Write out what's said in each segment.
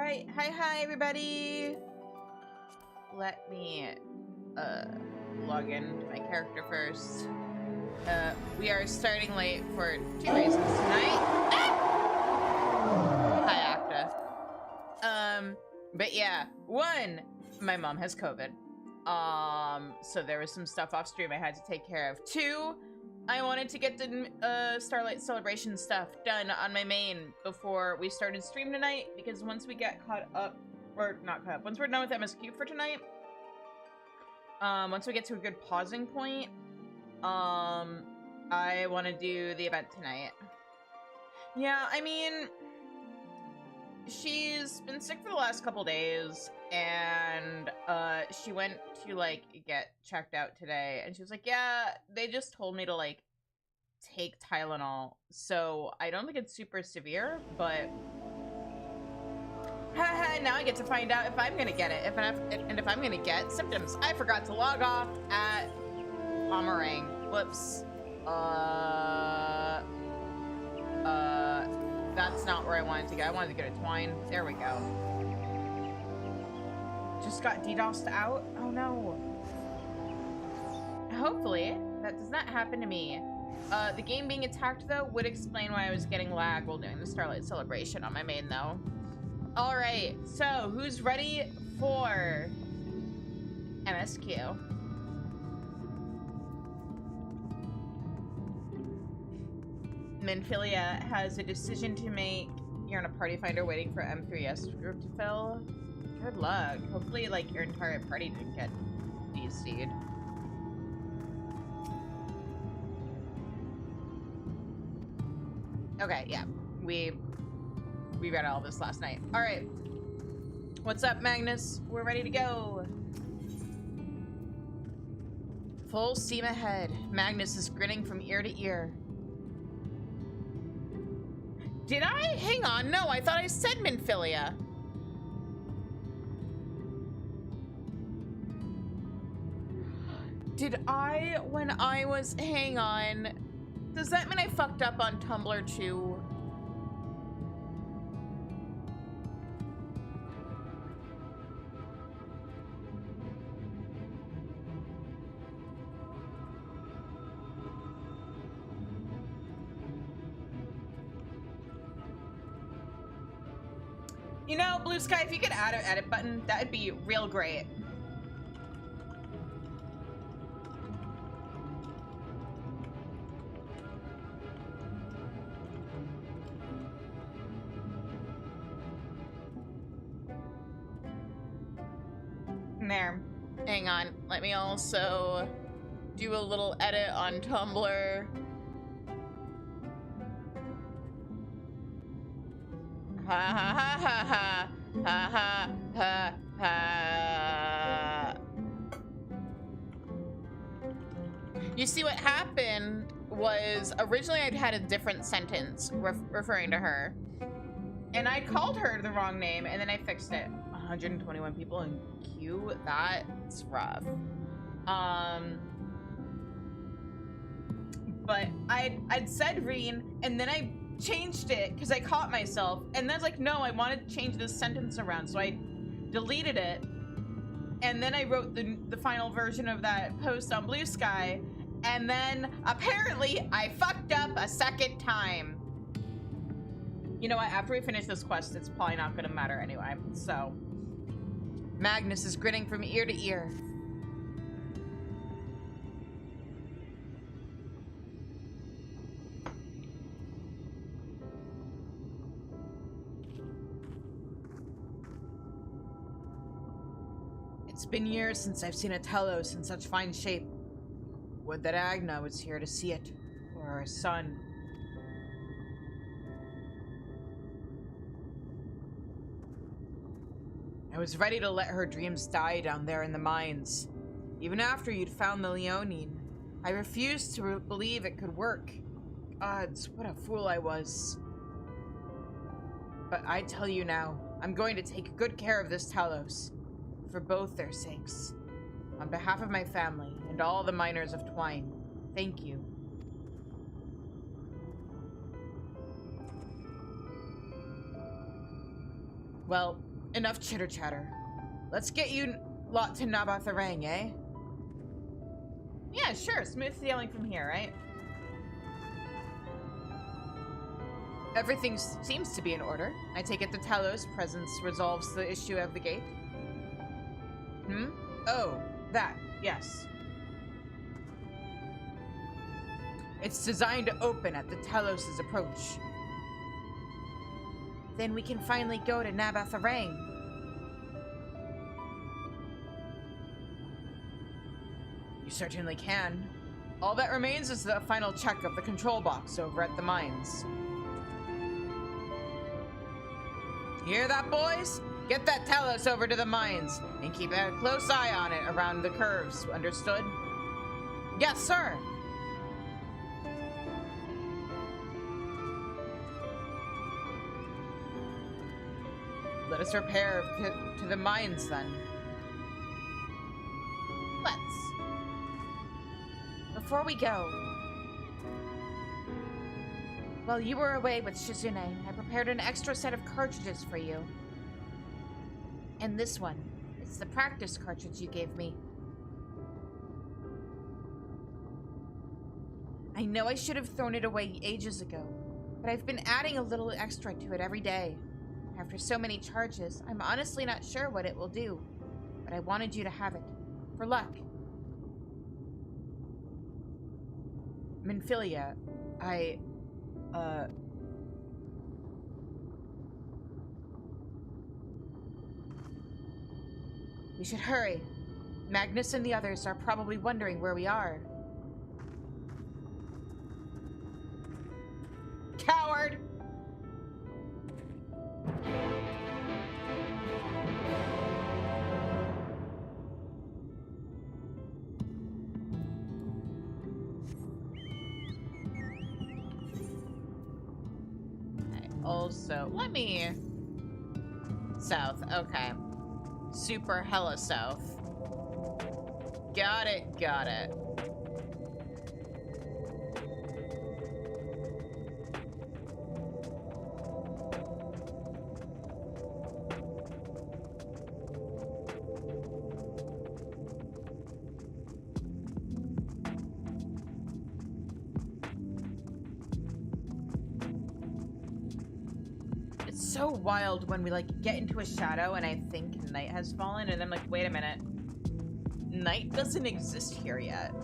Alright, hi everybody! Let me log into my character first. We are starting late for 2 reasons tonight. Hi Acta. But yeah, one, my mom has COVID. So there was some stuff off stream I had to take care of. Two, I wanted to get the Starlight Celebration stuff done on my main before we started stream tonight, because once we get caught up, or not caught up, once we're done with MSQ for tonight, once we get to a good pausing point, I want to do the event tonight. Yeah, I mean, she's been sick for the last couple days, and she went to like get checked out today, and she was like, yeah, they just told me to like take Tylenol, so I don't think it's super severe, but haha, now I get to find out if I'm gonna get it, if I'm gonna get symptoms. I forgot to log off at Pomerang. Whoops. That's not where I wanted to go. I wanted to go to Twine. There we go. Just got DDoSed out? Oh no. Hopefully, that does not happen to me. The game being attacked, though, would explain why I was getting lag while doing the Starlight Celebration on my main, though. Alright, so who's ready for MSQ? Minfilia has a decision to make. You're on a party finder waiting for M3S group to fill. Good luck. Hopefully, like, your entire party didn't get DC'd. Okay, yeah. We read all this last night. All right. What's up, Magnus? We're ready to go. Full steam ahead. Magnus is grinning from ear to ear. Did I? Hang on. No, I thought I said Minfilia. Did I when I was... Hang on. Does that mean I fucked up on Tumblr too? You know, Blue Sky, if you could add an edit button, that would be real great. There. Hang on. Let me also do a little edit on Tumblr. Ha ha ha ha ha ha ha ha. You see, what happened was originally I'd had a different sentence referring to her, and I called her the wrong name, and then I fixed it. 121 people in queue. That's rough. But I'd said Reen, and then I changed it because I caught myself, and then I was like, no, I wanted to change this sentence around, so I deleted it, and then I wrote the final version of that post on Blue Sky, and then apparently I fucked up a second time. You know what? After we finish this quest, it's probably not gonna matter anyway. So Magnus is grinning from ear to ear. It's been years since I've seen a Telos in such fine shape. Would that Agna was here to see it, or her son. I was ready to let her dreams die down there in the mines. Even after you'd found the Leonine, I refused to believe it could work. Gods, what a fool I was. But I tell you now, I'm going to take good care of this Talos. For both their sakes. On behalf of my family and all the miners of Twine, thank you. Well, Enough chitter chatter. Let's get you lot to Nabatharang, eh? Yeah, sure. Smooth sailing from here, right? Everything seems to be in order. I take it the Talos presence resolves the issue of the gate. Hmm? Oh, that. Yes. It's designed to open at the Talos' approach. Then we can finally go to Nabatharang. You certainly can. All that remains is the final check of the control box over at the mines. Hear that, boys? Get that Talos over to the mines and keep a close eye on it around the curves. Understood? Yes, sir. Let us repair to the mines, then. Let's. Before we go, while you were away with Shizune, I prepared an extra set of cartridges for you. And this one. It's the practice cartridge you gave me. I know I should have thrown it away ages ago, but I've been adding a little extra to it every day. After so many charges, I'm honestly not sure what it will do, but I wanted you to have it. For luck. Minfilia, we should hurry. Magnus and the others are probably wondering where we are. Coward! Also, let me... South, okay. Super hella south. Got it, got it. So wild when we like get into a shadow and I think night has fallen and I'm like, wait a minute, night doesn't exist here yet.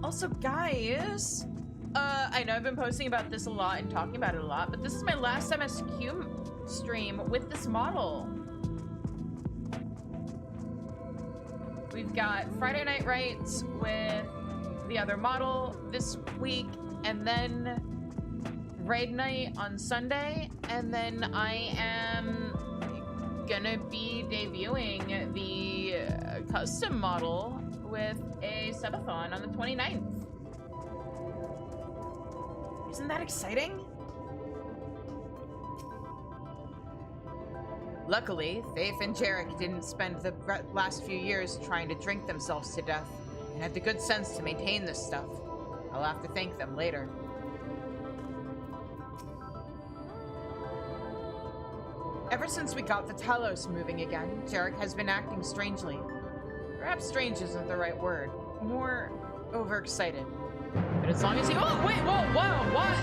Also, guys, I know I've been posting about this a lot and talking about it a lot, but this is my last MSQ stream with this model. We've got Friday Night Rights with the other model this week, and then raid night on Sunday, and then I am gonna be debuting the custom model with a subathon on the 29th. Isn't that exciting? Luckily, Faith and Jarek didn't spend the last few years trying to drink themselves to death, and had the good sense to maintain this stuff. I'll have to thank them later. Ever since we got the Talos moving again, Jarek has been acting strangely. Perhaps strange isn't the right word. More overexcited. But as long as he— oh, wait, whoa, what?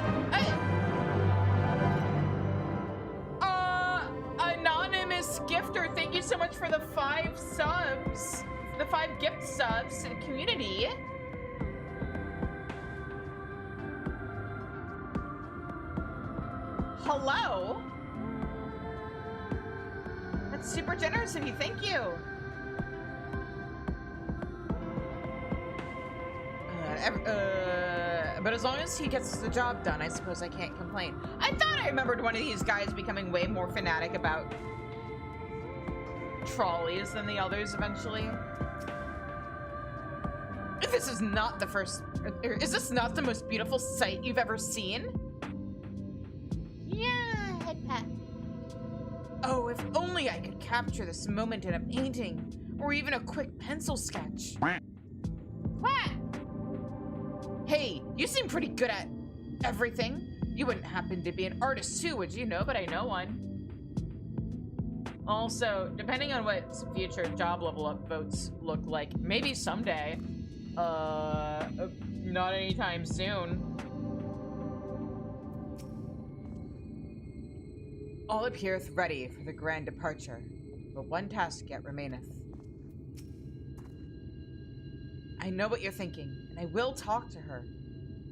Anonymous gifter, thank you so much for the 5 subs. The 5 gift subs to the community. Hello? That's super generous of you, thank you. But as long as he gets the job done, I suppose I can't complain. I thought I remembered one of these guys becoming way more fanatic about trolleys than the others eventually. This is not the first— is this not the most beautiful sight you've ever seen? Yeah, head pat. Oh, if only I could capture this moment in a painting, or even a quick pencil sketch. Quack! Hey, you seem pretty good at Everything? You wouldn't happen to be an artist too, would you? No, but I know one. Also, depending on what future job level up votes look like, maybe someday. Not anytime soon. All appeareth ready for the grand departure, but one task yet remaineth. I know what you're thinking, and I will talk to her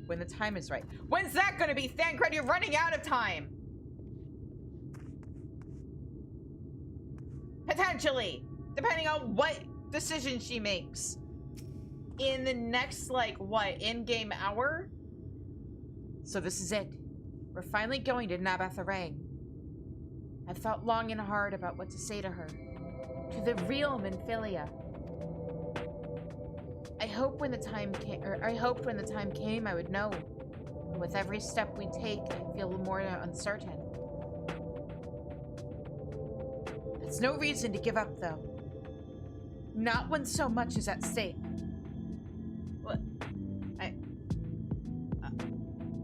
when the time is right. When's that gonna be, Thancred? You're running out of time! Potentially, depending on what decision she makes. In the next, like, what, in-game hour? So this is it. We're finally going to Nabatharang. I've thought long and hard about what to say to her. To the real Minfilia. I hoped when the time came I would know. And with every step we take, I feel more uncertain. That's no reason to give up, though. Not when so much is at stake. What?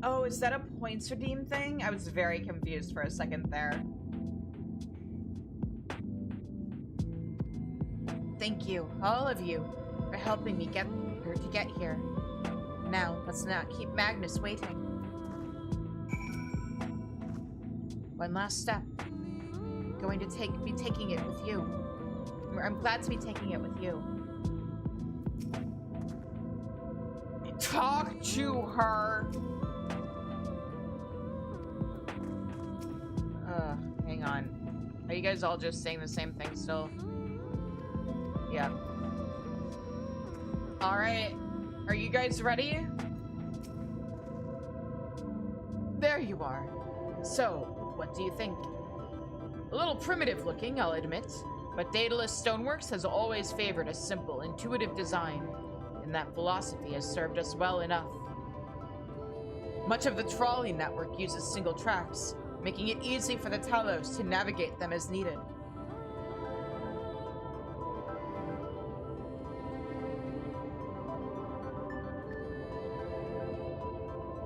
Oh, is that a points redeem thing? I was very confused for a second there. Thank you, all of you, for helping me get here. Now, let's not keep Magnus waiting. One last step. I'm going to be taking it with you. I'm glad to be taking it with you. Talk to her. Hang on. Are you guys all just saying the same thing still? Yeah. Alright. Are you guys ready? There you are. So, what do you think? A little primitive looking, I'll admit, but Daedalus Stoneworks has always favored a simple, intuitive design, and that philosophy has served us well enough. Much of the trolley network uses single tracks, making it easy for the Talos to navigate them as needed.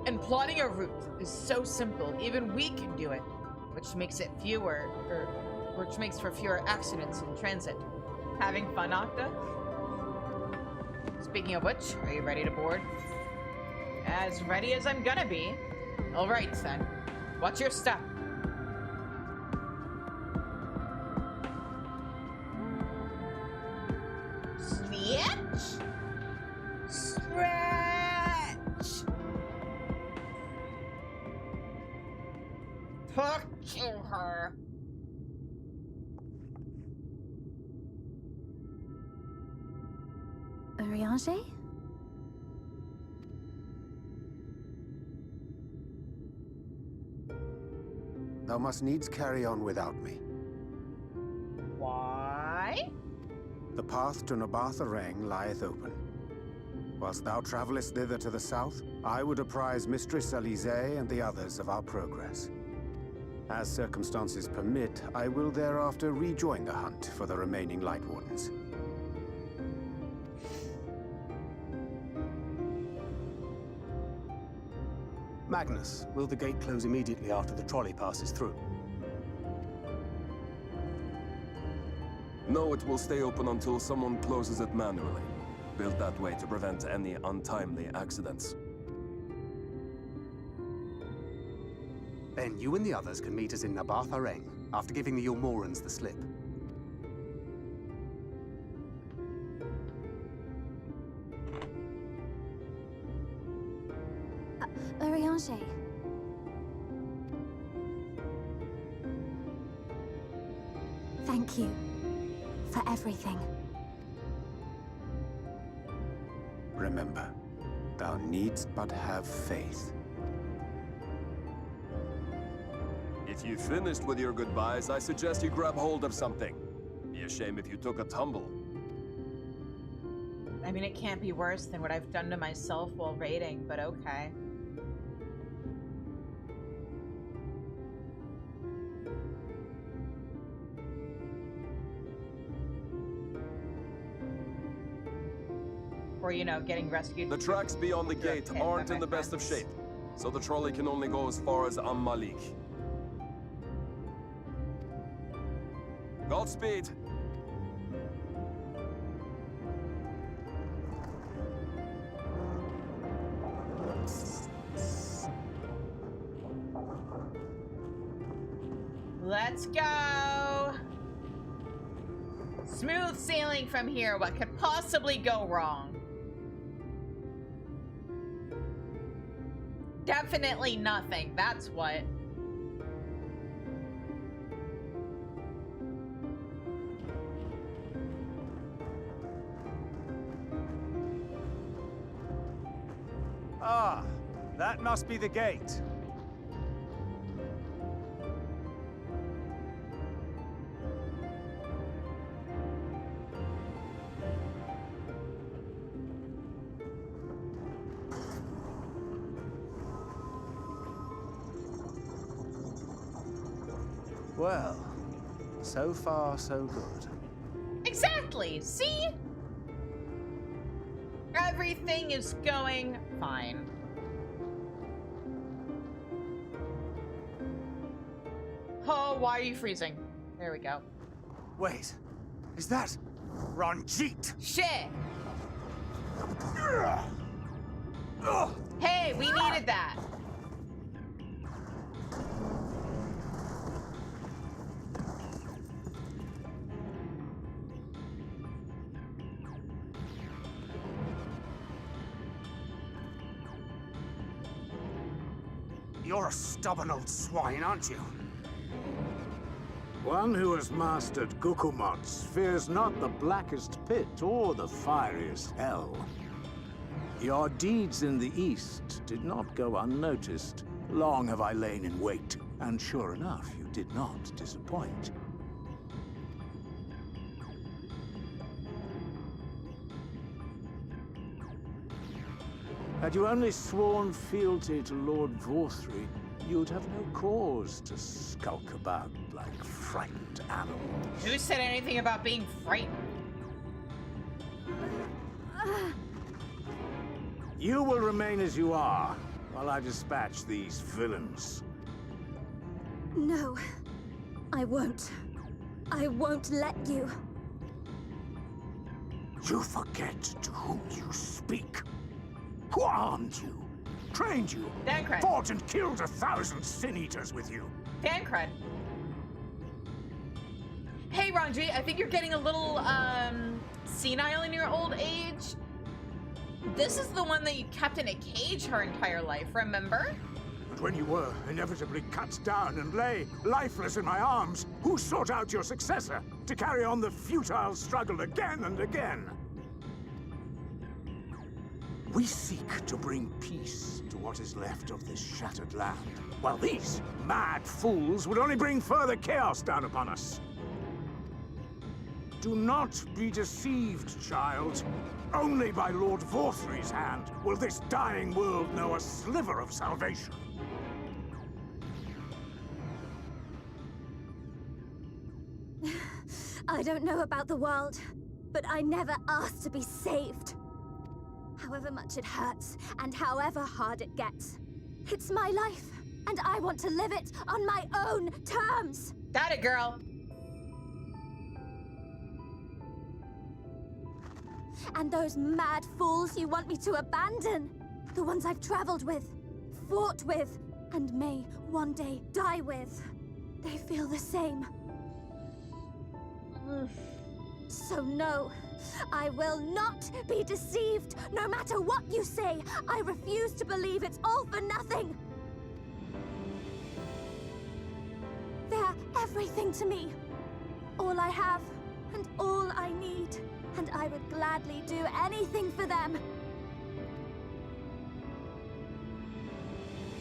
And plotting a route is so simple, even we can do it, which makes for fewer accidents in transit. Having fun, Octa? Speaking of which, are you ready to board? As ready as I'm gonna be. Alright then, watch your step. Stretch! Stretch! Talk to her. Urianger? Thou must needs carry on without me. Why? The path to Nabatharang lieth open. Whilst thou travellest thither to the south, I would apprise Mistress Elise and the others of our progress. As circumstances permit, I will thereafter rejoin the hunt for the remaining Light Wardens. Magnus, will the gate close immediately after the trolley passes through? No, it will stay open until someone closes it manually. Built that way to prevent any untimely accidents. Then you and the others can meet us in Nabatharang after giving the Ilmorans the slip. Urianger. Thank you for everything. Remember, thou needst but have faith. If you finished with your goodbyes, I suggest you grab hold of something. Be a shame if you took a tumble. I mean, it can't be worse than what I've done to myself while raiding, but okay. Or, you know, getting rescued. The tracks beyond the gate aren't in the best of shape. so the trolley can only go as far as Malik. Godspeed! Let's go! Smooth sailing from here. What could possibly go wrong? Definitely nothing. That's what. Ah, that must be the gate. Well, so far so good. Exactly. See? Everything is going fine. Oh, why are you freezing? There we go. Wait, is that Ranjit? Shit! Hey, we needed that. You're a stubborn old swine, aren't you? One who has mastered Gukumots fears not the blackest pit or the fieriest hell. Your deeds in the east did not go unnoticed. Long have I lain in wait, and sure enough, you did not disappoint. Had you only sworn fealty to Lord Vorthry, you'd have no cause to skulk about like frightened animals. Who said anything about being frightened? You will remain as you are, while I dispatch these villains. No, I won't. I won't let you. You forget to whom you speak. Who armed you, trained you, Dancred. fought and killed 1,000 sin-eaters with you. Dancred. Hey, Ranji, I think you're getting a little, senile in your old age. This is the one that you kept in a cage her entire life, remember? But when you were inevitably cut down and lay lifeless in my arms, who sought out your successor to carry on the futile struggle again and again? We seek to bring peace to what is left of this shattered land, while these mad fools would only bring further chaos down upon us. Do not be deceived, child. Only by Lord Vorthry's hand will this dying world know a sliver of salvation. I don't know about the world, but I never asked to be saved. However much it hurts, and however hard it gets. It's my life, and I want to live it on my own terms! Got it, girl. And those mad fools you want me to abandon, the ones I've traveled with, fought with, and may one day die with, they feel the same. So no, I will not be deceived. No matter what you say, I refuse to believe it's all for nothing. They're everything to me. All I have, and all I need. And I would gladly do anything for them.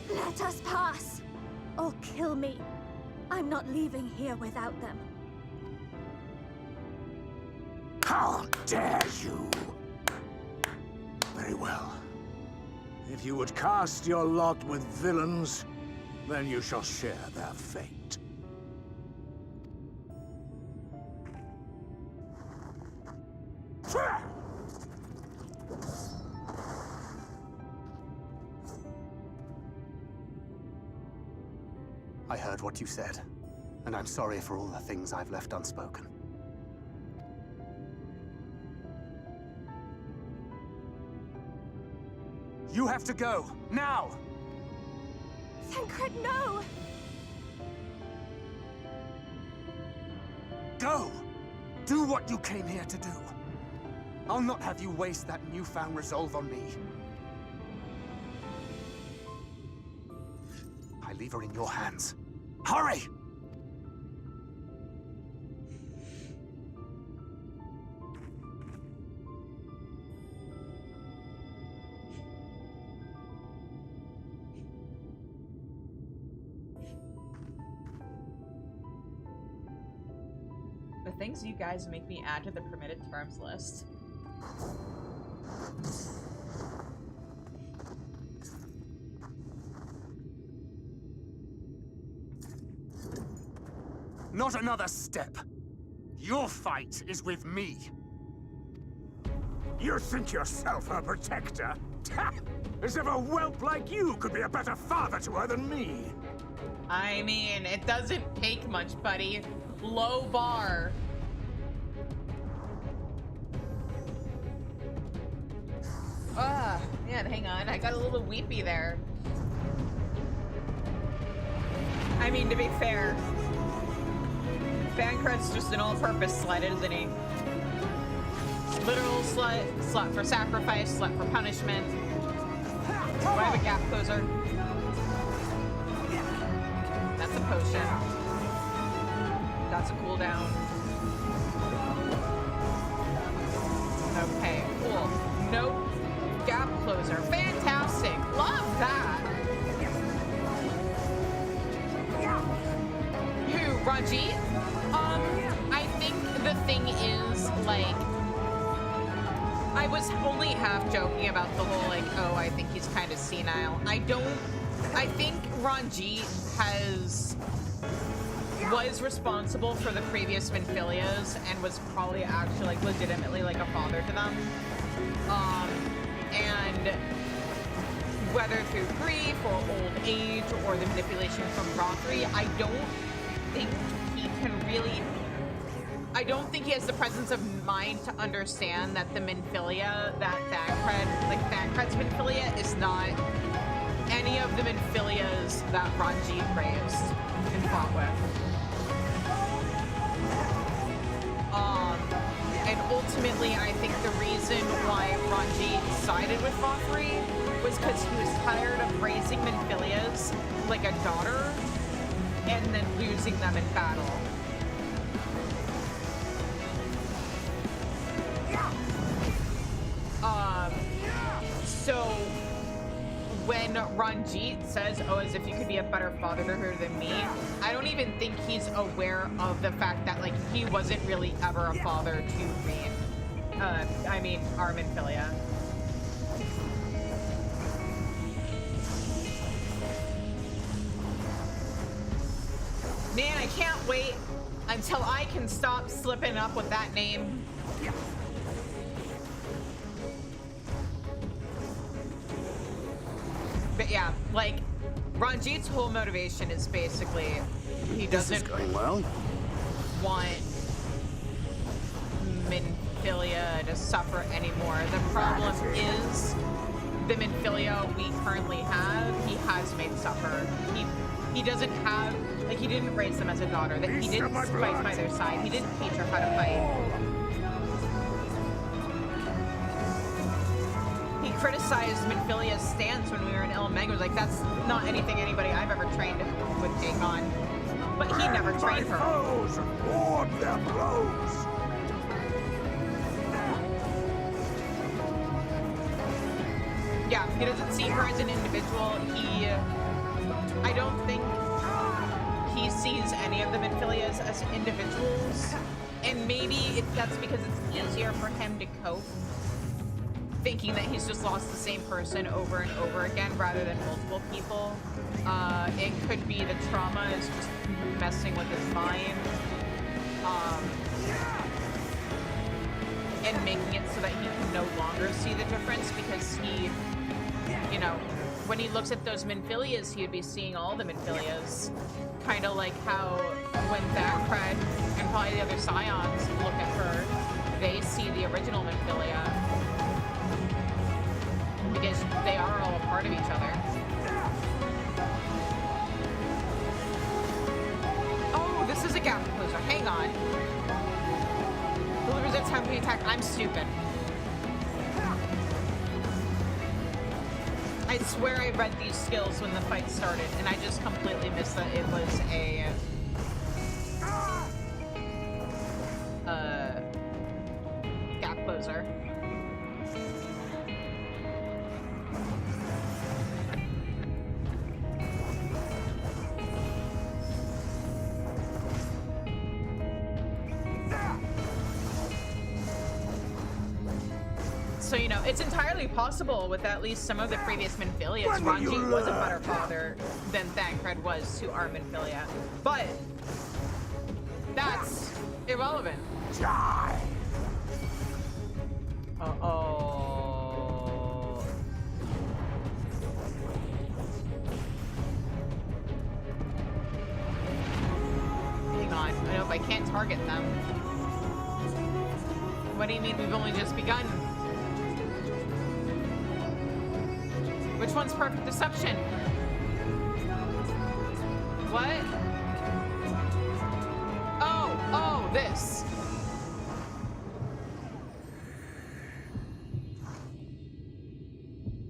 Let us pass, or kill me. I'm not leaving here without them. How dare you! Very well. If you would cast your lot with villains, then you shall share their fate. I heard what you said, and I'm sorry for all the things I've left unspoken. You have to go, now! Thancred, no! Go! Do what you came here to do. I'll not have you waste that newfound resolve on me. I leave her in your hands. Hurry! The things you guys make me add to the permitted terms list. Not another step. Your fight is with me. You think yourself her protector? As if a whelp like you could be a better father to her than me. I mean, it doesn't take much, buddy. Low bar. Man, hang on. I got a little weepy there. I mean, to be fair, Thancred's just an all-purpose slut, isn't he? Literal slut, slut for sacrifice, slut for punishment. Do I have a gap closer? That's a potion. That's a cooldown. Okay, cool. Nope. Gap closer. Fantastic. Love that. Who? Ranjit? I think the thing is, like, I was only half joking about the whole, like, oh, I think he's kind of senile. I think Ranjit was responsible for the previous Minfilias and was probably actually, like, legitimately, like, a father to them. And whether through grief or old age or the manipulation from Rothri, I don't think he can really... I don't think he has the presence of mind to understand that the Minfilia, that Thancred's Minfilia is not any of the Minfilias that Ranjit raised and fought with. And ultimately, I think the reason why Ranjit sided with Rothri was because he was tired of raising Minfilias like a daughter and then losing them in battle. So when Ranjit says, oh, as if you could be a better father to her than me, I don't even think he's aware of the fact that, like, he wasn't really ever a father to Reen. Our Minfilia. Man, I can't wait until I can stop slipping up with that name. But yeah, like, Ranjit's whole motivation is basically he doesn't want Minfilia to suffer anymore. The problem is the Minfilia we currently have, he has made suffer. He doesn't have, like, he didn't raise them as a daughter. That he didn't fight by their side. He didn't teach her how to fight. He criticized Minfilia's stance when we were in Omega. He was like, that's not anything anybody I've ever trained would take on. But he never trained her. Foes ward their blows. Yeah, he doesn't see her as an individual. I don't think he sees any of the Minfilias as individuals. And maybe that's because it's easier for him to cope, thinking that he's just lost the same person over and over again rather than multiple people. It could be the trauma is just messing with his mind. And making it so that he can no longer see the difference because he, you know, when he looks at those Minfilias, he would be seeing all the Minfilias. Kind of like how when Thancred and probably the other Scions look at her, they see the original Minfilia. Because they are all a part of each other. Oh, this is a gap closer. Hang on. Delivers its heavy attack. I'm stupid. I swear I read these skills when the fight started, and I just completely missed that it was a gap closer. So, you know, it's entirely possible with at least some of the previous Minfilias, Ranji was a better father than Thancred was to our Minfilia. But that's irrelevant. Uh-oh. Hang on. I know if I can't target them. What do you mean we've only just begun? Which one's perfect deception? What? Oh, this.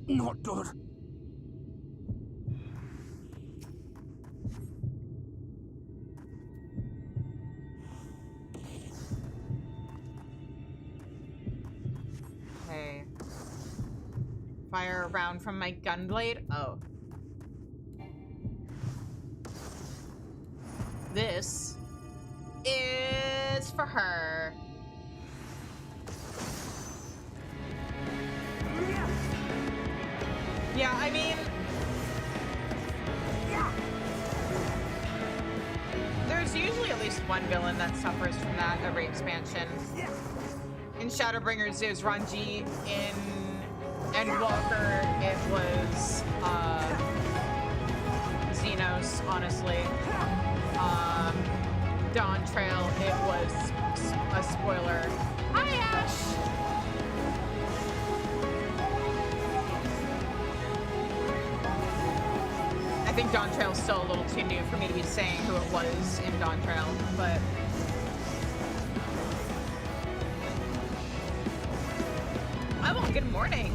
Not good. Okay. Fire a round from my gunblade? Oh. This is for her. Yeah, I mean... There's usually at least one villain that suffers from that every expansion. In Shadowbringers, there's Ranji. In Endwalker, it was Xenos, honestly. Dawn Trail, it was a spoiler. Hi, Ash! I think Dawn Trail's still a little too new for me to be saying who it was in Dawn Trail, but... Oh, well, good morning.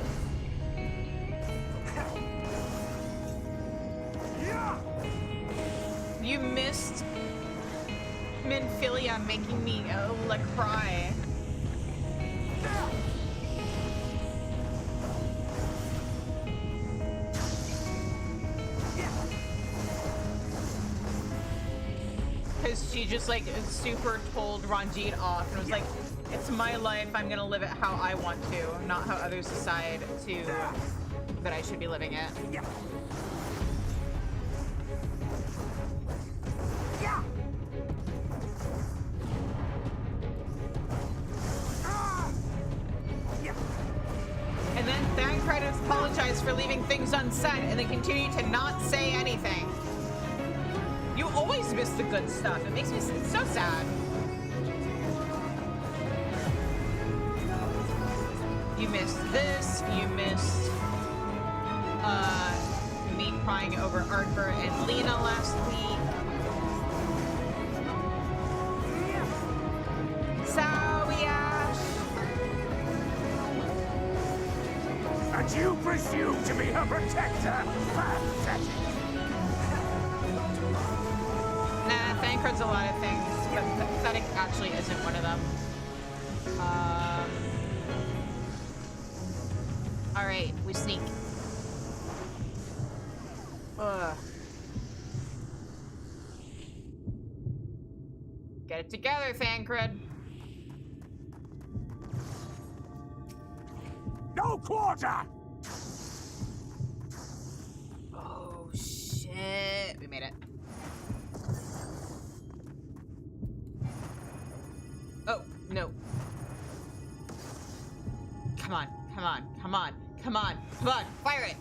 You missed Minfilia making me cry. Because she just like super told Ranjit off and was like, it's my life, I'm gonna live it how I want to, not how others decide to that I should be living it. And then Thancred apologized for leaving things unsaid and then continued to not say anything. You always miss the good stuff. It makes me so sad. You missed this. You missed me crying over Arthur and Lena last week. Sorry, Ash. And you presume to be her protector? Pathetic. Nah, Thancred's a lot of things, but pathetic actually isn't one of them. Alright, we sneak. Ugh. Get it together, Thancred. No quarter! Oh, shit. We made it. Oh, no. Come on, come on, come on, come on, come on. Fire it.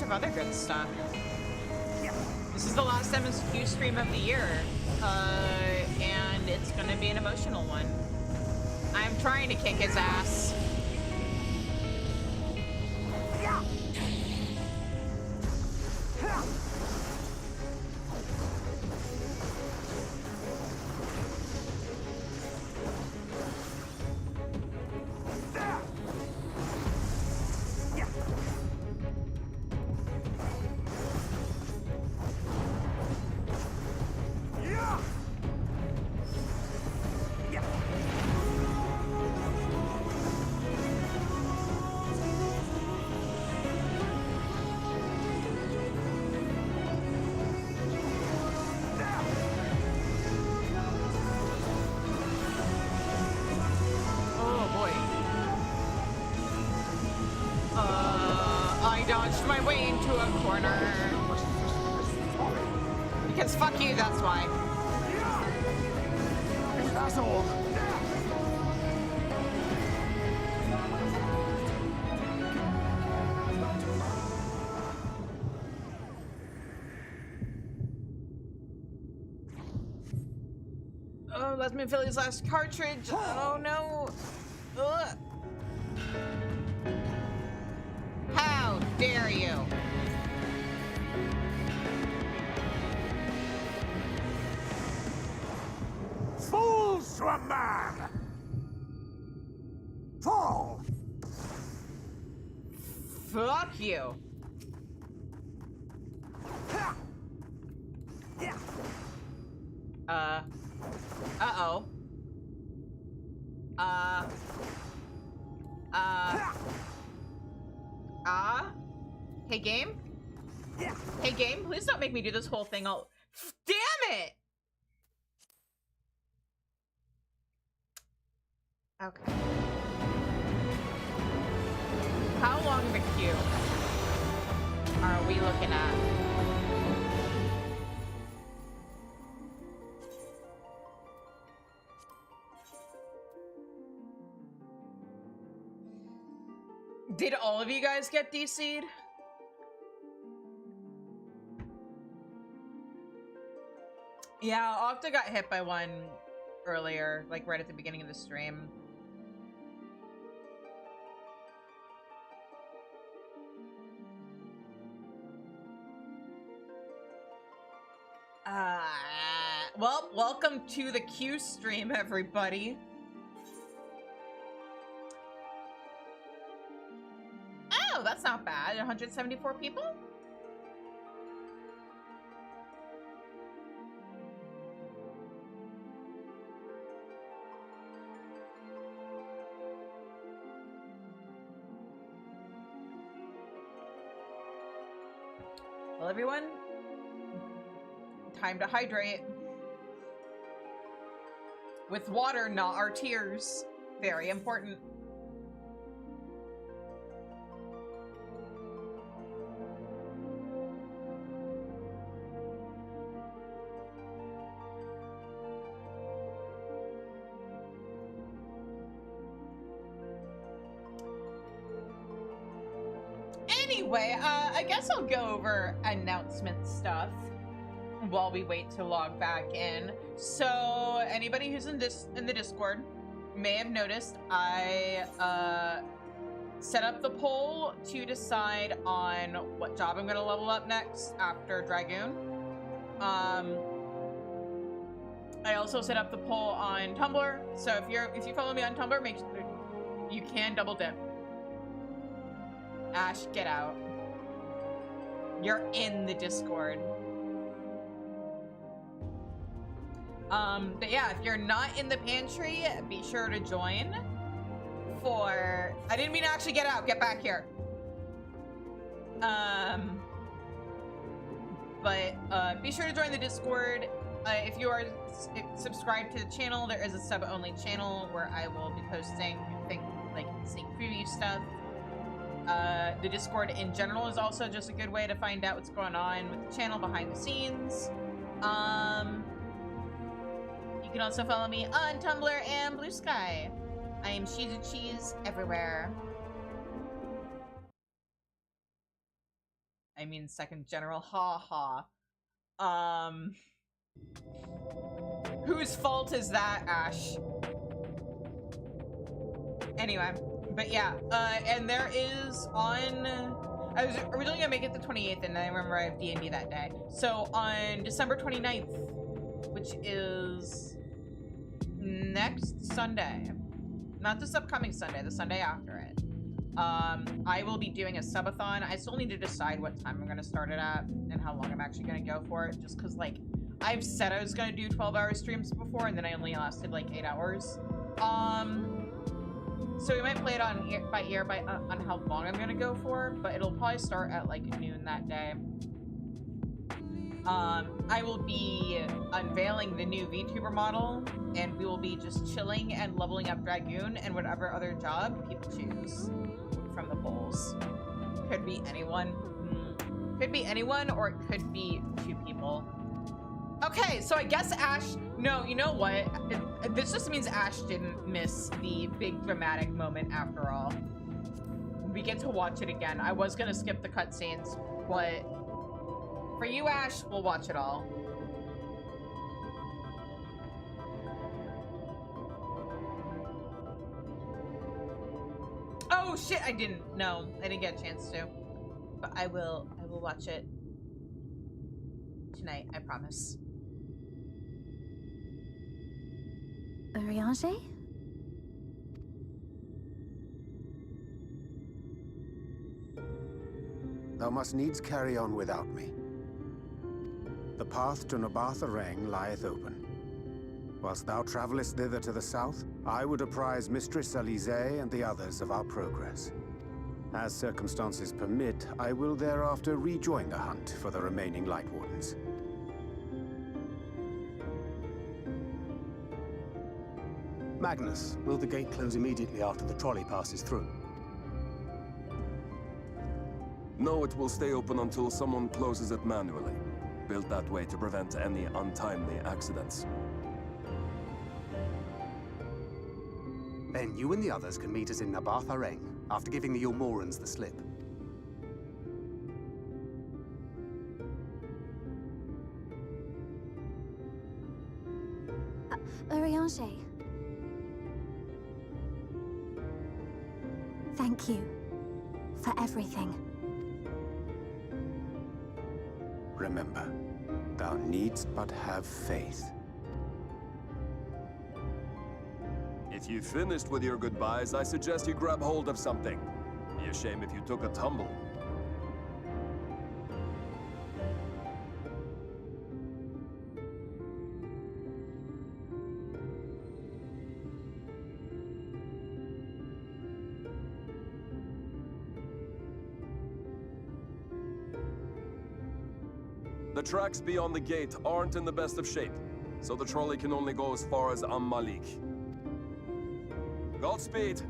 of other good stuff. This is the last MSQ stream of the year, and it's gonna be an emotional one. I'm trying to kick his ass. My way into a corner. Because fuck you, that's why. That's all. Oh, that's Minfilia's last cartridge. Oh no. Ugh. How dare you? Fools to a man! Fall! Fuck you. Uh-oh. Hey, game? Hey, game, please don't make me do this whole thing all— Damn it! Okay. How long of a queue are we looking at? Did all of you guys get DC'd? Yeah, Octa got hit by one earlier, like right at the beginning of the stream. Well, welcome to the Q stream, everybody. Oh, that's not bad. 174 people? Well, everyone, time to hydrate. With water, not our tears. Very important. Anyway, I guess I'll go over announcement stuff while we wait to log back in. So anybody who's in the Discord may have noticed I set up the poll to decide on what job I'm gonna level up next after Dragoon. I also set up the poll on Tumblr, so if you follow me on Tumblr, make sure you can double dip. Ash, get out. You're in the Discord. But yeah, if you're not in the pantry, be sure to join for— I didn't mean to actually get out, get back here. But be sure to join the Discord. If you are subscribed to the channel, there is a sub-only channel where I will be posting things like sneak preview stuff. The Discord in general is also just a good way to find out what's going on with the channel behind the scenes. You can also follow me on Tumblr and Blue Sky. I am Cheese everywhere. I mean second general, ha ha. Whose fault is that, Ash? Anyway, but yeah, and there is on, I was originally gonna make it the 28th, and I remember I have D&D that day. So on December 29th, which is next Sunday, not this upcoming Sunday, the Sunday after it, I will be doing a subathon. I still need to decide what time I'm gonna start it at and how long I'm actually gonna go for it, just because, like, I've said I was gonna do 12-hour streams before, and then I only lasted like 8 hours. So we might play it on on how long I'm gonna go for, but it'll probably start at like noon that day. I will be unveiling the new VTuber model, and we will be just chilling and leveling up Dragoon and whatever other job people choose from the polls. Could be anyone. Could be anyone, or it could be 2 people. Okay, so I guess Ash, no, you know what? This just means Ash didn't miss the big dramatic moment after all. We get to watch it again. I was gonna skip the cutscenes, but for you, Ash, we'll watch it all. Oh shit, I didn't get a chance to. But I will watch it tonight, I promise. Urianger? Thou must needs carry on without me. The path to Nabatha Reng lieth open. Whilst thou travellest thither to the south, I would apprise Mistress Alize and the others of our progress. As circumstances permit, I will thereafter rejoin the hunt for the remaining Light Wardens. Magnus, will the gate close immediately after the trolley passes through? No, it will stay open until someone closes it manually. Built that way to prevent any untimely accidents. Then you and the others can meet us in Nabatha Reng, after giving the Yulmorans the slip. Urianger. Thank you for everything. Remember, thou needst but have faith. If you finished with your goodbyes, I suggest you grab hold of something. Be a shame if you took a tumble. The tracks beyond the gate aren't in the best of shape, so the trolley can only go as far as Malik. Godspeed!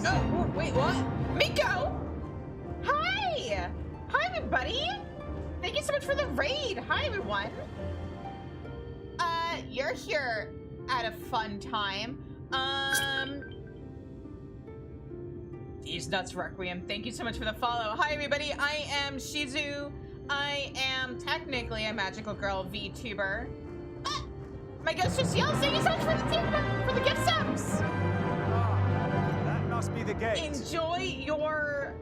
Oh, wait, what? Miko! Hi! Hi, everybody! Thank you so much for the raid! Hi, everyone! You're here at a fun time. These Nuts Requiem, thank you so much for the follow. Hi, everybody, I am Shizu. I am technically a magical girl VTuber. My ghost just yells, thank you so much for the gift subs! That must be the gate. Enjoy your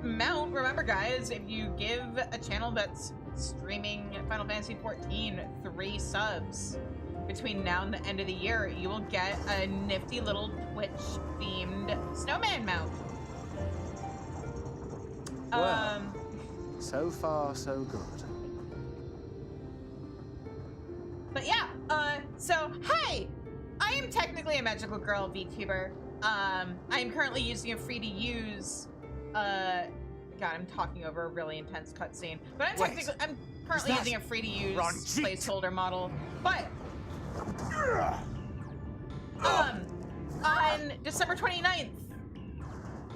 mount. Remember, guys, if you give a channel that's streaming Final Fantasy XIV 3 subs between now and the end of the year, you will get a nifty little Twitch-themed snowman mount. Well, so far, so good. But yeah, so, hey! I am technically a magical girl VTuber. I am currently using a free-to-use, God, I'm talking over a really intense cutscene. But I'm currently using a free-to-use placeholder model. But, on December 29th,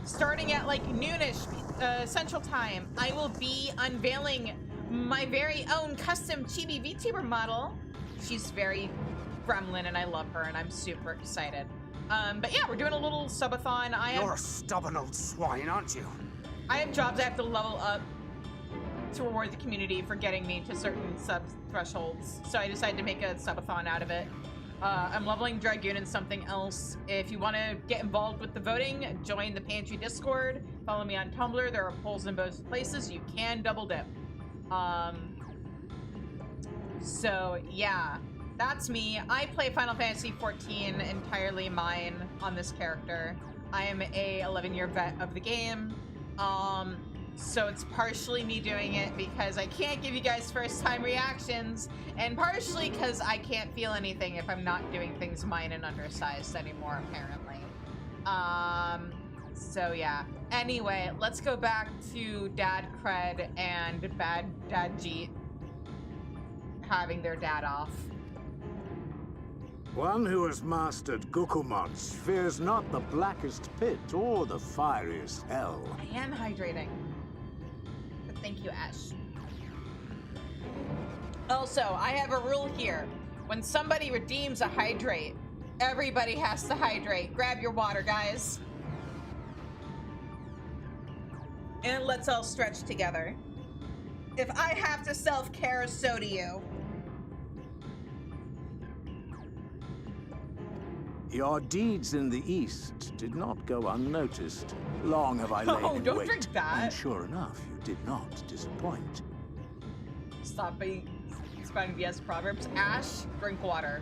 starting at like noonish Central Time, I will be unveiling my very own custom chibi VTuber model. She's very gremlin, and I love her, and I'm super excited. But yeah, we're doing a little subathon. You're a stubborn old swine, aren't you? I have jobs I have to level up to reward the community for getting me to certain sub thresholds. So I decided to make a subathon out of it. I'm leveling Dragoon and something else. If you want to get involved with the voting, join the Pantry Discord. Follow me on Tumblr. There are polls in both places. You can double dip. So yeah, that's me. I play Final Fantasy XIV entirely mine on this character. I am a 11-year vet of the game. So it's partially me doing it because I can't give you guys first-time reactions, and partially because I can't feel anything if I'm not doing things mine and undersized anymore, apparently. So yeah. Anyway, let's go back to Dad Cred and Bad Dad Jeet having their dad off. One who has mastered Gukumots fears not the blackest pit or the fieriest hell. I am hydrating. But thank you, Ash. Also, I have a rule here. When somebody redeems a hydrate, everybody has to hydrate. Grab your water, guys. And let's all stretch together. If I have to self-care, so do you. Your deeds in the East did not go unnoticed. Long have I lain in don't wait, drink that. and sure enough, you did not disappoint. Stop being spouting BS proverbs. Ash, drink water.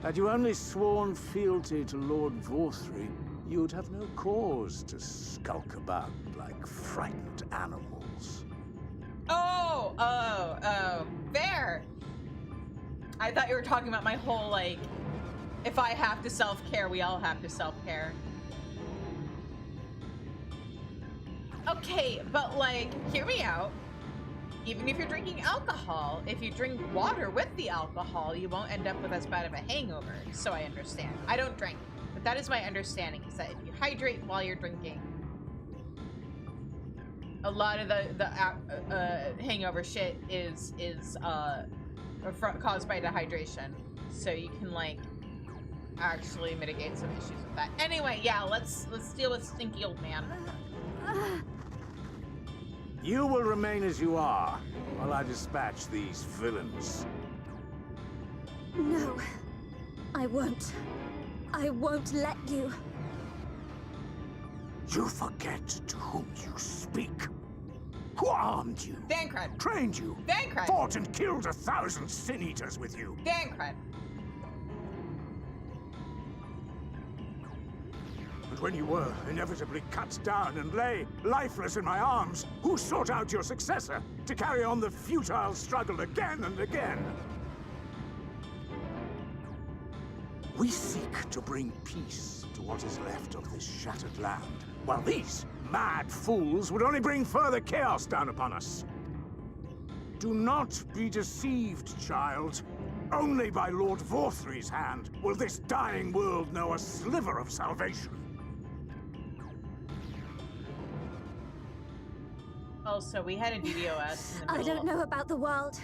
Had you only sworn fealty to Lord Vorthry, you'd have no cause to skulk about like frightened animals. Oh, fair. I thought you were talking about my whole, like, if I have to self-care, we all have to self-care. Okay, but, like, hear me out. Even if you're drinking alcohol, if you drink water with the alcohol, you won't end up with as bad of a hangover, so I understand. I don't drink, but that is my understanding, is that if you hydrate while you're drinking, a lot of the hangover shit is caused by dehydration, so you can, like, actually mitigate some issues with that. Anyway, yeah, let's deal with stinky old man. You will remain as you are, while I dispatch these villains. No, I won't. I won't let you. You forget to whom you speak. Who armed you? Dancred. Trained you? Dancred. Fought and killed 1,000 sin-eaters with you? Dancred. But when you were inevitably cut down and lay lifeless in my arms, who sought out your successor to carry on the futile struggle again and again? We seek to bring peace to what is left of this shattered land, while these mad fools would only bring further chaos down upon us. Do not be deceived, child. Only by Lord Vorthry's hand will this dying world know a sliver of salvation. Also, we had a DDoS in the I middle don't know about the world,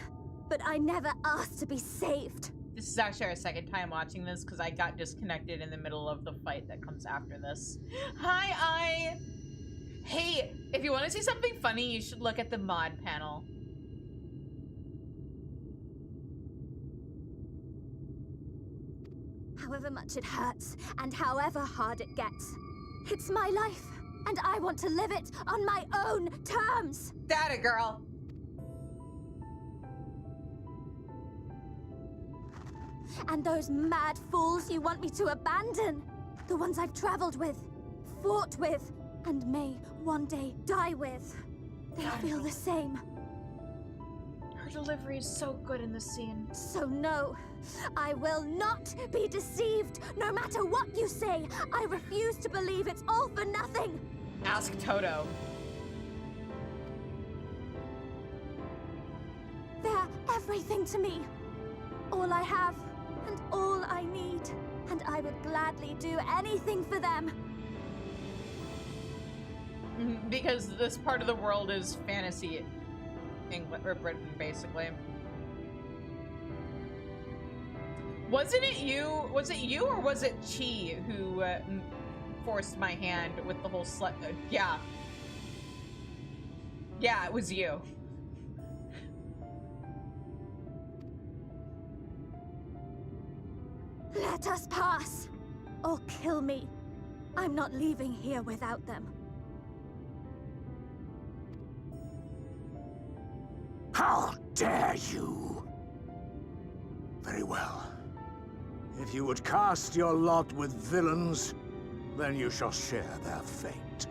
but I never asked to be saved. This is actually our second time watching this because I got disconnected in the middle of the fight that comes after this. Hi, I. Hey, if you want to see something funny, you should look at the mod panel. However much it hurts, and however hard it gets, it's my life, and I want to live it on my own terms. That a girl. And those mad fools you want me to abandon, the ones I've traveled with, fought with, and may one day die with, they feel the same. Her delivery is so good in this scene. So no, I will not be deceived, no matter what you say. I refuse to believe it's all for nothing. Ask Toto. They're everything to me. All I have, and all I need. And I would gladly do anything for them. Because this part of the world is fantasy England or Britain, basically. Wasn't it you? Was it you or was it Chi who forced my hand with the whole slut? Yeah. Yeah, it was you. Let us pass, or kill me. I'm not leaving here without them. How dare you? Very well. If you would cast your lot with villains, then you shall share their fate.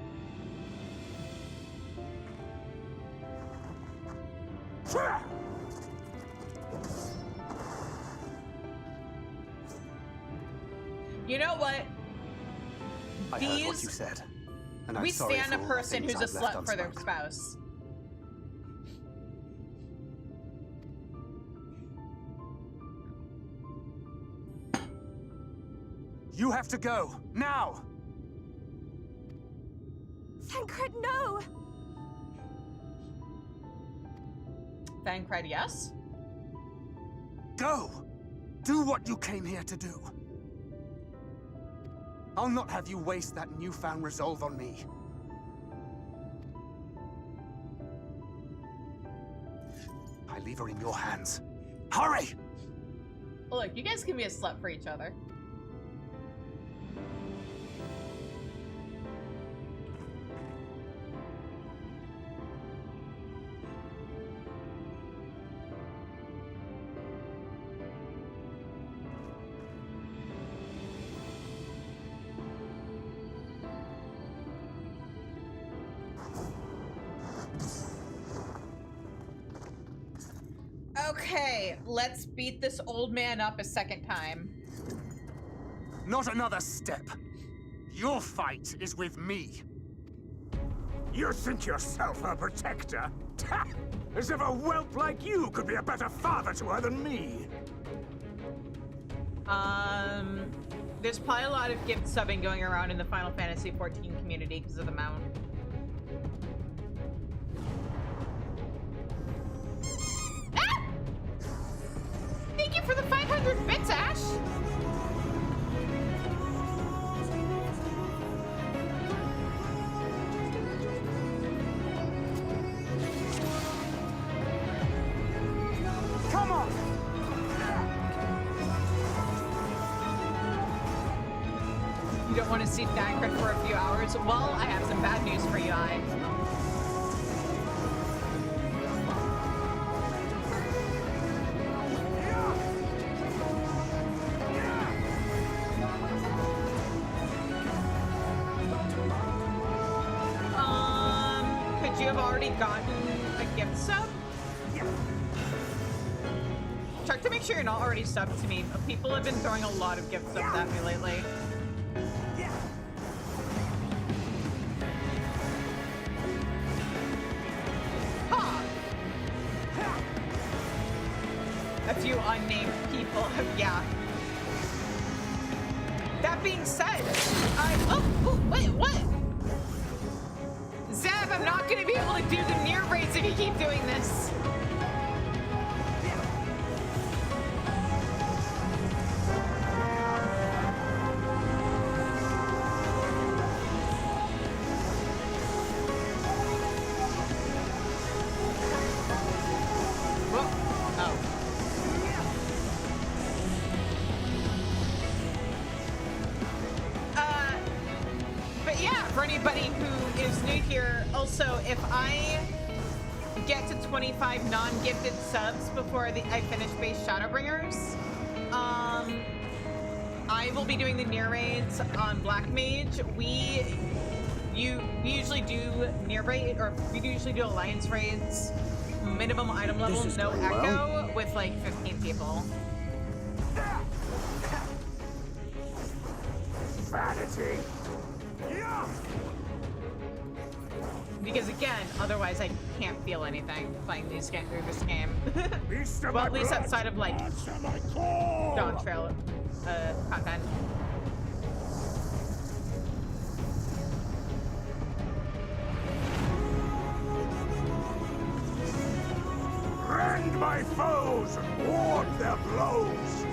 You know what? I heard what you said, and I'm We sorry stand for a all the person things who's a I've left slut for their unspoken. spouse. You have to go, now! Thancred, no! Thancred, yes? Go! Do what you came here to do. I'll not have you waste that newfound resolve on me. I leave her in your hands. Hurry! Look, you guys can be a slut for each other. Okay, let's beat this old man up a second time. Not another step. Your fight is with me. You think yourself her protector? Ha! As if a whelp like you could be a better father to her than me. There's probably a lot of gift subbing going around in the Final Fantasy XIV community because of the mount. Ah! Thank you for the 500 bits, Ash! Come on! You don't want to see Thancred for a few hours? Well, I have some bad news for you, I. Could you have already gotten a gift sub? Check to make sure you're not already subbed to me. People have been throwing a lot of gift subs at me lately. Huh. A few unnamed people have, yeah. That being said, wait, what? Zeb, I'm not gonna be able to do the Nier raids if you keep doing this. But yeah, for anybody who is new here, also, if I get to 25 non-gifted subs before I finish base Shadowbringers, I will be doing the Nier raids on Black Mage. We usually do Nier raid, or we usually do Alliance raids, minimum item level, no echo, with like 15 people. Vanity! Because again, otherwise I can't feel anything playing this game. Beast of Well, my at least blood, outside of like answer my call! Dawn Trail content. my foes and ward their blows!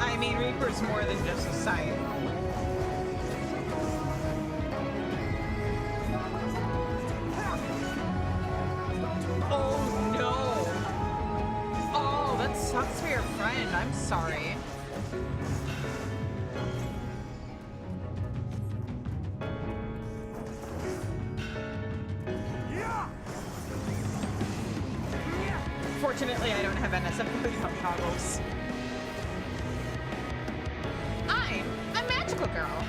I mean, Reaper's more than just a scythe. Oh no! Oh, that sucks for your friend. I'm sorry. Fortunately, I don't have NSF toggles. I'm a magical girl.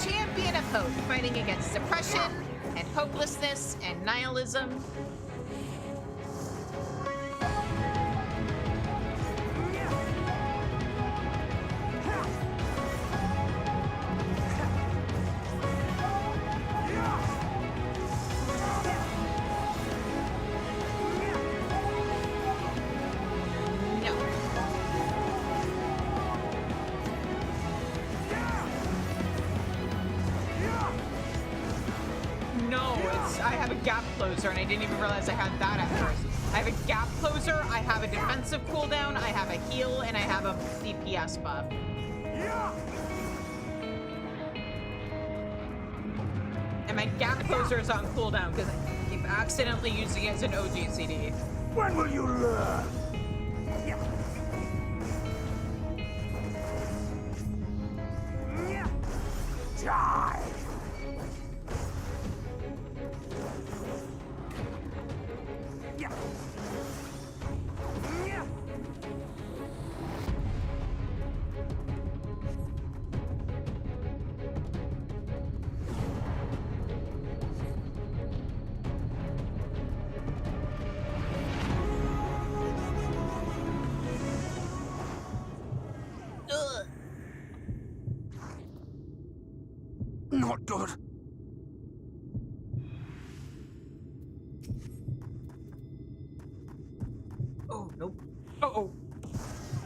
Champion of hope, fighting against depression and hopelessness and nihilism. And I didn't even realize I had that at first. I have a gap closer, I have a defensive cooldown, I have a heal, and I have a DPS buff. And my gap closer is on cooldown because I keep accidentally using it as an OGCD. When will you learn? Die! Not good. Oh, nope. Uh-oh.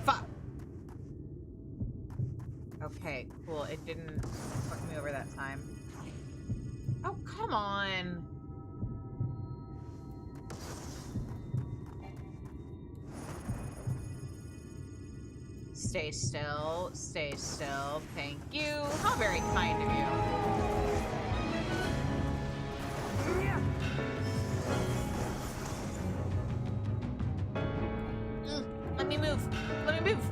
Fuck. Okay, cool. It didn't fuck me over that time. Oh, come on. Stay still. Stay still. Thank you. How very kind of you. Let me move. Let me move.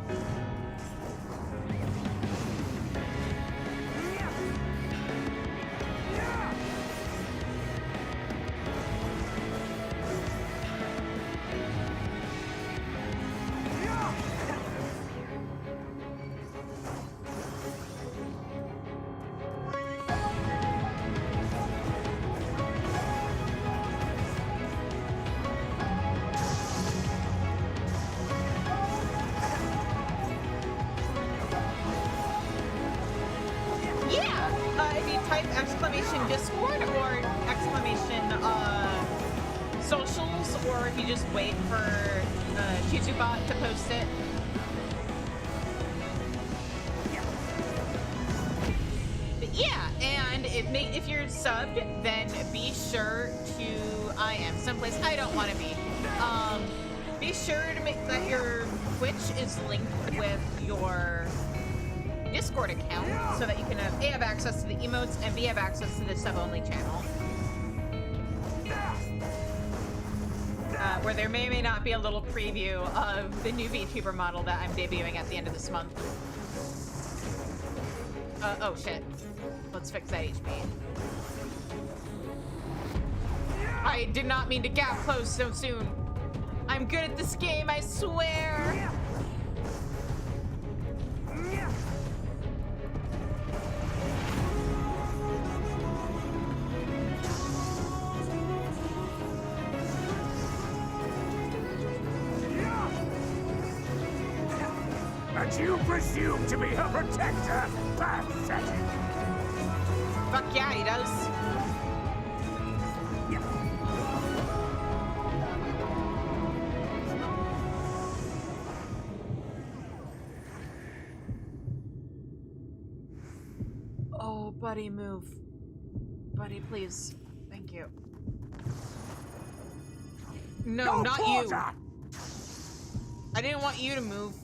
Discord or exclamation socials, or if you just wait for Chizubot to post it. But yeah, and if you're subbed, then be sure to I am someplace I don't want to be. Be sure to make that your Twitch is linked with your Discord account so that you can A, have access to the emotes, and B, have access to the sub-only channel. Where there may or may not be a little preview of the new VTuber model that I'm debuting at the end of this month. Oh shit. Let's fix that HB. I did not mean to gap close so soon. I'm good at this game, I swear! And you presume to be her protector? Pathetic! Fuck yeah, he does. Buddy, move. Buddy, please. Thank you. No, not you. I didn't want you to move.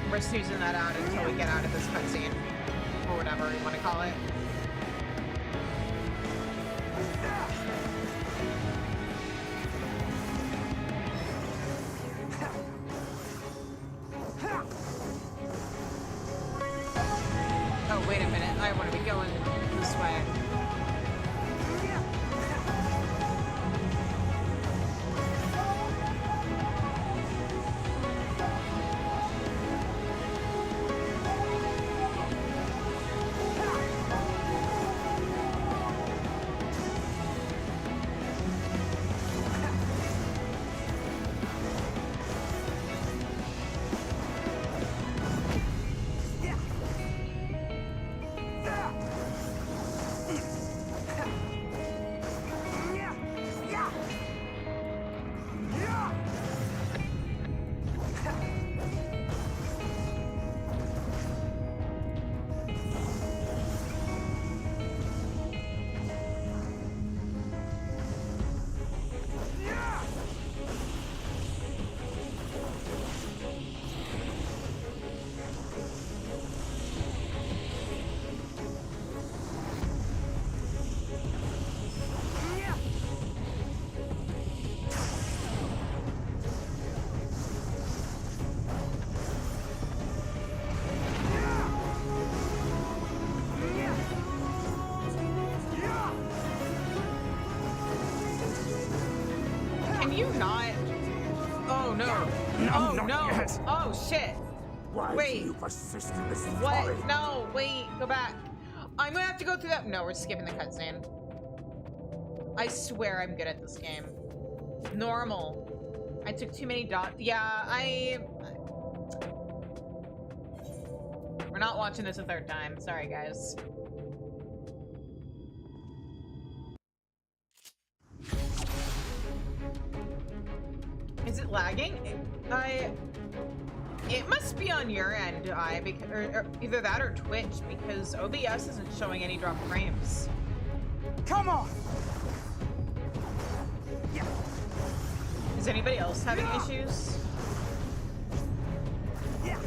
We're snoozing that out until we get out of this cutscene. Or whatever you want to call it. Oh, wait a minute. I want to be going this way. Oh shit! Why Wait. do you persist in this What? folly? No, wait, go back. I'm gonna have to go through that. No, we're skipping the cutscene. I swear I'm good at this game. Normal. I took too many dots. Yeah, we're not watching this a third time. Sorry, guys. Is it lagging? It must be on your end, or either that or Twitch, because OBS isn't showing any drop frames. Come on! Yeah. Is anybody else having issues? Yeah.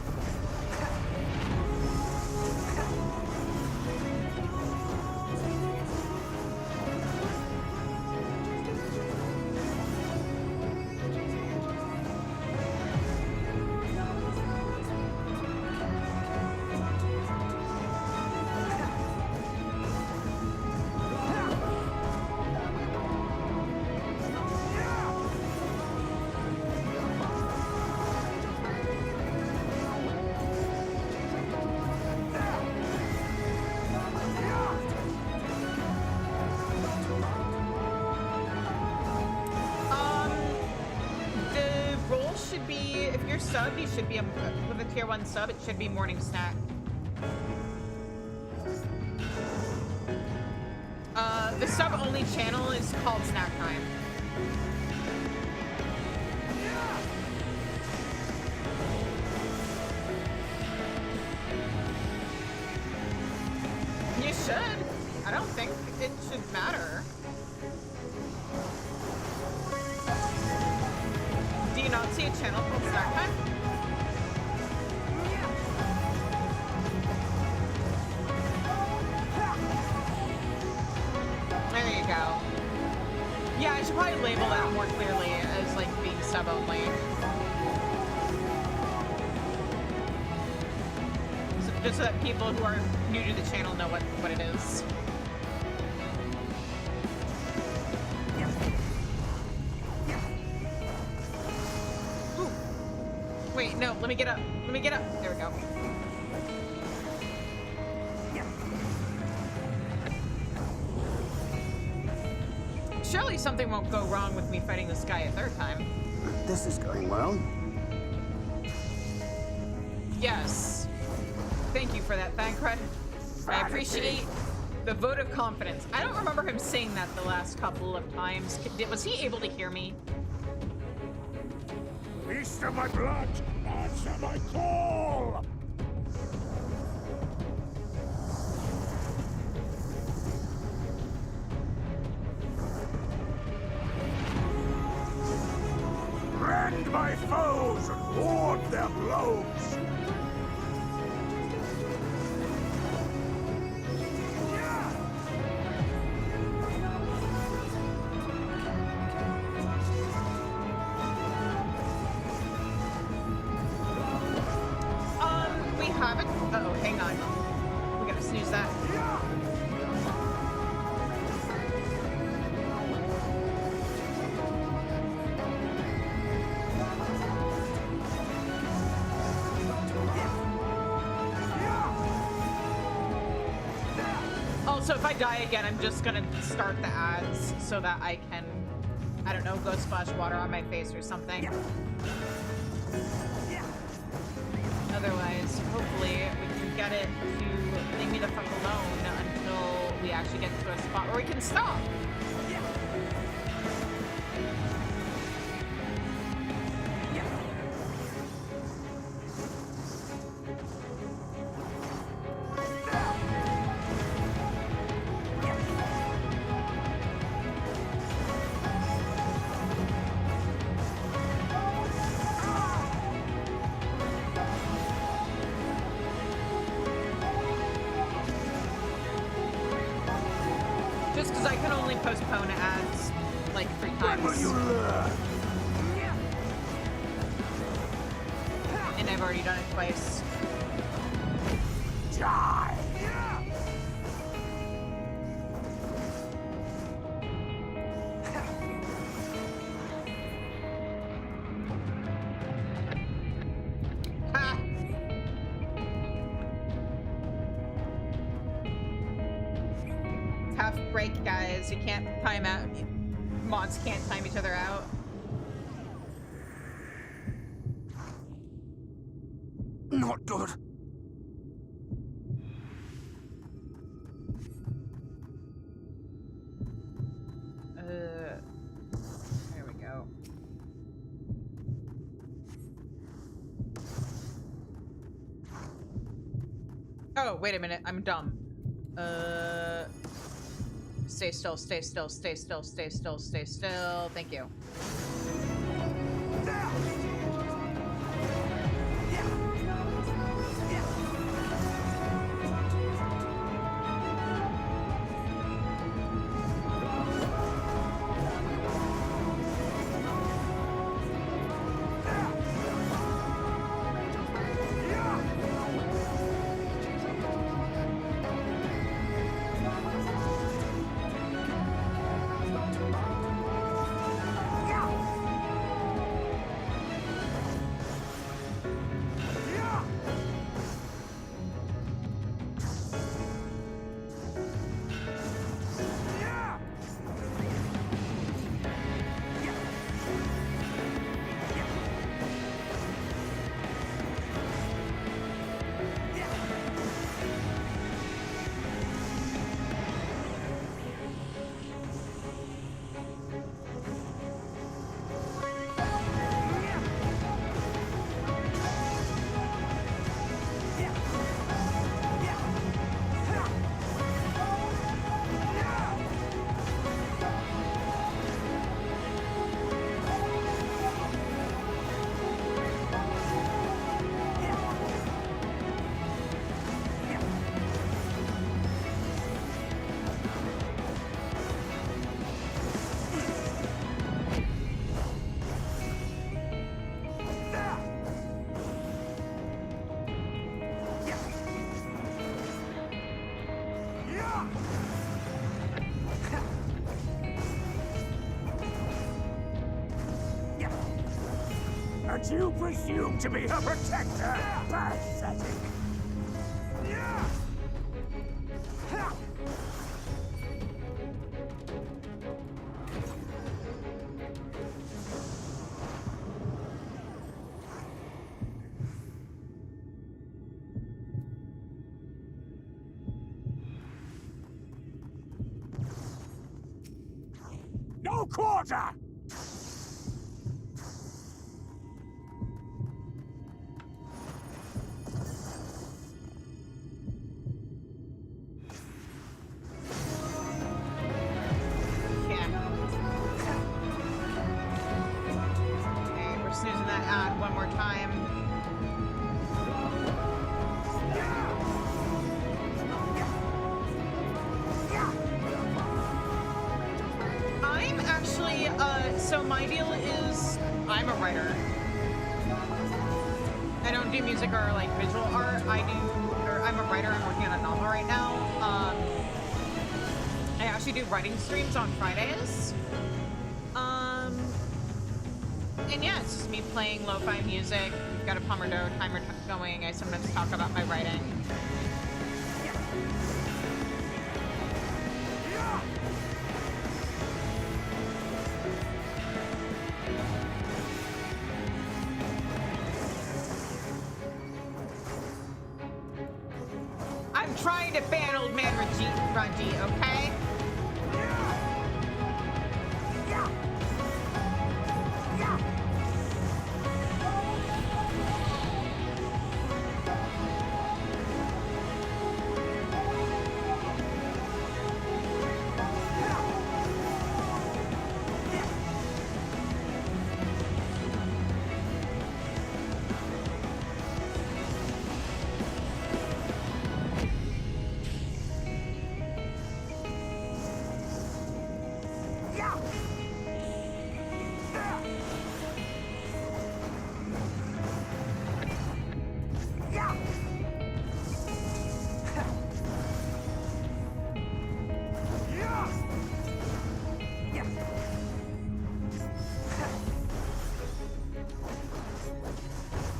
Sub, you should be with a tier 1 sub, it should be morning snack. The sub only channel is called Snack Time. You should. I don't think it should matter. Do you not see a channel called Snack Time? There you go. Yeah, I should probably label that more clearly as like being sub only. Just so that people who are new to the channel know what it is. Ooh. Wait, no, let me get up. Let me get up. There we go. Surely something won't go wrong with me fighting this guy a third time. This is going well. Yes. Thank you for that, Thancred. I appreciate The vote of confidence. I don't remember him saying that the last couple of times. Was he able to hear me? Feast of my blood, answer my call! Rend my foes and ward their blows! We haven't. Uh-oh, hang on. We gotta snooze that. Also, if I die again, I'm just gonna start the ads so that I can, I don't know, go splash water on my face or something. Otherwise, hopefully, we can get it to leave me the fuck alone until we actually get to a spot where we can stop. Just because I can only postpone ads like 3 times. When will you learn? And I've already done it twice. Die! Ha! Tough break, guys. You can't time out. Mods can't time each other out. Not good. There we go. Oh, wait a minute. I'm dumb. Stay still, stay still, stay still, stay still, stay still. Thank you. And you presume to be her protector? Pathetic! quarter! Yeah. Okay, we're snoozing that ad one more time. I'm actually, so my deal is I'm a writer. I don't do music or like visual art. I'm a writer. I'm working on a novel right now. I actually do writing streams on Fridays. And yeah, it's just me playing lo-fi music. We've got a Pomodoro timer going. I sometimes talk about my writing. I'm trying to ban old man Raji, okay?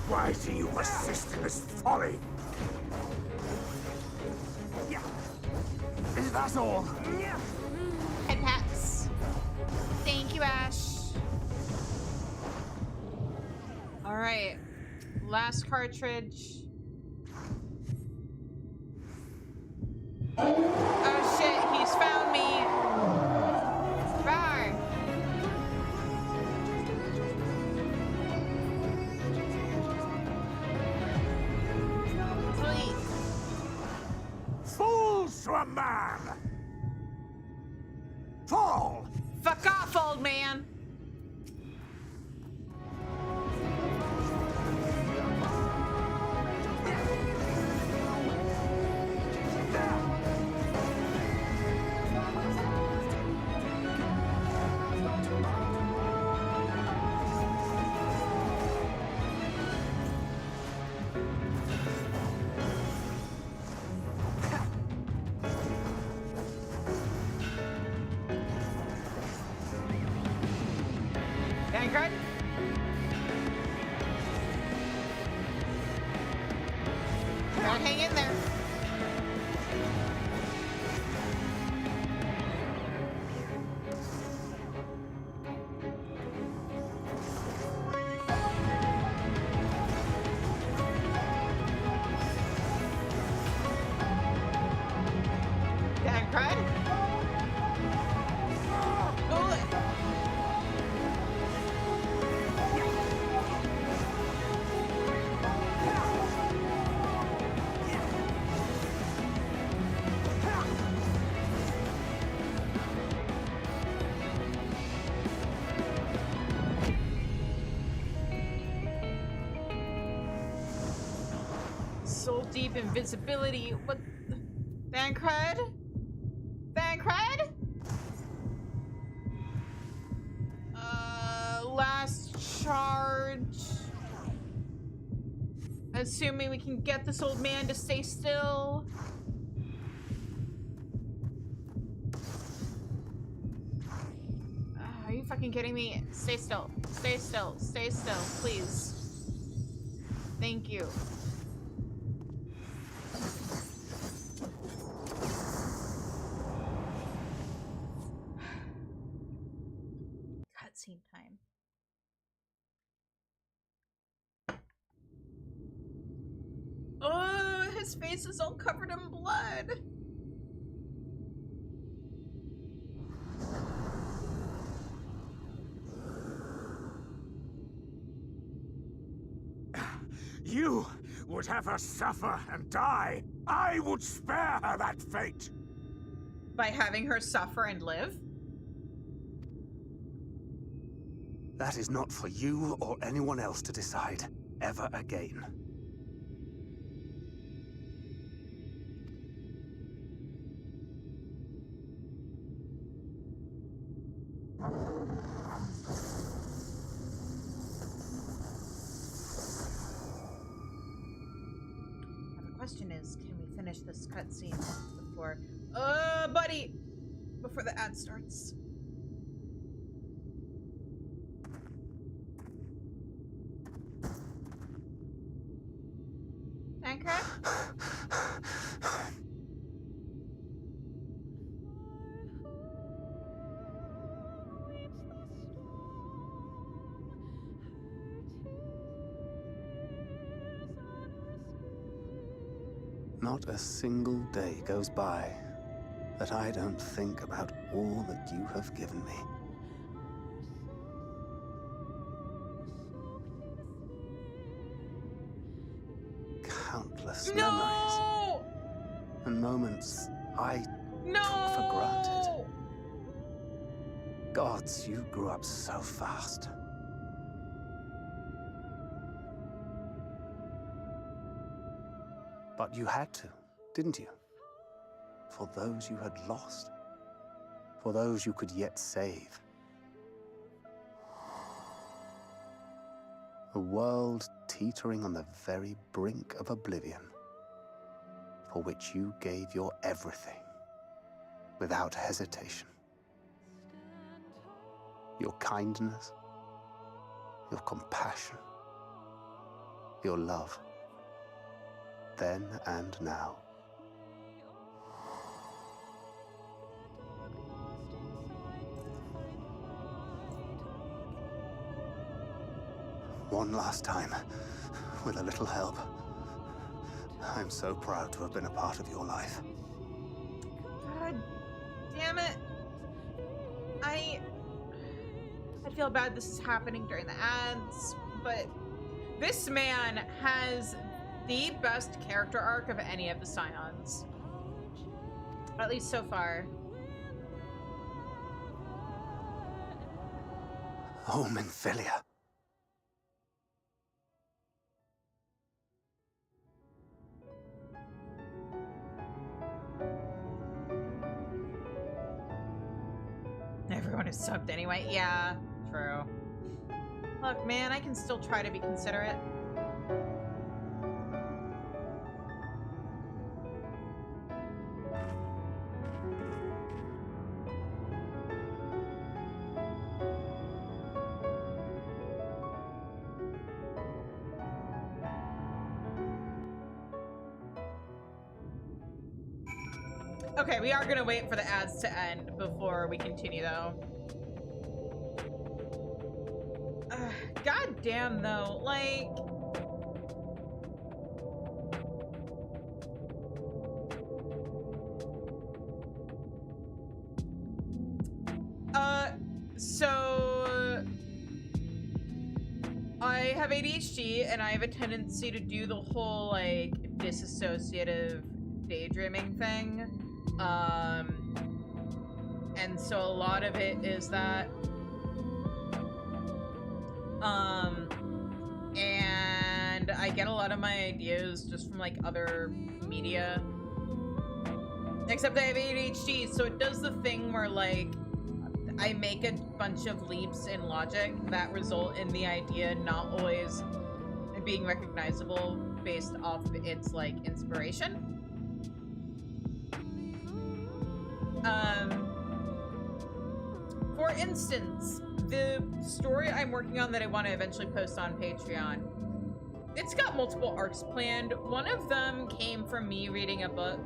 Why do you persist in this folly? Is that all? Head pats. Thank you, Ash. All right, last cartridge. Oh shit, he's found me. Rawr. Fools to a man! Fall! Fuck off, old man. Vanguard? Gotta hang in there. Vanguard? Oh. Soul deep invisibility. What? Thancred? Thancred? Last charge. Assuming we can get this old man to stay still. Are you fucking kidding me? Stay still. Stay still. Stay still, please. Thank you. Cutscene time. Oh, his face is all covered in blood. You would have her suffer and die. I would spare her that fate. By having her suffer and live? That is not for you or anyone else to decide ever again. Question is, can we finish this cutscene before buddy, before the ad starts? Anchor? Not a single day goes by that I don't think about all that you have given me. Countless memories and moments I took for granted. Gods, you grew up so fast. But you had to, didn't you? For those you had lost. For those you could yet save. A world teetering on the very brink of oblivion, for which you gave your everything, without hesitation. Your kindness, your compassion, your love. Then and now. One last time, with a little help. I'm so proud to have been a part of your life. God damn it. I feel bad this is happening during the ads, but this man has the best character arc of any of the Scions. At least so far. Oh, Minfilia. Everyone is subbed anyway. Yeah, true. Look, man, I can still try to be considerate. Okay, we are gonna wait for the ads to end before we continue, though. God damn, though, like... So... I have ADHD, and I have a tendency to do the whole, like, disassociative daydreaming thing. And so a lot of it is that, and I get a lot of my ideas just from, like, other media. Except I have ADHD, so it does the thing where, like, I make a bunch of leaps in logic that result in the idea not always being recognizable based off its, like, inspiration. For instance, the story I'm working on that I want to eventually post on Patreon, it's got multiple arcs planned. One of them came from me reading a book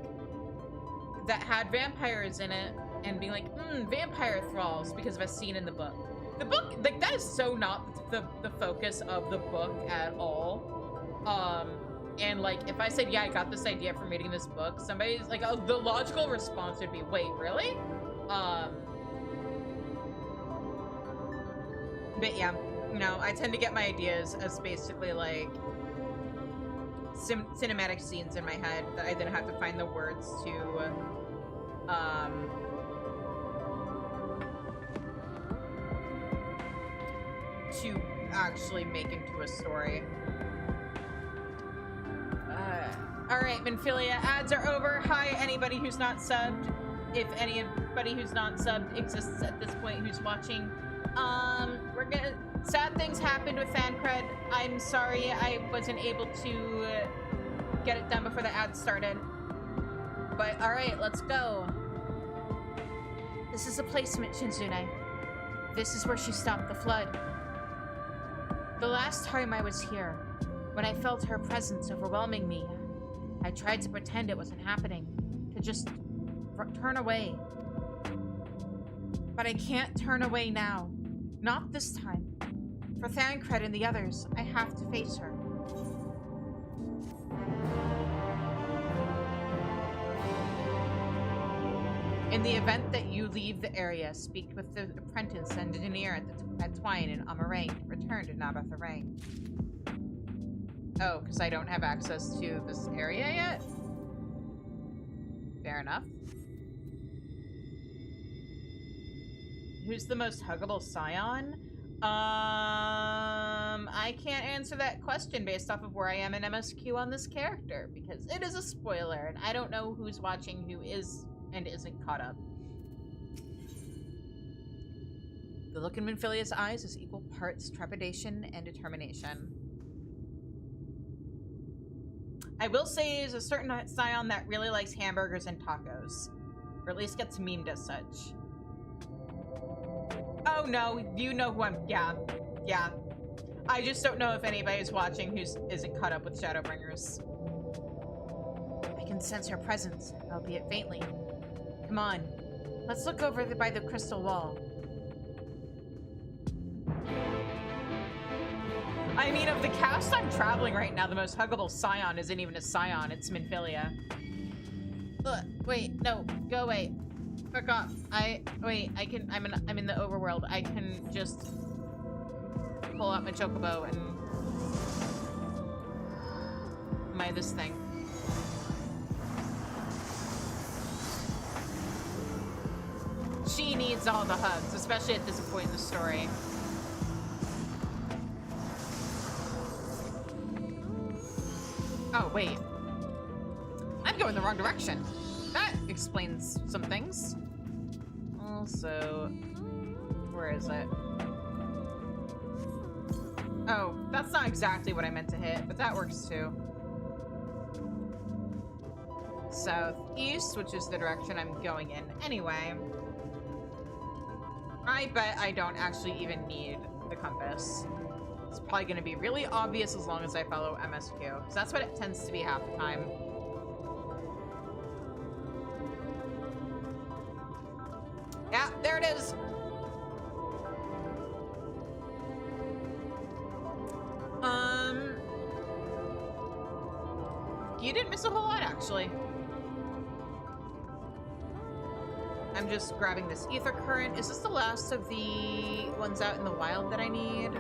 that had vampires in it and being like, vampire thralls, because of a scene in the book. The book, like, that is so not the focus of the book at all. And, like, if I said, yeah, I got this idea from reading this book, somebody's like, oh, the logical response would be, wait, really? But yeah. You know, I tend to get my ideas as basically like cinematic scenes in my head that I then have to find the words to actually make into a story. Alright, Minfilia, ads are over. Hi, anybody who's not subbed. If anybody who's not subbed exists at this point who's watching. Sad things happened with FanCred. I'm sorry I wasn't able to get it done before the ads started. But alright, let's go. This is a placement, Shinzune. This is where she stopped the flood. The last time I was here, when I felt her presence overwhelming me, I tried to pretend it wasn't happening, to just turn away. But I can't turn away now. Not this time. For Thancred and the others, I have to face her. In the event that you leave the area, speak with the apprentice and engineer at Twine and Amarang to return to Nabatharang. Oh, because I don't have access to this area yet? Fair enough. Who's the most huggable scion? I can't answer that question based off of where I am in MSQ on this character, because it is a spoiler, and I don't know who's watching who is and isn't caught up. The look in Minfilia's eyes is equal parts trepidation and determination. I will say is a certain scion that really likes hamburgers and tacos, or at least gets memed as such. Oh no, you know who I'm. Yeah. I just don't know if anybody's watching who isn't caught up with Shadowbringers. I can sense her presence, albeit faintly. Come on, let's look over by the crystal wall. I mean, of the cast I'm traveling right now, the most huggable scion isn't even a scion, it's Minfilia. Ugh, wait, no, go away. Fuck off. I'm in the overworld. I can just pull out my chocobo and this thing. She needs all the hugs, especially at this point in the story. Oh, wait. I'm going the wrong direction. That explains some things. Also, where is it? Oh, that's not exactly what I meant to hit, but that works too. Southeast, which is the direction I'm going in anyway. I bet I don't actually even need the compass. It's probably going to be really obvious as long as I follow MSQ, because that's what it tends to be half the time. Yeah, there it is. You didn't miss a whole lot, actually. I'm just grabbing this ether current. Is this the last of the ones out in the wild that I need?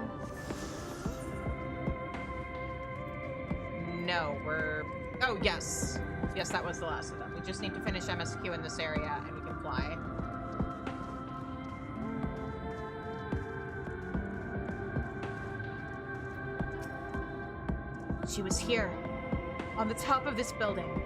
No, we're... Oh, yes. Yes, that was the last of them. We just need to finish MSQ in this area, and we can fly. She was here, on the top of this building.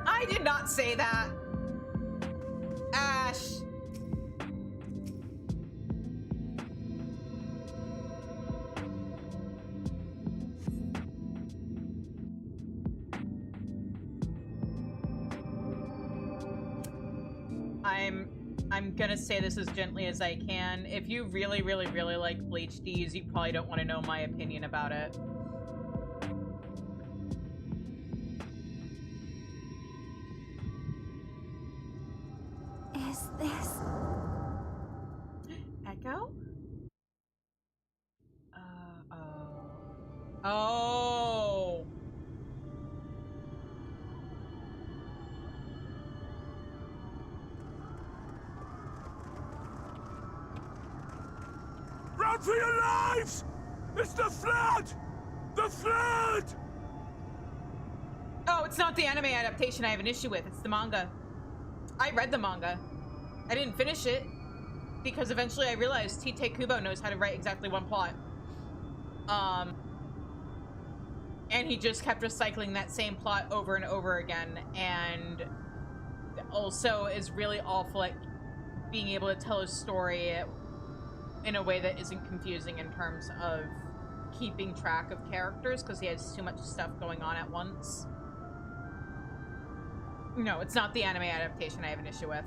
I did not say that. Ash. I'm gonna say this as gently as I can. If you really, really, really like Bleach D's, you probably don't want to know my opinion about it. Is this... Echo? Run for your lives! It's the Flood! The Flood! Oh, it's not the anime adaptation I have an issue with. It's the manga. I read the manga. I didn't finish it because eventually I realized Tite Kubo knows how to write exactly one plot. And he just kept recycling that same plot over and over again, and also is really awful at being able to tell a story in a way that isn't confusing in terms of keeping track of characters, because he has too much stuff going on at once. No, it's not the anime adaptation I have an issue with.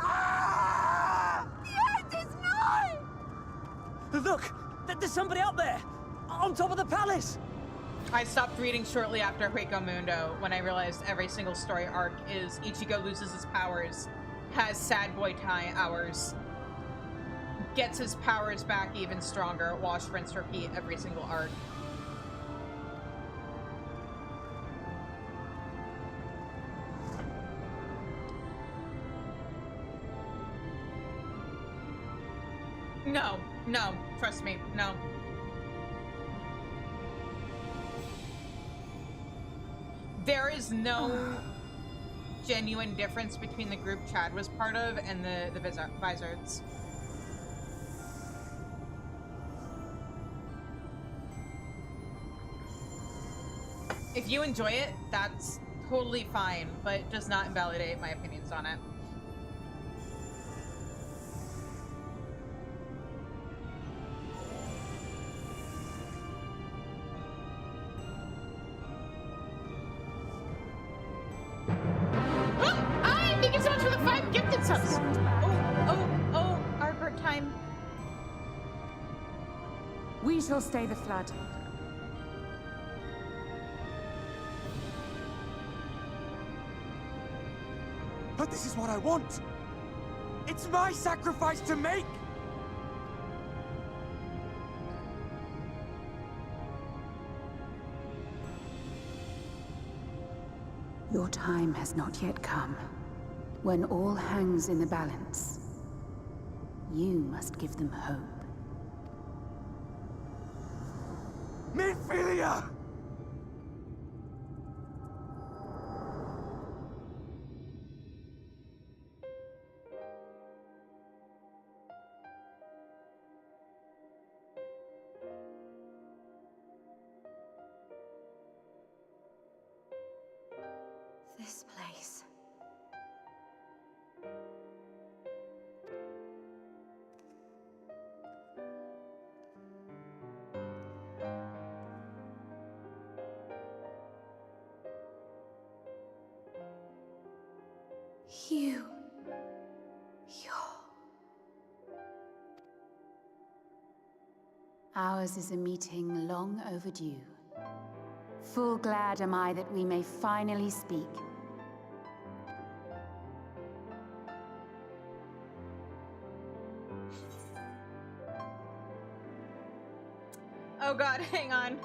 Ah! The end is nigh! Look! There's somebody up there! On top of the palace! I stopped reading shortly after Hueco Mundo when I realized every single story arc is Ichigo loses his powers, has sad boy hours, gets his powers back even stronger, wash, rinse, repeat every single arc. No, no, trust me, no. There is no genuine difference between the group Chad was part of and the Vizards. If you enjoy it, that's totally fine, but it does not invalidate my opinions on it. Thank you so much for the 5 gifted subs. Oh, Arbor time. We shall stay the Flood. But this is what I want! It's my sacrifice to make! Your time has not yet come. When all hangs in the balance, you must give them hope. Minfilia! This place. Ours is a meeting long overdue. Full glad am I that we may finally speak. Oh god, hang on.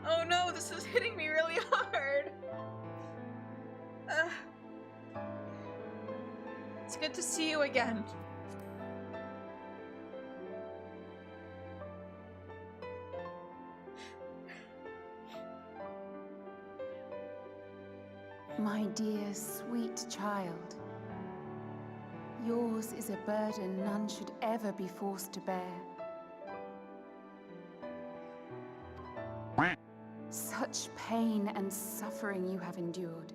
Oh no, this is hitting me really hard. It's good to see you again. My dear, sweet child. Yours is a burden none should ever be forced to bear. Such pain and suffering you have endured.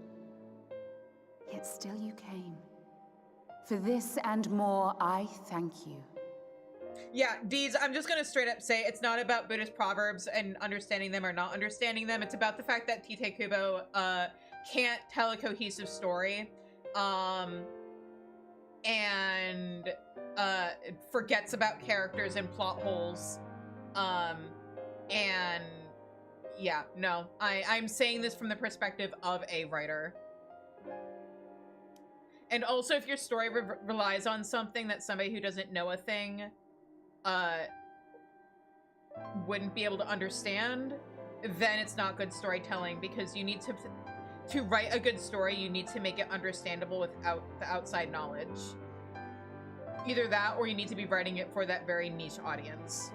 Yet still you came. For this and more, I thank you. Yeah, Deeds, I'm just gonna straight up say it's not about Buddhist proverbs and understanding them or not understanding them. It's about the fact that Tite Kubo can't tell a cohesive story. And forgets about characters and plot holes. And yeah, no, I'm saying this from the perspective of a writer. And also, if your story relies on something that somebody who doesn't know a thing wouldn't be able to understand, then it's not good storytelling, because you need to to write a good story, you need to make it understandable without the outside knowledge. Either that, or you need to be writing it for that very niche audience,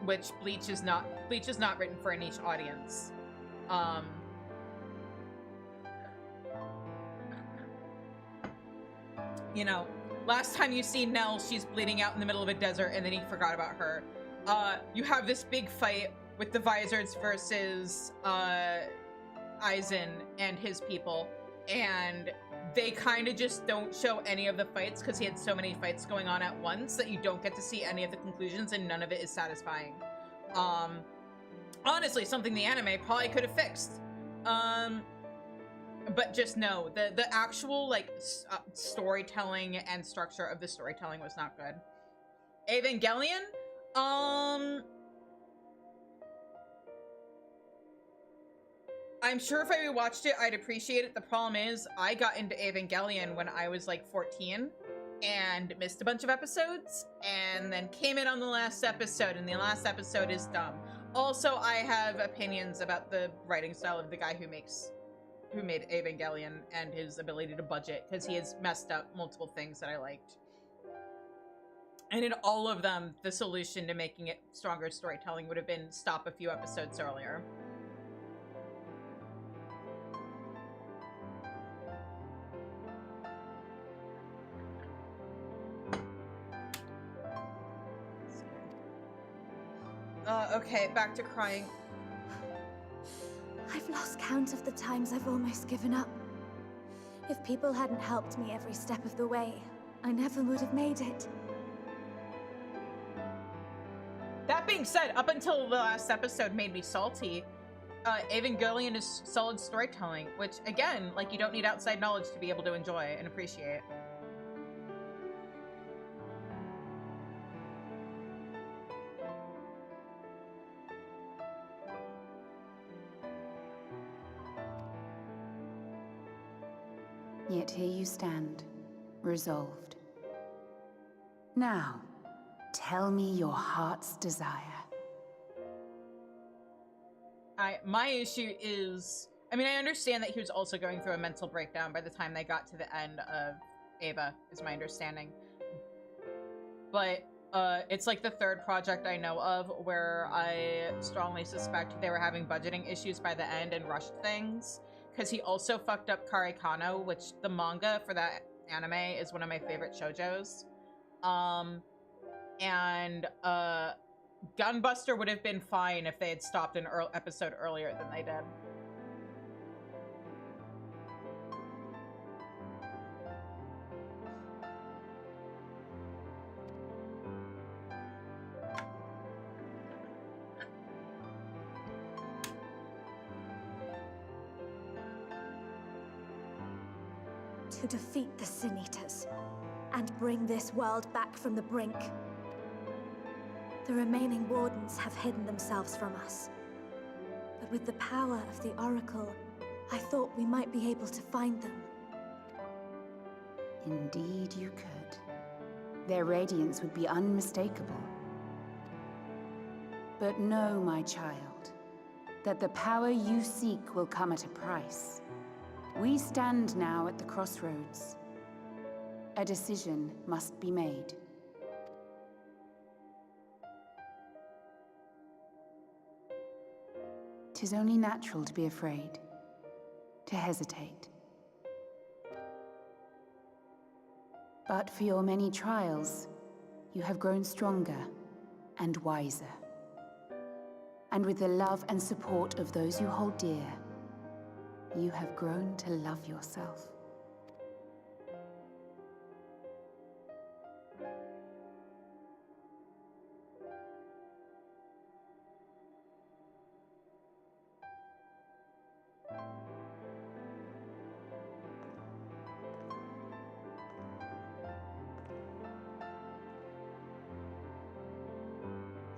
which Bleach is not written for a niche audience. You know, last time you see Nell, she's bleeding out in the middle of a desert, and then he forgot about her. You have this big fight with the Visors versus Aizen and his people, and they kind of just don't show any of the fights because he had so many fights going on at once that you don't get to see any of the conclusions, and none of it is satisfying. Honestly, something the anime probably could have fixed. But just know, the actual, like, storytelling and structure of the storytelling was not good. Evangelion? I'm sure if I rewatched it, I'd appreciate it. The problem is, I got into Evangelion when I was, like, 14, and missed a bunch of episodes, and then came in on the last episode, and the last episode is dumb. Also, I have opinions about the writing style of the guy who made Evangelion and his ability to budget, because he has messed up multiple things that I liked. And in all of them, the solution to making it stronger storytelling would have been stop a few episodes earlier. Okay, back to crying. I've lost count of the times I've almost given up. If people hadn't helped me every step of the way, I never would have made it. That being said, up until the last episode made me salty, Evangelion is solid storytelling, which, again, like, you don't need outside knowledge to be able to enjoy and appreciate. Yet here you stand, resolved. Now, tell me your heart's desire. My issue is, I mean, I understand that he was also going through a mental breakdown by the time they got to the end of Eva, is my understanding. But it's like the third project I know of where I strongly suspect they were having budgeting issues by the end and rushed things. Because he also fucked up Kare Kano, which the manga for that anime is one of my favorite shoujos. Gunbuster would have been fine if they had stopped an episode earlier than they did. To defeat the Sin Eaters and bring this world back from the brink. The remaining Wardens have hidden themselves from us. But with the power of the Oracle, I thought we might be able to find them. Indeed you could. Their radiance would be unmistakable. But know, my child, that the power you seek will come at a price. We stand now at the crossroads. A decision must be made. 'Tis only natural to be afraid, to hesitate. But for your many trials, you have grown stronger and wiser. And with the love and support of those you hold dear, you have grown to love yourself.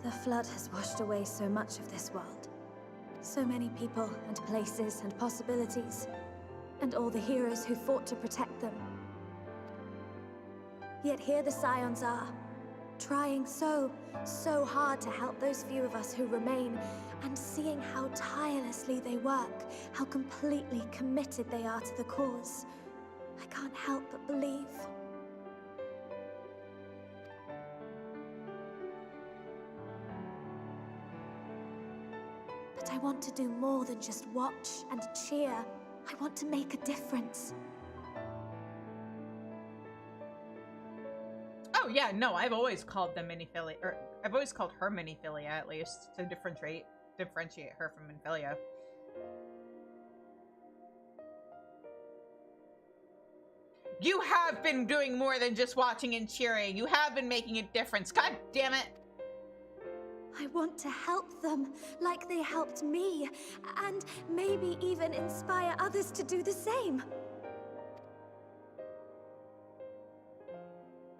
The flood has washed away so much of this world. So many people and places and possibilities, and all the heroes who fought to protect them. Yet here the Scions are, trying so hard to help those few of us who remain, and seeing how tirelessly they work, how completely committed they are to the cause. I can't help but believe. But I want to do more than just watch and cheer. I want to make a difference. Oh yeah, no, I've always called them Minfilia, or I've always called her Minfilia, at least, to differentiate her from Minfilia. You have been doing more than just watching and cheering. You have been making a difference. God damn it. I want to help them, like they helped me, and maybe even inspire others to do the same.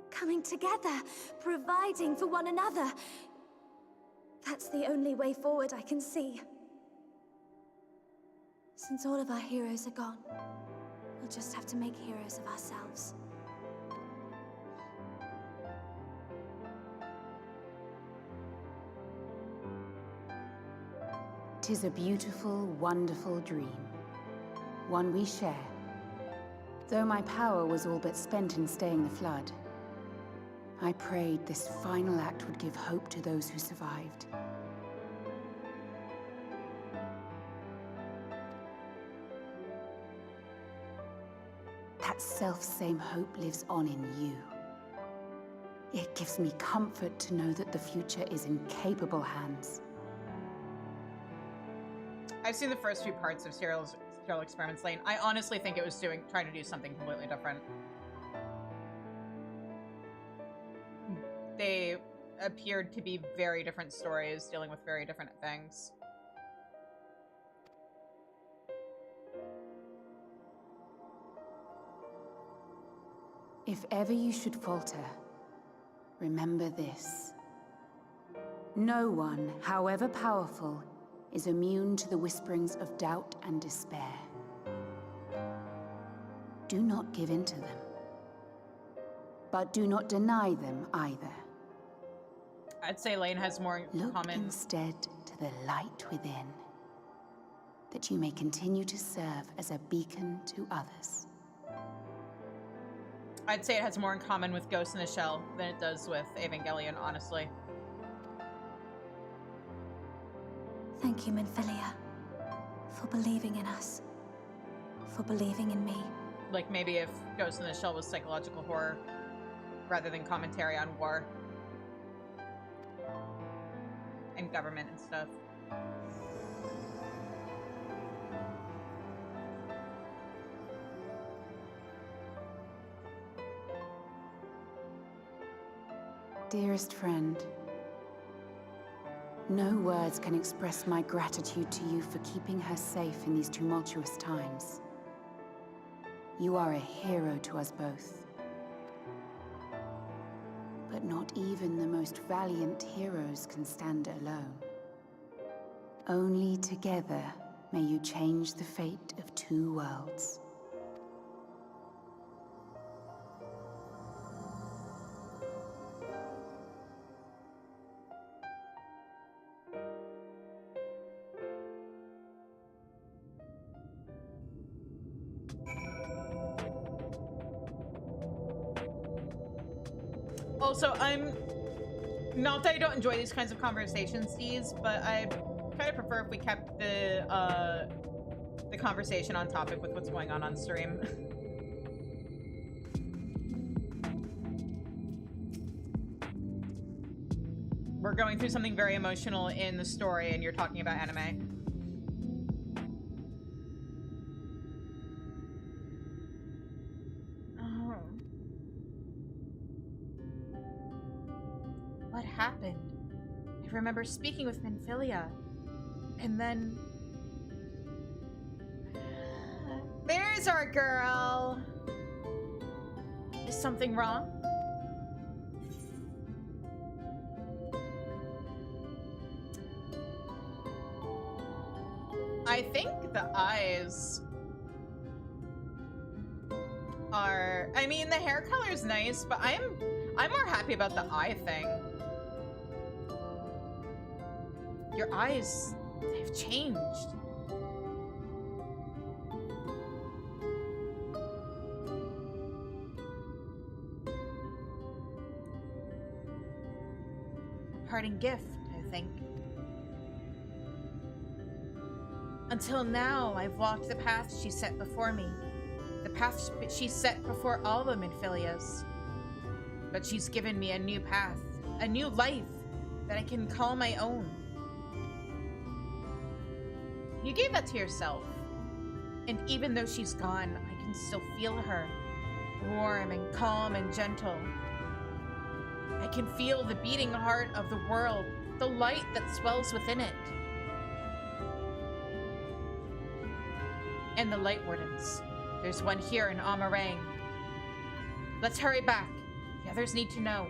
Coming together, providing for one another. That's the only way forward I can see. Since all of our heroes are gone, we'll just have to make heroes of ourselves. 'Tis a beautiful, wonderful dream. One we share. Though my power was all but spent in staying the flood, I prayed this final act would give hope to those who survived. That self-same hope lives on in you. It gives me comfort to know that the future is in capable hands. I've seen the first few parts of Serial Experiments Lane. I honestly think it was trying to do something completely different. They appeared to be very different stories, dealing with very different things. If ever you should falter, remember this. No one, however powerful, is immune to the whisperings of doubt and despair. Do not give in to them. But do not deny them either. I'd say Lane has more in common. Look instead to the light within, that you may continue to serve as a beacon to others. I'd say it has more in common with Ghost in the Shell than it does with Evangelion, honestly. Thank you, Minfilia, for believing in us, for believing in me. Like maybe if Ghost in the Shell was psychological horror rather than commentary on war and government and stuff. Dearest friend, no words can express my gratitude to you for keeping her safe in these tumultuous times. You are a hero to us both. But not even the most valiant heroes can stand alone. Only together may you change the fate of two worlds. Also, not that I don't enjoy these kinds of conversations, Deez, but I kind of prefer if we kept the conversation on topic with what's going on stream. We're going through something very emotional in the story, and you're talking about anime. What happened? I remember speaking with Minfilia, and then... There's our girl! Is something wrong? I think the eyes are... I mean, the hair color's nice, but I'm more happy about the eye thing. Your eyes, they've changed. Parting gift, I think. Until now, I've walked the path she set before me. The path she set before all the Minfilias. But she's given me a new path, a new life that I can call my own. You gave that to yourself. And even though she's gone, I can still feel her. Warm and calm and gentle. I can feel the beating heart of the world, the light that swells within it. And the Light Wardens. There's one here in Amarang. Let's hurry back. The others need to know.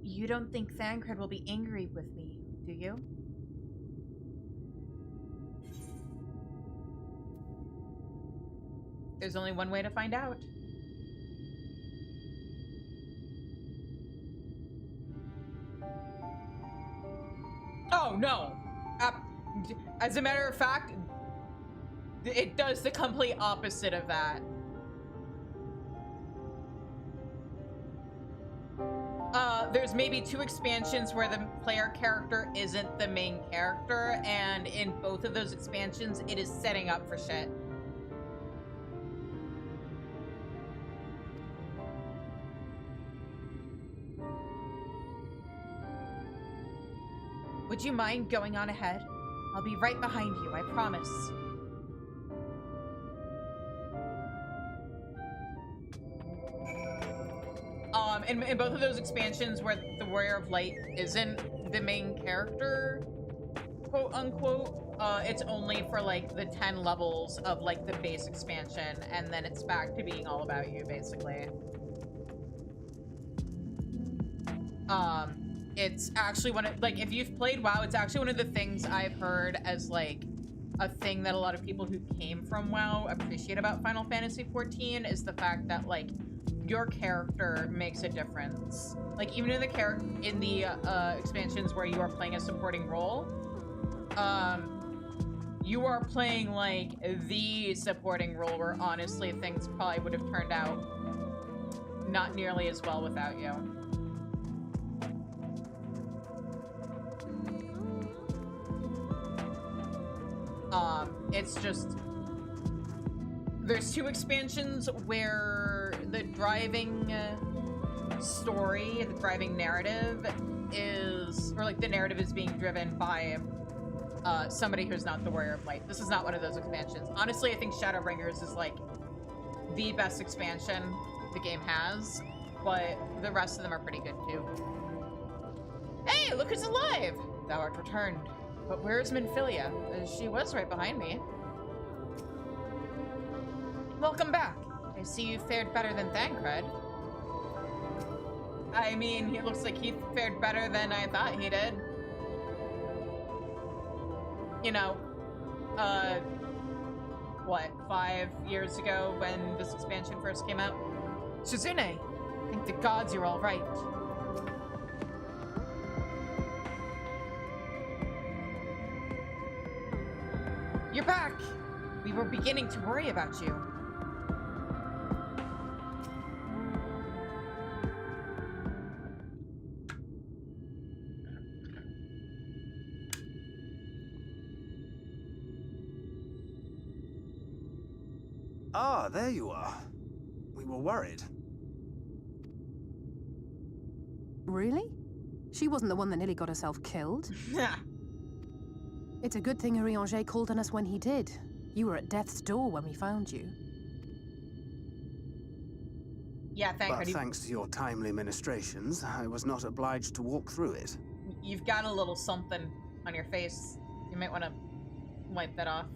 You don't think Thancred will be angry with me, do you? There's only one way to find out. Oh, no. As a matter of fact, it does the complete opposite of that. There's maybe 2 expansions where the player character isn't the main character, and in both of those expansions, it is setting up for shit. Would you mind going on ahead? I'll be right behind you, I promise. In both of those expansions where the Warrior of Light isn't the main character, quote unquote, it's only for like the 10 levels of like the base expansion, and then it's back to being all about you, basically. It's actually one of, like, if you've played WoW, it's actually one of the things I've heard as like a thing that a lot of people who came from WoW appreciate about Final Fantasy XIV is the fact that like your character makes a difference. Like even in the expansions where you are playing a supporting role, you are playing like the supporting role where honestly things probably would have turned out not nearly as well without you. It's just, there's 2 expansions where the driving story, the driving narrative is, or like the narrative is being driven by somebody who's not the Warrior of Light. This is not one of those expansions. Honestly, I think Shadowbringers is like the best expansion the game has, but the rest of them are pretty good too. Hey, look who's alive! Thou art returned. But where's Minfilia? She was right behind me. Welcome back. I see you fared better than Thancred. I mean, he looks like he fared better than I thought he did. You know, what, 5 years ago when this expansion first came out? Shizune, thank the gods you're all right. You're back! We were beginning to worry about you. Ah, there you are. We were worried. Really? She wasn't the one that nearly got herself killed. It's a good thing Urianger called on us when he did. You were at death's door when we found you. Yeah, But thanks to your timely ministrations, I was not obliged to walk through it. You've got a little something on your face. You might want to wipe that off.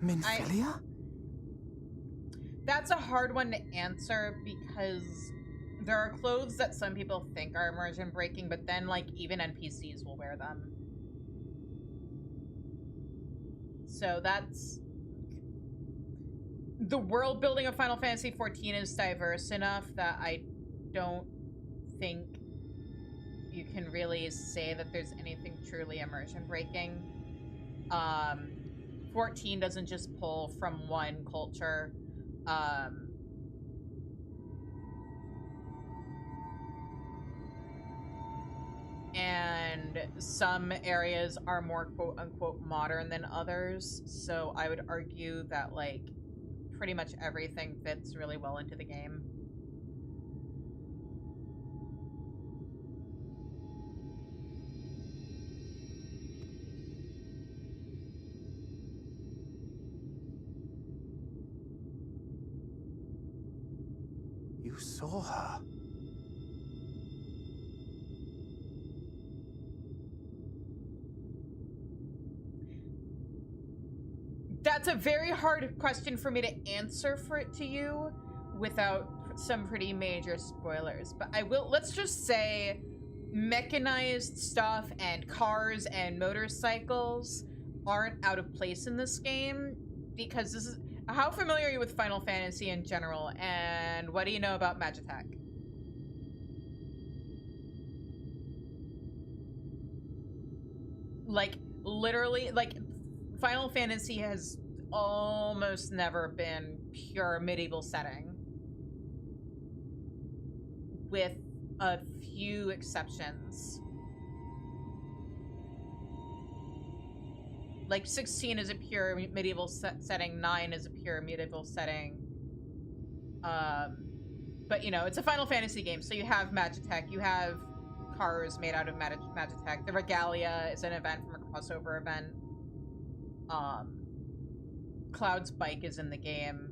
Minfilia? That's a hard one to answer because there are clothes that some people think are immersion breaking, but then like even NPCs will wear them. So that's... The world building of Final Fantasy XIV is diverse enough that I don't think you can really say that there's anything truly immersion breaking. 14 doesn't just pull from one culture. And some areas are more quote-unquote modern than others, so I would argue that, like, pretty much everything fits really well into the game. You saw her. That's a very hard question for me to answer for it to you without some pretty major spoilers. But I will, let's just say mechanized stuff and cars and motorcycles aren't out of place in this game because this is... How familiar are you with Final Fantasy in general, and what do you know about Magitech? Like, literally, like, Final Fantasy has almost never been pure medieval setting, with a few exceptions. Like 16 is a pure medieval setting, 9 is a pure medieval setting. But you know, it's a Final Fantasy game, so you have Magitech, you have cars made out of Magitech. The Regalia is an event from a crossover event. Cloud's bike is in the game.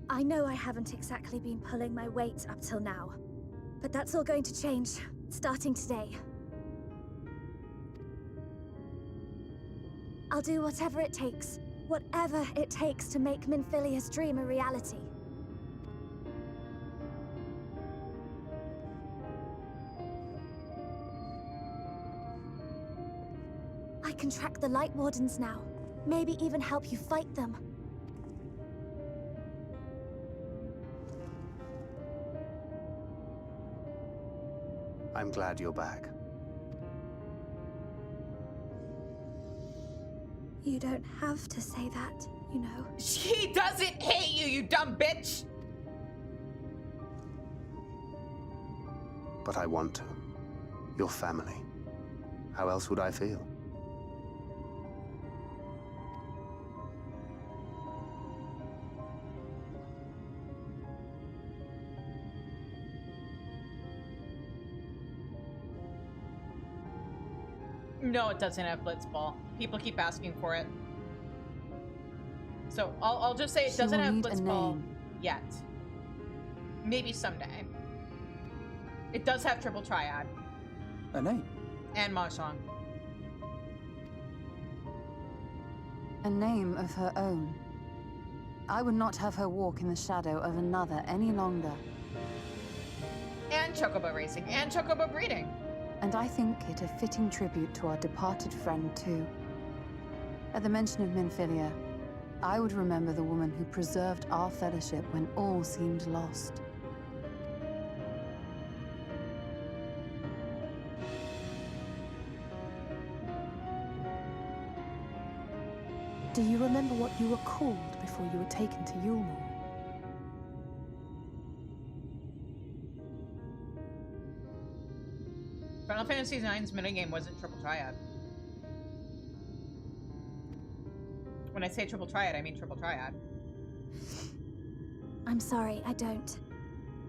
I know I haven't exactly been pulling my weight up till now, but that's all going to change, starting today. I'll do whatever it takes to make Minfilia's dream a reality. I can track the Light Wardens now, maybe even help you fight them. I'm glad you're back. You don't have to say that, you know. She doesn't hate you, you dumb bitch! But I want to. Your family. How else would I feel? No, it doesn't have Blitzball. People keep asking for it. So I'll just say it doesn't have Blitzball yet. Maybe someday. It does have Triple Triad. A name? And Mahjong. A name of her own. I would not have her walk in the shadow of another any longer. And Chocobo Racing. And Chocobo Breeding. And I think it a fitting tribute to our departed friend, too. At the mention of Minfilia, I would remember the woman who preserved our fellowship when all seemed lost. Do you remember what you were called before you were taken to Yulmore? Final Fantasy IX's minigame wasn't Triple Triad. When I say Triple Triad, I mean Triple Triad. I'm sorry, I don't.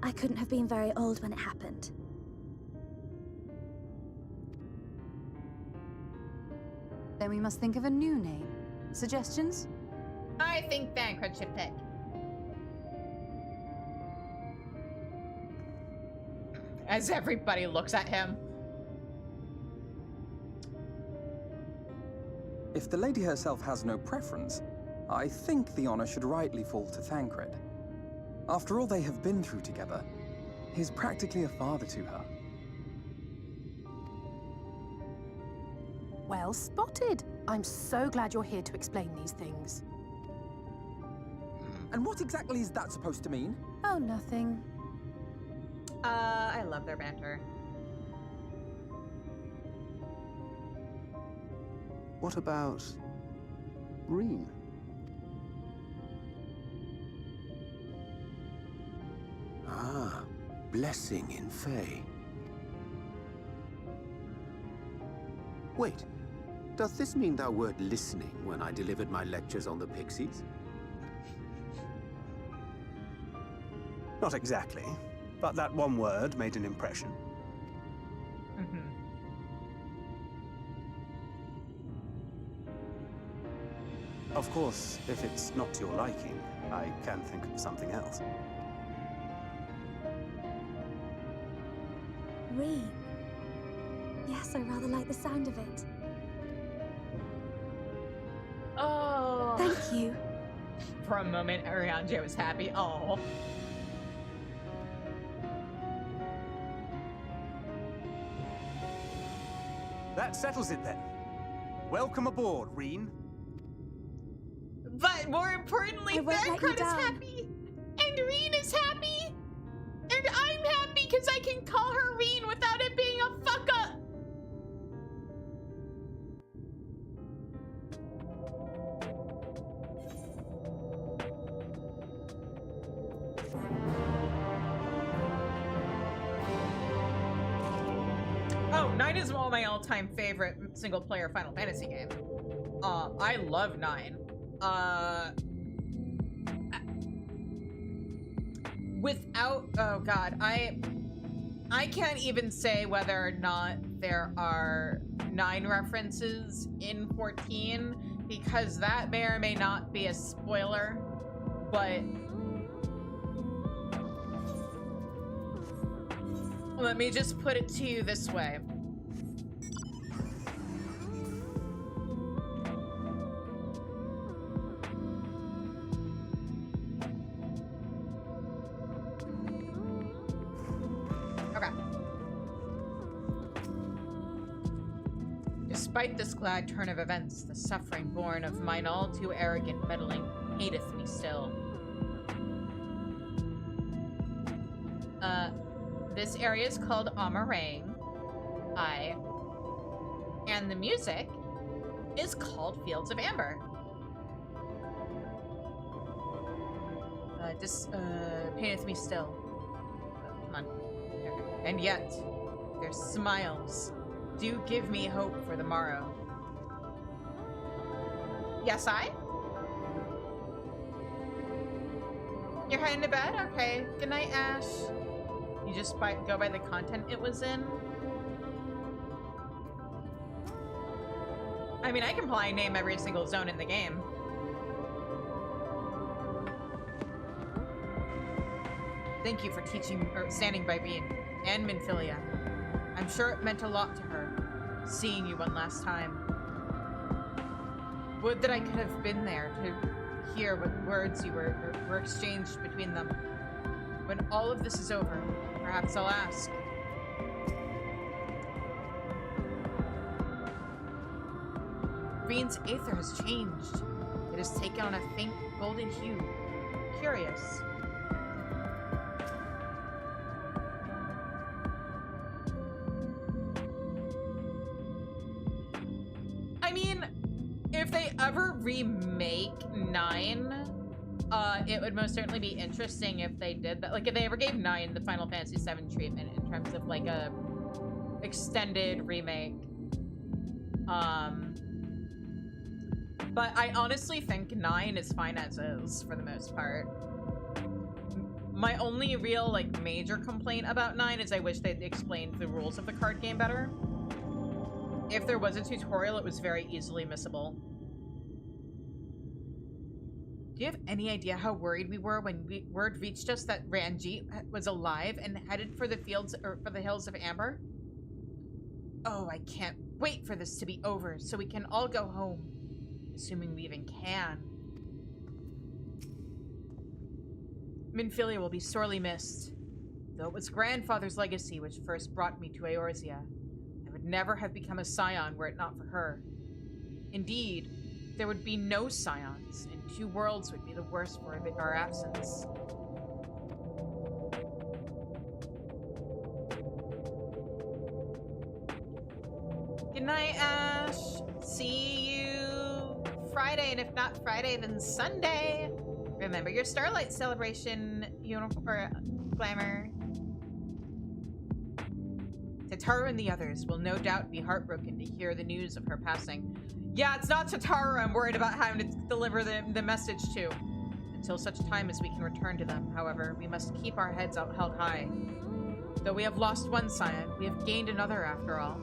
I couldn't have been very old when it happened. Then we must think of a new name. Suggestions? I think Thancred should pick. As everybody looks at him. If the lady herself has no preference, I think the honor should rightly fall to Thancred. After all they have been through together, he's practically a father to her. Well spotted. I'm so glad you're here to explain these things. And what exactly is that supposed to mean? Oh, nothing. I love their banter. What about Reen? Ah, blessing in Fae. Wait, doth this mean thou wert listening when I delivered my lectures on the Pixies? Not exactly, but that one word made an impression. Of course, if it's not to your liking, I can think of something else. Reen. Yes, I rather like the sound of it. Oh. Thank you. For a moment, Arianje was happy. Oh. That settles it then. Welcome aboard, Reen. But more importantly, Thancred is happy, and Reen is happy, and I'm happy because I can call her Reen without it being a fuck up. Oh, 9 is one of my all-time favorite single-player Final Fantasy game. I love 9. Without, oh god, I can't even say whether or not there are 9 references in 14 because that may or may not be a spoiler, but let me just put it to you this way. Despite this glad turn of events, the suffering born of mine all too arrogant meddling hateth me still. This area is called Amarang. And the music is called Fields of Amber. Painteth me still. Come on. And yet, their smiles do give me hope for the morrow. Yes, I? You're heading to bed? Okay. Good night, Ash. You just go by the content it was in? I mean, I can probably name every single zone in the game. Thank you for teaching or standing by Veen and Minfilia. I'm sure it meant a lot to her, seeing you one last time. Would that I could have been there to hear what words you were exchanged between them. When all of this is over, perhaps I'll ask. Veen's aether has changed. It has taken on a faint golden hue. Curious. I mean, if they ever remake 9, it would most certainly be interesting if they did that. Like, if they ever gave 9 the Final Fantasy VII treatment in terms of, like, a extended remake. But I honestly think 9 is fine as is, for the most part. My only real, like, major complaint about 9 is I wish they'd explained the rules of the card game better. If there was a tutorial, it was very easily missable. Do you have any idea how worried we were when word reached us that Ranjit was alive and headed for the fields or for the hills of Amber? Oh, I can't wait for this to be over so we can all go home. Assuming we even can. Minfilia will be sorely missed. Though it was grandfather's legacy which first brought me to Eorzea, I would never have become a scion were it not for her. Indeed, there would be no scions, and 2 worlds would be the worse for our absence. Good night, Ash. See you Friday, and if not Friday, then Sunday. Remember your Starlight Celebration uniform or glamour. Tataru and the others will no doubt be heartbroken to hear the news of her passing. Yeah, it's not Tataru I'm worried about having to deliver the message to. Until such time as we can return to them, however, we must keep our heads held high. Though we have lost one scion, we have gained another after all.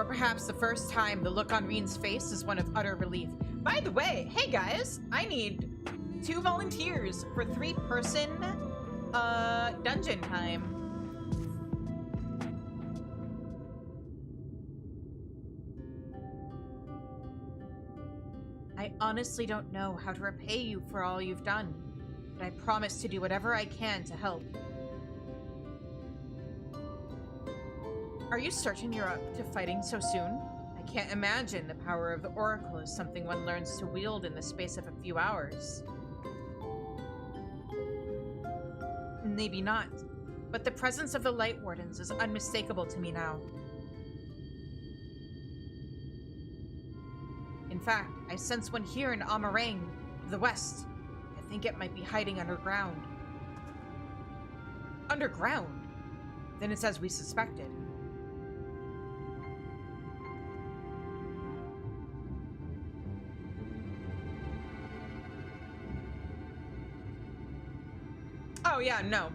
Perhaps the first time, the look on Reen's face is one of utter relief. By the way, hey guys, I need 2 volunteers for 3-person dungeon time. I honestly don't know how to repay you for all you've done, but I promise to do whatever I can to help. Are you certain you're up to fighting so soon? I can't imagine the power of the Oracle is something one learns to wield in the space of a few hours. Maybe not, but the presence of the Light Wardens is unmistakable to me now. In fact, I sense one here in Amarang, to the west. I think it might be hiding underground. Underground? Then it's as we suspected. Oh yeah, no.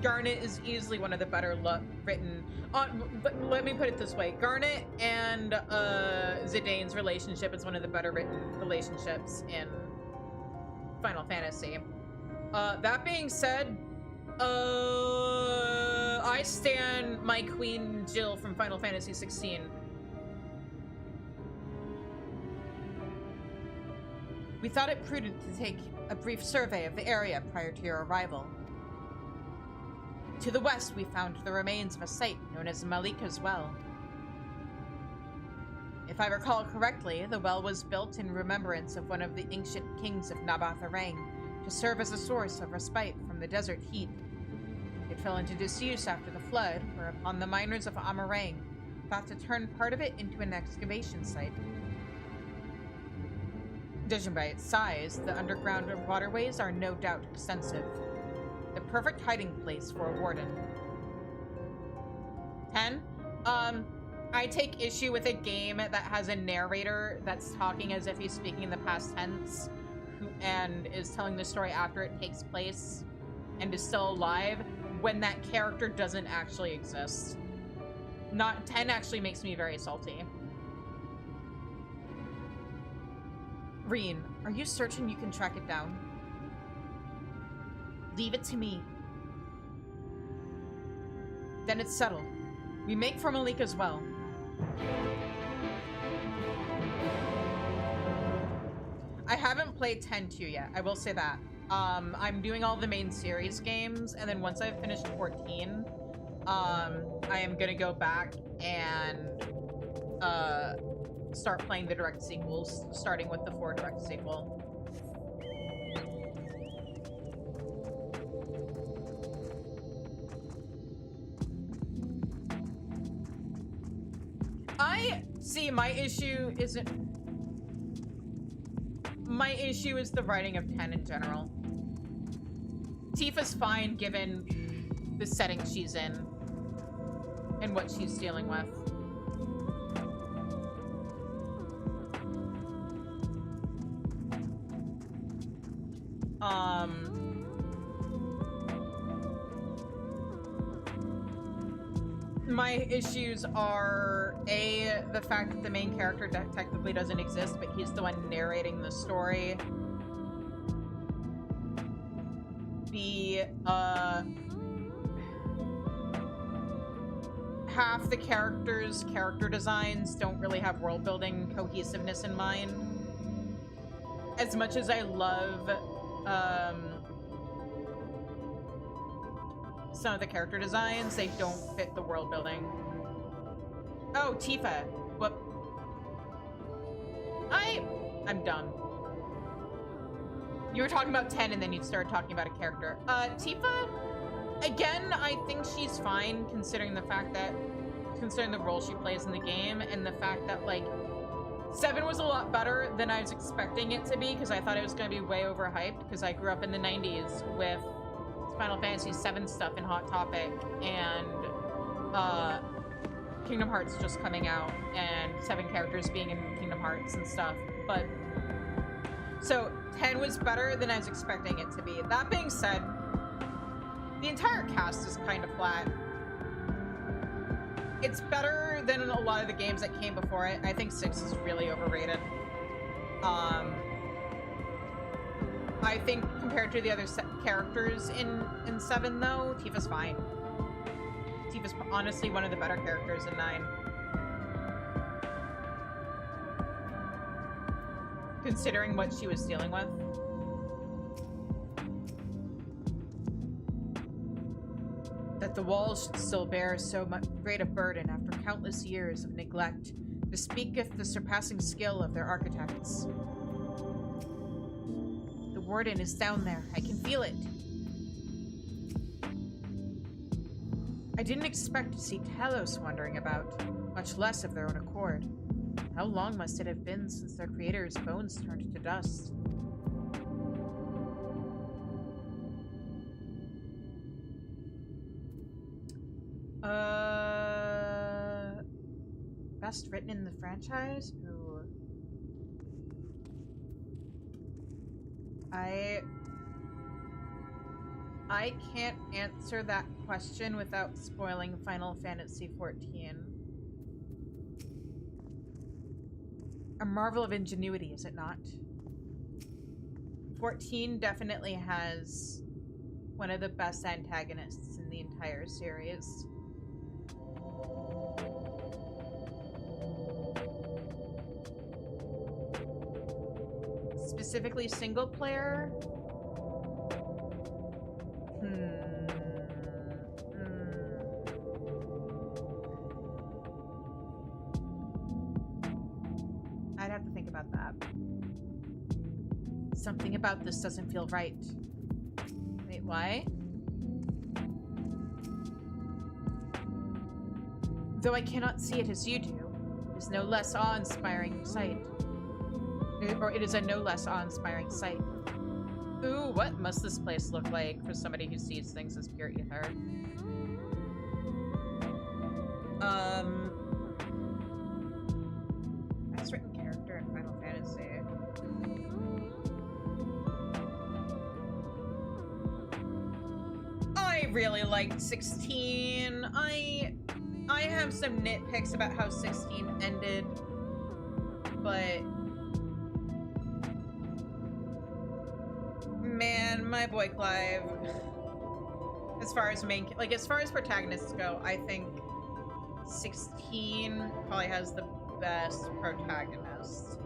Garnet is easily one of the better written. But let me put it this way: Garnet and Zidane's relationship is one of the better written relationships in Final Fantasy. That being said, I stan my Queen Jill from Final Fantasy 16. We thought it prudent to take a brief survey of the area prior to your arrival. To the west, we found the remains of a site known as Malika's Well. If I recall correctly, the well was built in remembrance of one of the ancient kings of Nabatharang to serve as a source of respite from the desert heat. It fell into disuse after the flood, whereupon the miners of Amarang thought to turn part of it into an excavation site. Judging by its size, the underground waterways are no doubt extensive. The perfect hiding place for a warden. 10. I take issue with a game that has a narrator that's talking as if he's speaking in the past tense and is telling the story after it takes place and is still alive when that character doesn't actually exist. 10 actually makes me very salty. Reen, are you certain you can track it down? Leave it to me. Then it's settled. We make for Malika's Well. I haven't played 10-2 yet, I will say that. I'm doing all the main series games, and then once I've finished 14, I am gonna go back and start playing the direct sequels, starting with the 4 direct sequel. My issue isn't... My issue is the writing of 10 in general. Tifa's fine given the setting she's in and what she's dealing with. my issues are A, the fact that the main character technically doesn't exist, but he's the one narrating the story. B, half the characters' character designs don't really have world building cohesiveness in mind. As much as I love some of the character designs, they don't fit the world building. Oh, Tifa. Whoop. I'm dumb. You were talking about 10 and then you started talking about a character. Tifa, again, I think she's fine considering the role she plays in the game and the fact that, like, 7 was a lot better than I was expecting it to be because I thought it was going to be way overhyped because I grew up in the 90s with Final Fantasy VII stuff in Hot Topic and Kingdom Hearts just coming out and 7 characters being in Kingdom Hearts and stuff. But so 10 was better than I was expecting it to be. That being said, the entire cast is kind of flat. It's better than a lot of the games that came before it. I think 6 is really overrated. I think compared to the other characters in 7, though, Tifa's fine. Tifa's honestly one of the better characters in 9. Considering what she was dealing with. That the walls should still bear so much great a burden after countless years of neglect, bespeaketh the surpassing skill of their architects. The warden is down there. I can feel it. I didn't expect to see Telos wandering about, much less of their own accord. How long must it have been since their creator's bones turned to dust? Best written in the franchise? Ooh. I can't answer that question without spoiling Final Fantasy XIV. A marvel of ingenuity, is it not? 14 definitely has one of the best antagonists in the entire series. Specifically single player? I'd have to think about that. Something about this doesn't feel right. Wait, why? Though I cannot see it as you do, it is no less awe-inspiring sight. Or it is a no less awe-inspiring sight. Ooh, what must this place look like for somebody who sees things as pure ether? Best written character in Final Fantasy. I really liked 16. I have some nitpicks about how 16 ended, but man, my boy Clive, as far as protagonists go, I think 16 probably has the best protagonist.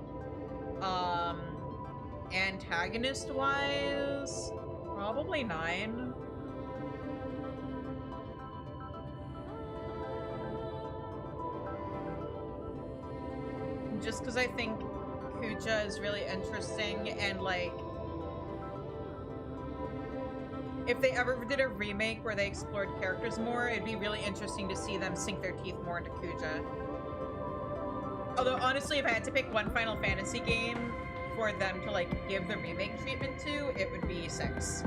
Antagonist wise, probably 9. Just because I think Kuja is really interesting, and like, if they ever did a remake where they explored characters more, it'd be really interesting to see them sink their teeth more into Kuja. Although, honestly, if I had to pick one Final Fantasy game for them to, like, give the remake treatment to, it would be 6.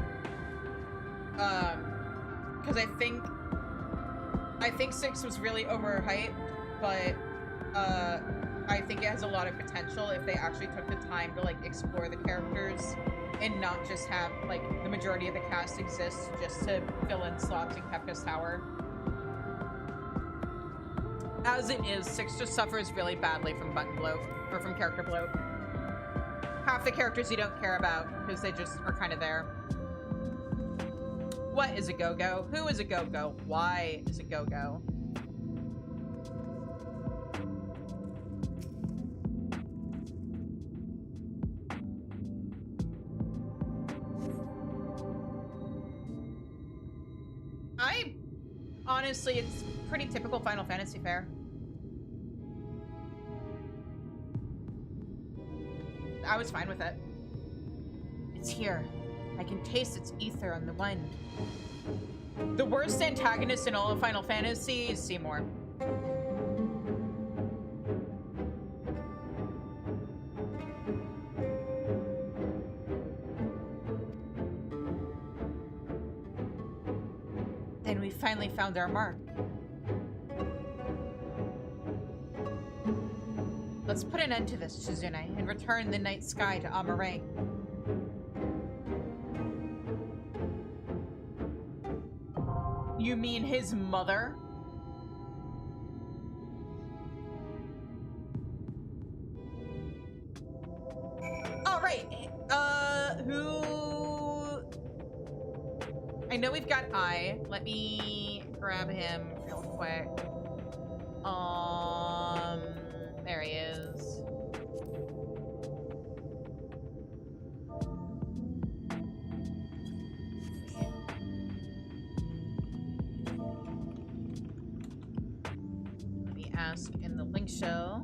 Because I think 6 was really overhyped, but, I think it has a lot of potential if they actually took the time to, like, explore the characters and not just have, like, the majority of the cast exist just to fill in slots in Kefka's Tower. As it is, 6 just suffers really badly from button bloat, or from character bloat. Half the characters you don't care about, because they just are kind of there. What is a go-go? Who is a go-go? Why is a go-go? Honestly, it's pretty typical Final Fantasy fare. I was fine with it. It's here. I can taste its ether on the wind. The worst antagonist in all of Final Fantasy is Seymour. Then we finally found our mark. Let's put an end to this, Shizune, and return the night sky to Amarang. You mean his mother? All right. Who? I know we've got I. Let me grab him real quick. There he is. Let me ask in the link show.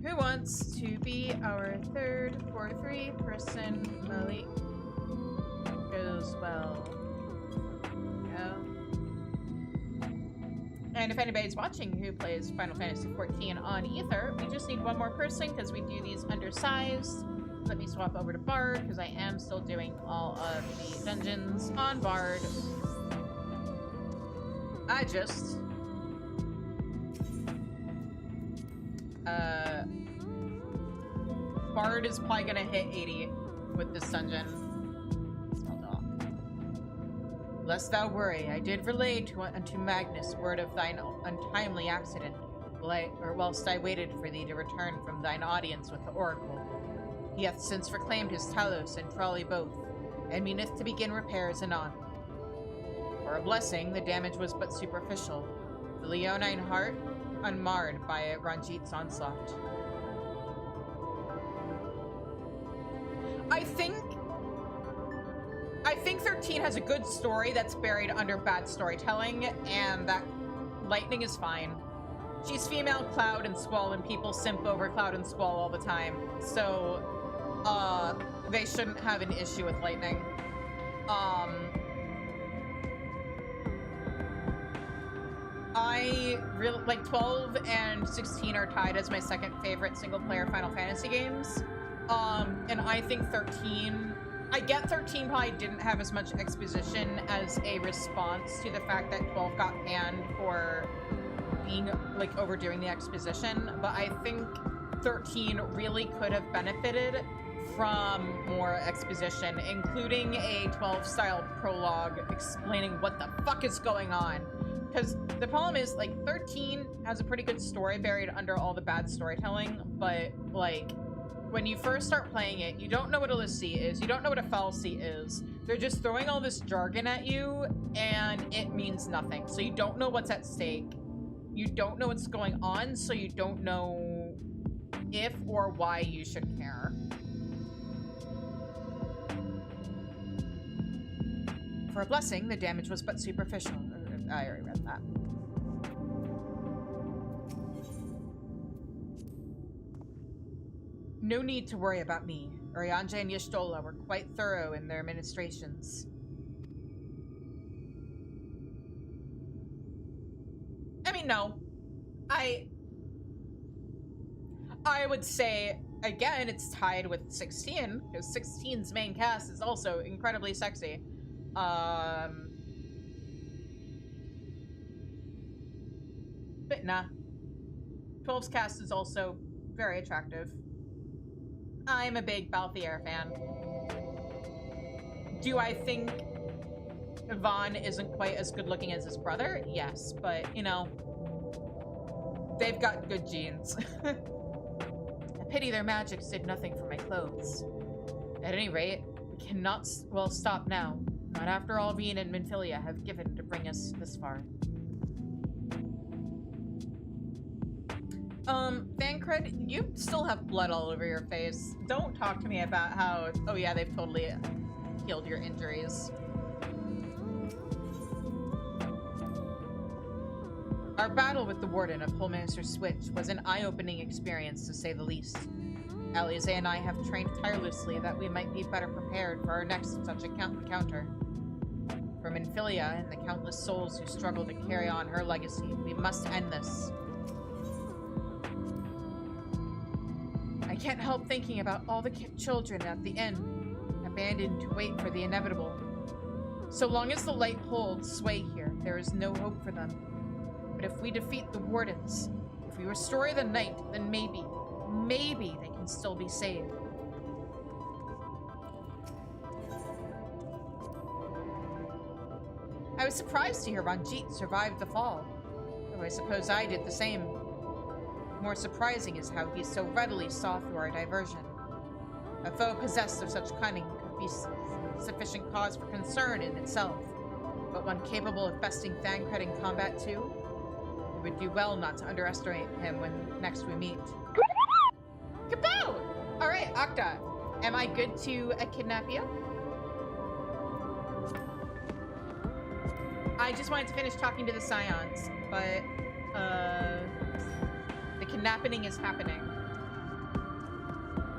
Who wants to be our third 4-3 person? Malik goes well. And if anybody's watching who plays Final Fantasy XIV on Ether, we just need one more person because we do these undersized. Let me swap over to Bard because I am still doing all of the dungeons on Bard. Bard is probably gonna hit 80 with this dungeon. Small talk. Lest thou worry, I did relay unto Magnus word of thine untimely accident, whilst I waited for thee to return from thine audience with the oracle. He hath since reclaimed his Talos and Trolley both, and meaneth to begin repairs anon. For a blessing, the damage was but superficial, the leonine heart unmarred by Ranjit's onslaught. I think 13 has a good story that's buried under bad storytelling, and that Lightning is fine. She's female Cloud and Squall, and people simp over Cloud and Squall all the time, so they shouldn't have an issue with Lightning. I really like 12 and 16 are tied as my second favorite single-player Final Fantasy games. And I think 13, I get 13 probably didn't have as much exposition as a response to the fact that 12 got banned for being, like, overdoing the exposition, but I think 13 really could have benefited from more exposition, including a 12-style prologue explaining what the fuck is going on. Because the problem is, like, 13 has a pretty good story buried under all the bad storytelling, but, like, when you first start playing it, you don't know what a Lassie is, you don't know what a fallacy is. They're just throwing all this jargon at you, and it means nothing. So you don't know what's at stake. You don't know what's going on, so you don't know if or why you should care. For a blessing, the damage was but superficial. I already read that. No need to worry about me. Urianger and Y'shtola were quite thorough in their administrations. I mean, no. I would say, again, it's tied with 16, because 16's main cast is also incredibly sexy. But nah. 12's cast is also very attractive. I'm a big Balthier fan. Do I think Vaughn isn't quite as good looking as his brother, yes, but, you know, they've got good genes. I pity their magics did nothing for my clothes. At any rate, we cannot, well, stop now. Not after all Reen and Minfilia have given to bring us this far. Thancred, you still have blood all over your face. Don't talk to me about how, oh yeah, they've totally healed your injuries. Our battle with the Warden of Holmaster Switch was an eye-opening experience, to say the least. Alize and I have trained tirelessly that we might be better prepared for our next such encounter. For Minfilia and the countless souls who struggle to carry on her legacy, we must end this. I can't help thinking about all the children at the inn, abandoned to wait for the inevitable. So long as the light holds sway here, there is no hope for them. But if we defeat the Wardens, if we restore the night, then maybe they can still be saved. I was surprised to hear Ranjit survived the fall, though I suppose I did the same. More surprising is how he so readily saw through our diversion. A foe possessed of such cunning could be sufficient cause for concern in itself, but one capable of besting Thancred in combat too? We would do well not to underestimate him when next we meet. Kaboom! Alright, Octa, am I good to kidnap you? I just wanted to finish talking to the Scions, but, the kidnapping is happening.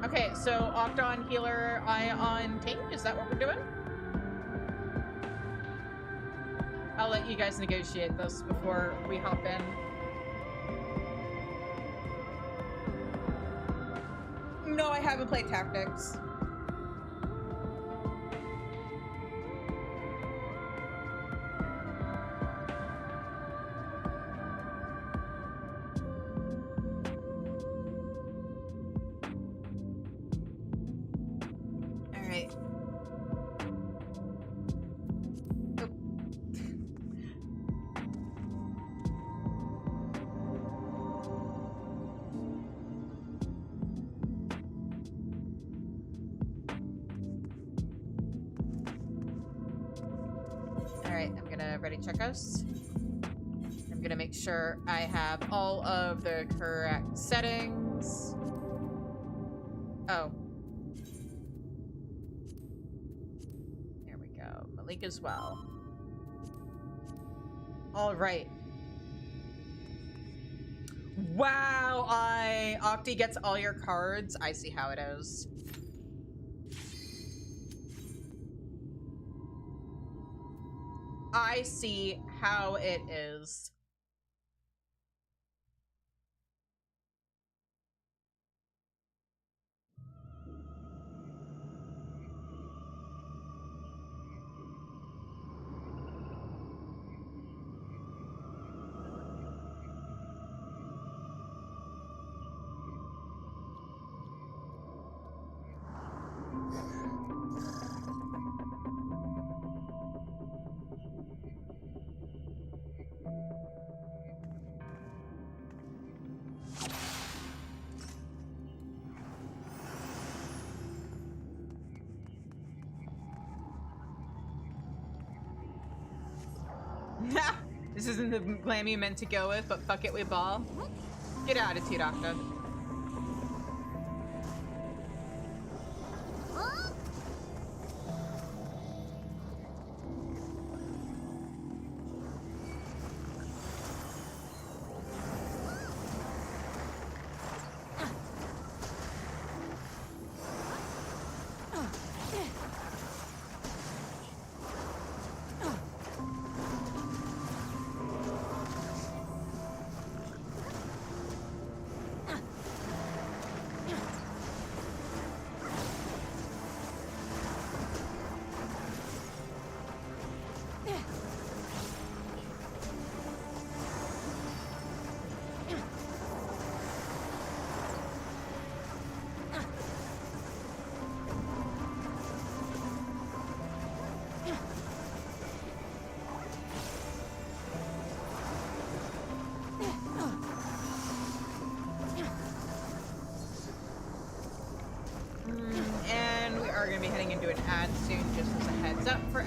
Okay, so Octa on healer, I on tank, is that what we're doing? I'll let you guys negotiate this before we hop in. No, I haven't played Tactics. Checkouts. I'm gonna make sure I have all of the correct settings. Oh. There we go. Malik as well. All right. Wow, Octi gets all your cards. I see how it is. I see how it is. This isn't the glam you meant to go with, but fuck it, we ball. Good attitude, Octa.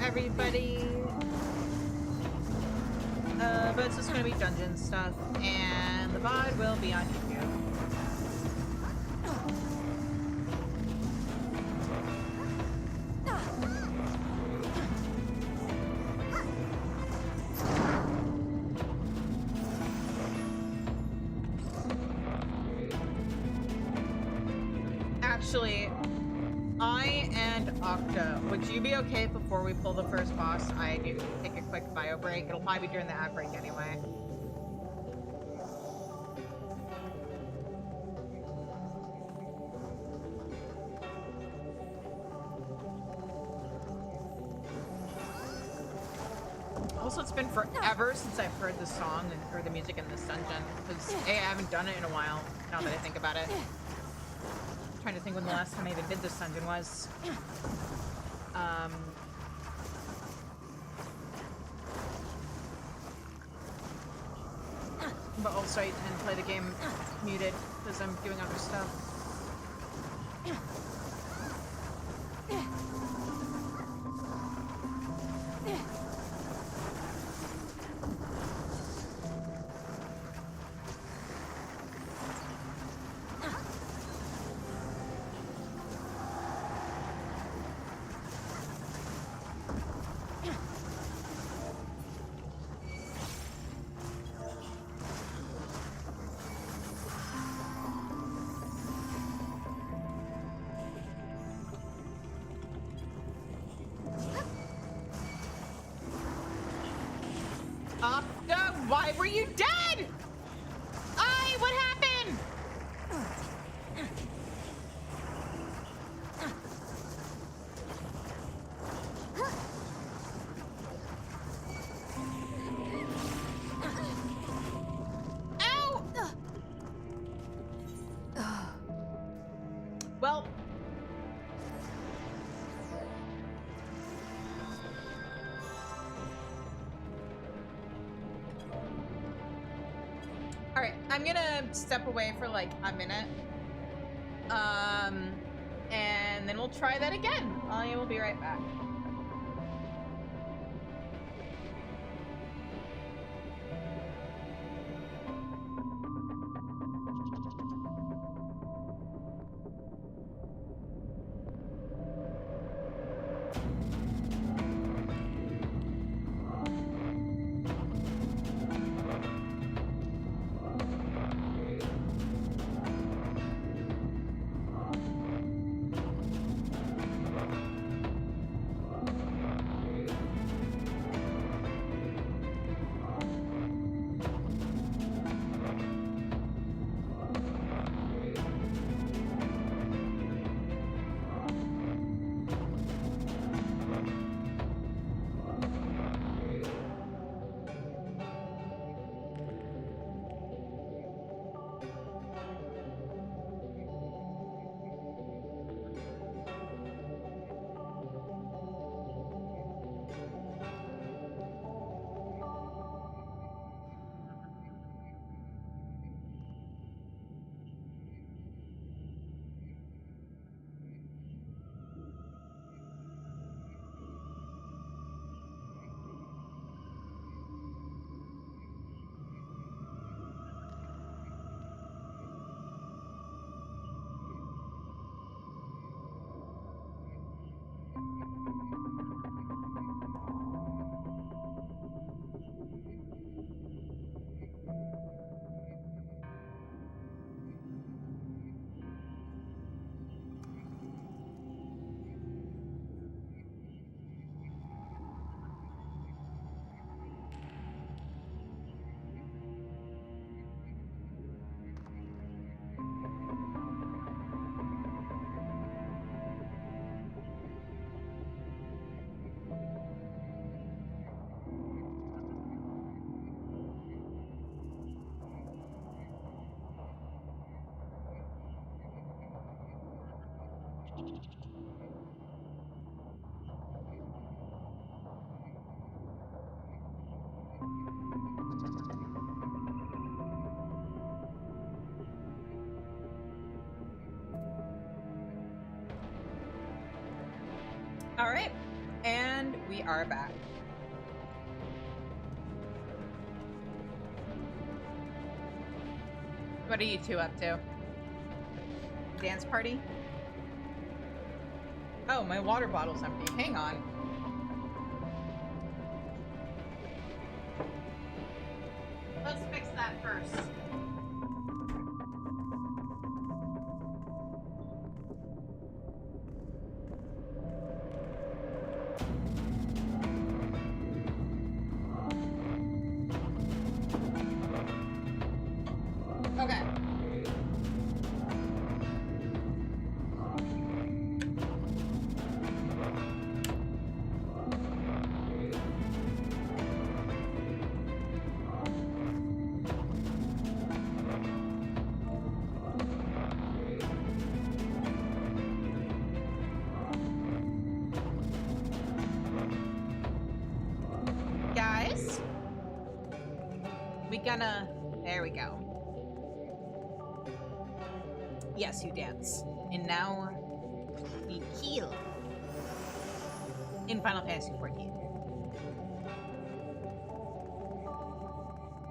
everybody. But it's just gonna be dungeon stuff, and the VOD will be on YouTube. Actually, I and Octa, would you be okay if before we pull the first boss, I do take a quick bio break? It'll probably be during the ad break anyway. Also, it's been forever since I've heard the song or the music in this dungeon, because I haven't done it in a while, now that I think about it. I'm trying to think when the last time I even did this dungeon was. But also I tend to play the game muted because I'm doing other stuff. Why were you dead? What happened? Ow! Well. Alright, I'm gonna step away for like a minute. And then we'll try that again. I will be right back. All right, and We are back. What are you two up to? Dance party? Oh, my water bottle's empty. Hang on. Let's fix that first. Okay. Guys, there we go. Yes, you dance. And now, the kill in Final Fantasy XIV.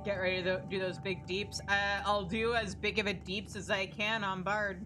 Get ready to do those big deeps. I'll do as big of a deeps as I can on Bard.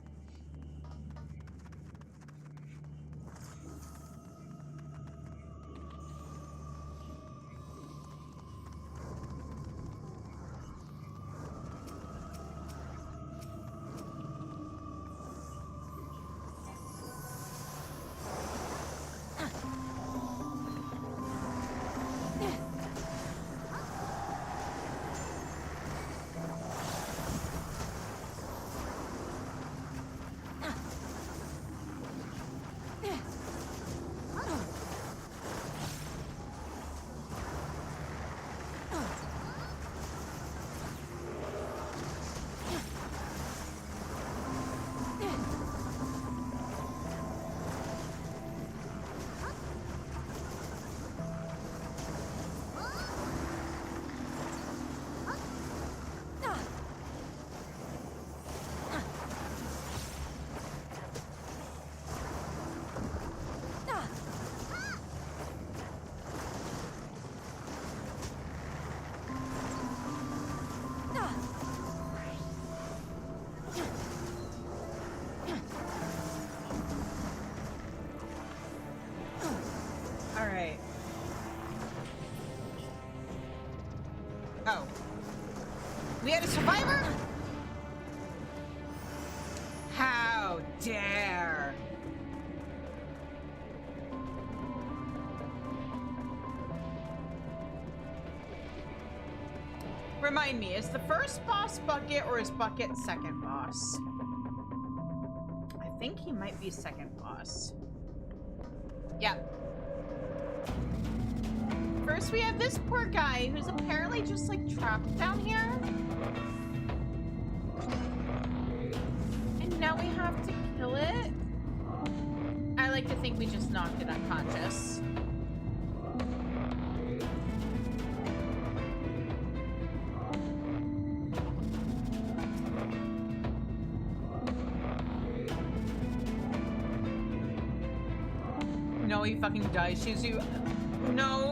Alright. Oh. We had a survivor? How dare! Remind me, is the first boss Bucket or is Bucket second boss? I think he might be second boss. Yeah. First we have this poor guy who's apparently just like trapped down here. And now we have to kill it. I like to think we just knocked it unconscious. No, he fucking dies. Shoots you. No.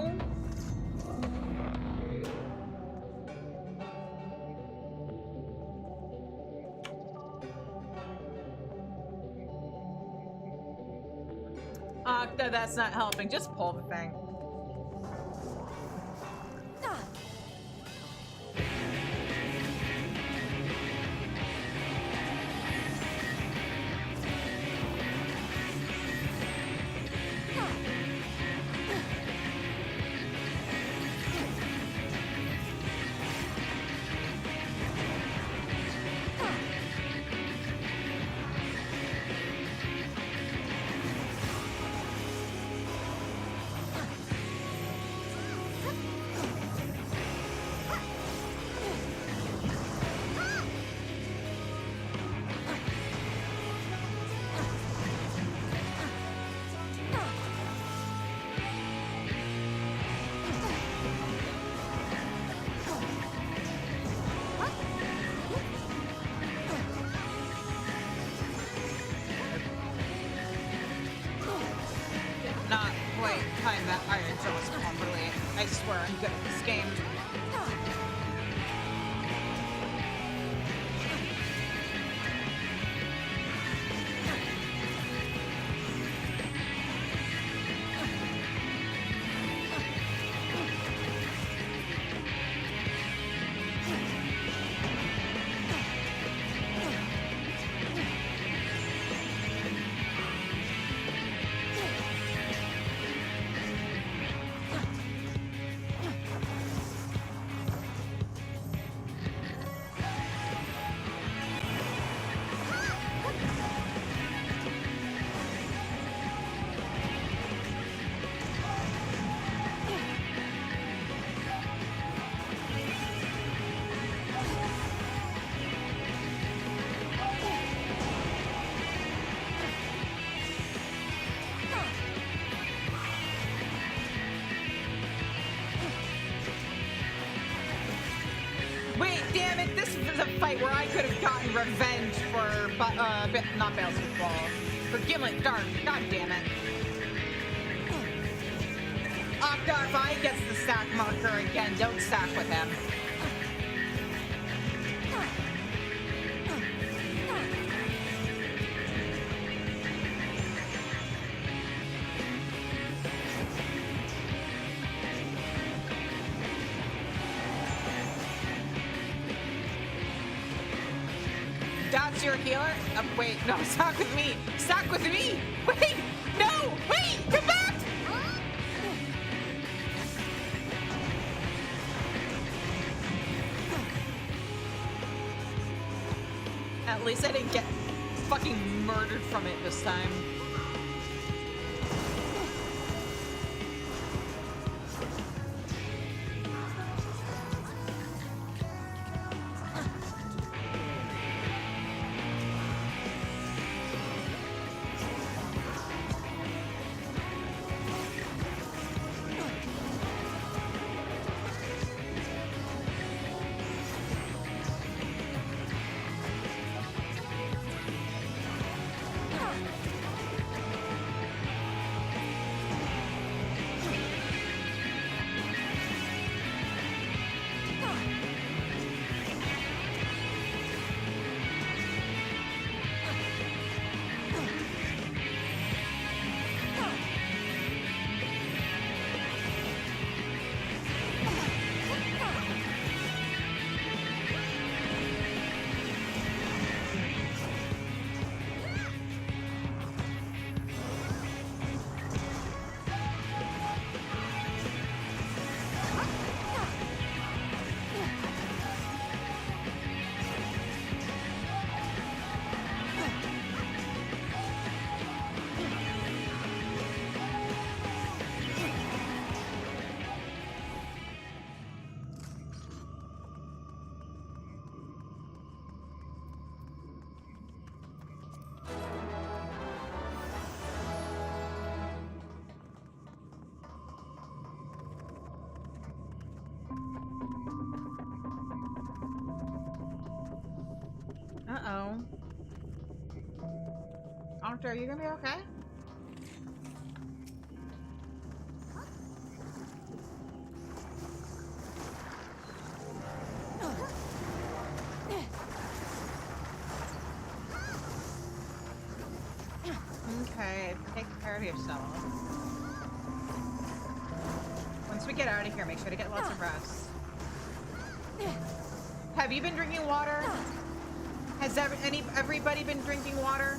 That's not helping. Just pull the thing. flamethrowers properly. I swear I'm good at this game. Wait, damn it! This is a fight where I could have gotten revenge for, not Bail's Wall, for Gimlet Dark. God damn it! Octa, if I gets the stack marker again, don't stack with him. That's your healer? Wait, no, stack with me. Stack with me. Wait, no, wait, come back. At least I didn't get fucking murdered from it this time. Uh-oh. Octa, are you gonna be okay? Okay, take care of yourself. Once we get out of here, make sure to get lots of rest. Have you been drinking water? Has everybody been drinking water?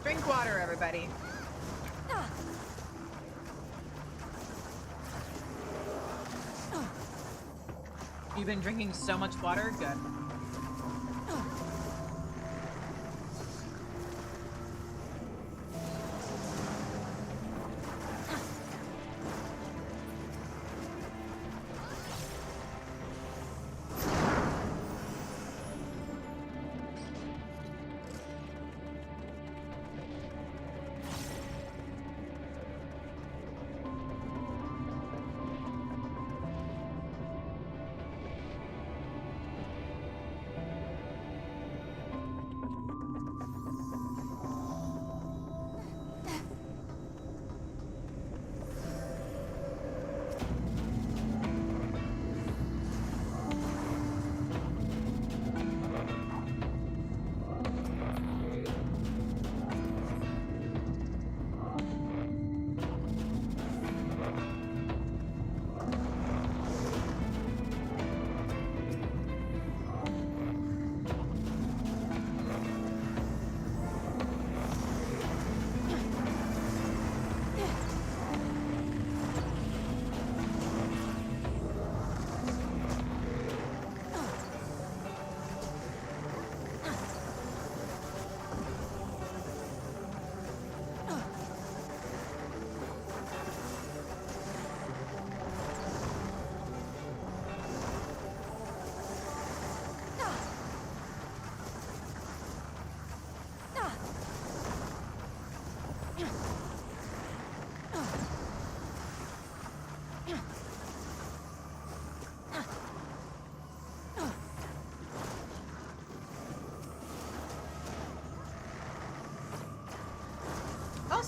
Drink water, everybody. You've been drinking so much water? Good.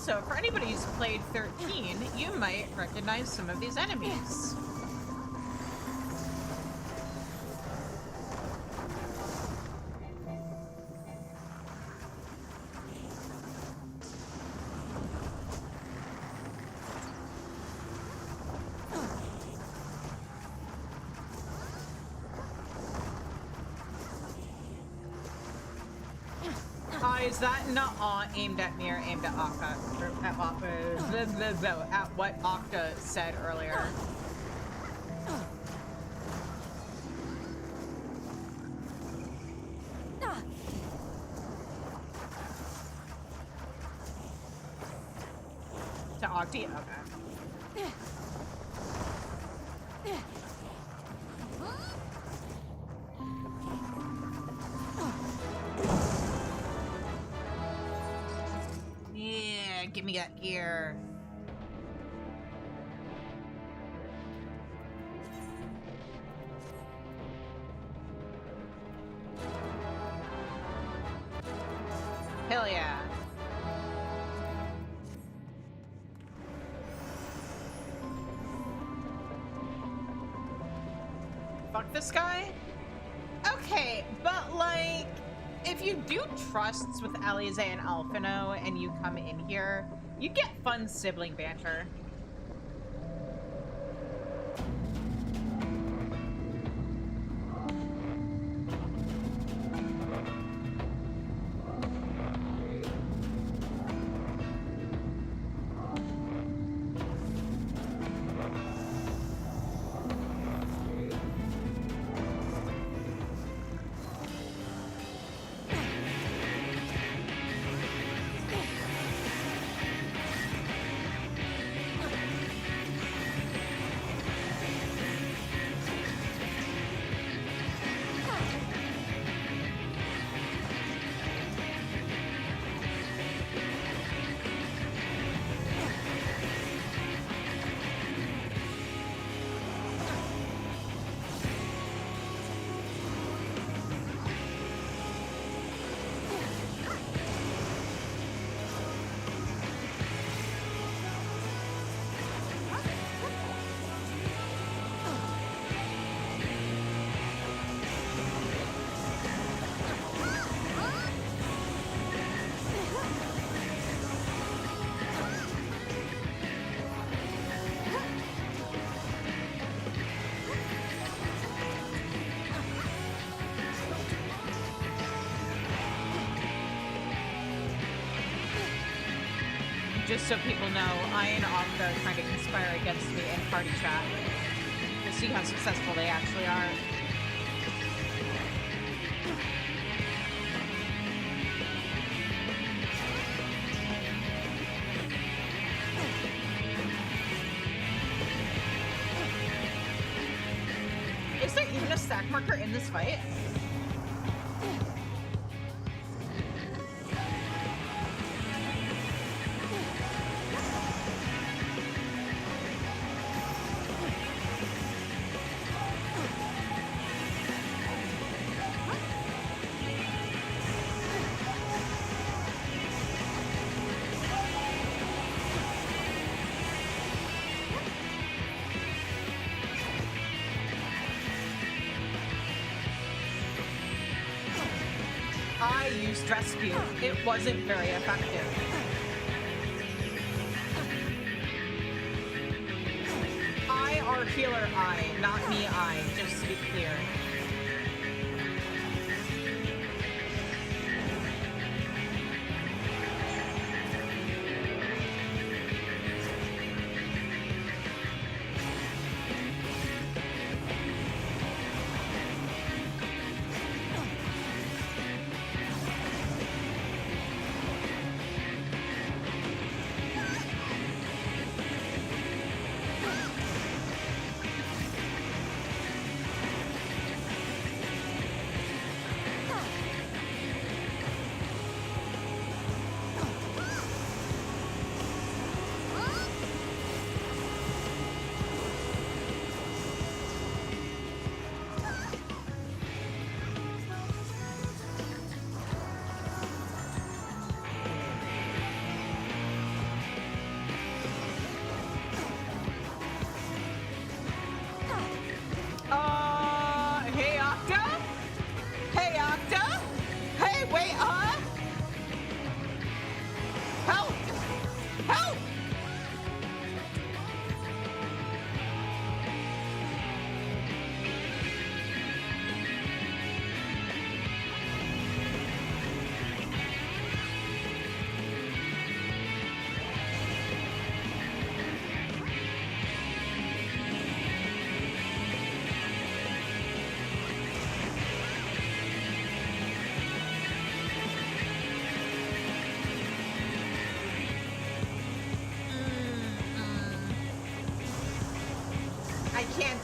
Also, for anybody who's played 13, you might recognize some of these enemies. Is that not aimed at Nier, aimed at Okta, or at what Okta said earlier? To Okti? Okay. Give me that gear. Hell yeah. Fuck this guy? Okay, but like, if you do trusts with Alize and Alphino and you come in here, you get fun sibling banter. Just so people know, I and Okta are trying to conspire against me in party chat to see how successful they actually are. Is there even a stack marker in this fight? I used Rescue. It wasn't very effective. I are healer I, not me I, just to be clear.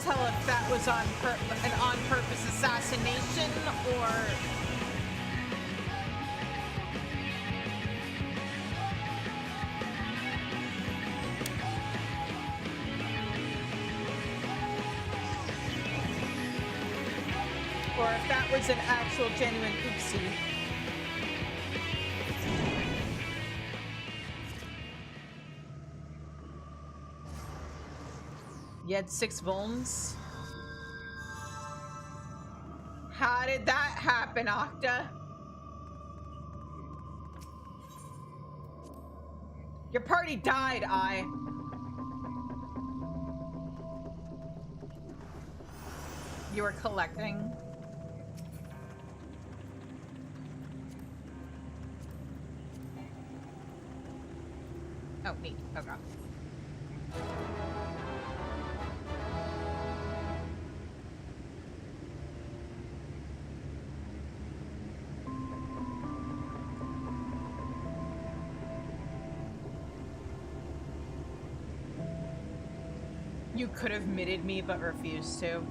tell if that was an on-purpose assassination or... or if that was an actual genuine oopsie. You had 6 vulns? How did that happen, Octa? Your party died, You were collecting? Oh, neat. Oh, God. You could have mitted me, but refused to.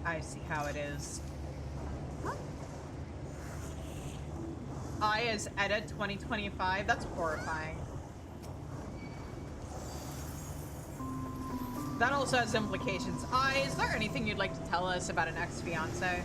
I see how it is. I as Edda 2025? That's horrifying. That also has implications. Is there anything you'd like to tell us about an ex-fiance?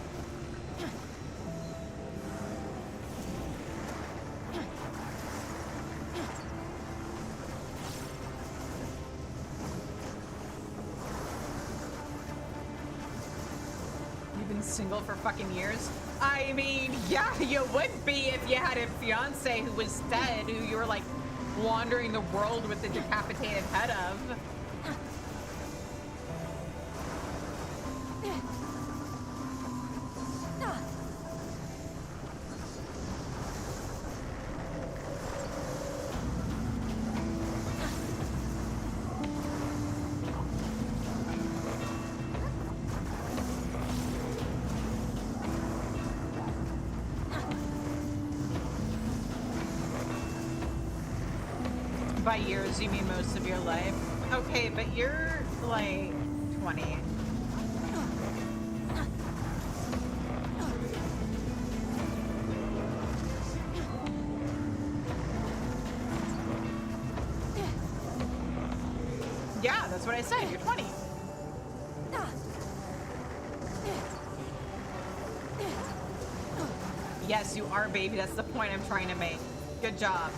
Single for fucking years? I mean, yeah, you would be if you had a fiance who was dead, who you were like wandering the world with the decapitated head of. By years, you mean most of your life? Okay, but you're like 20. Yeah, that's what I said. You're 20. Yes, you are, baby. That's the point I'm trying to make. Good job.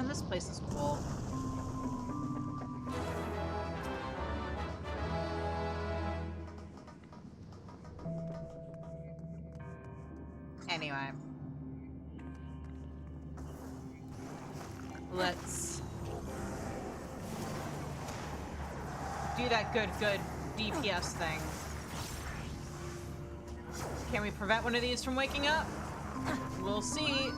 This place is cool. Anyway. Let's do that good DPS thing. Can we prevent one of these from waking up? We'll see.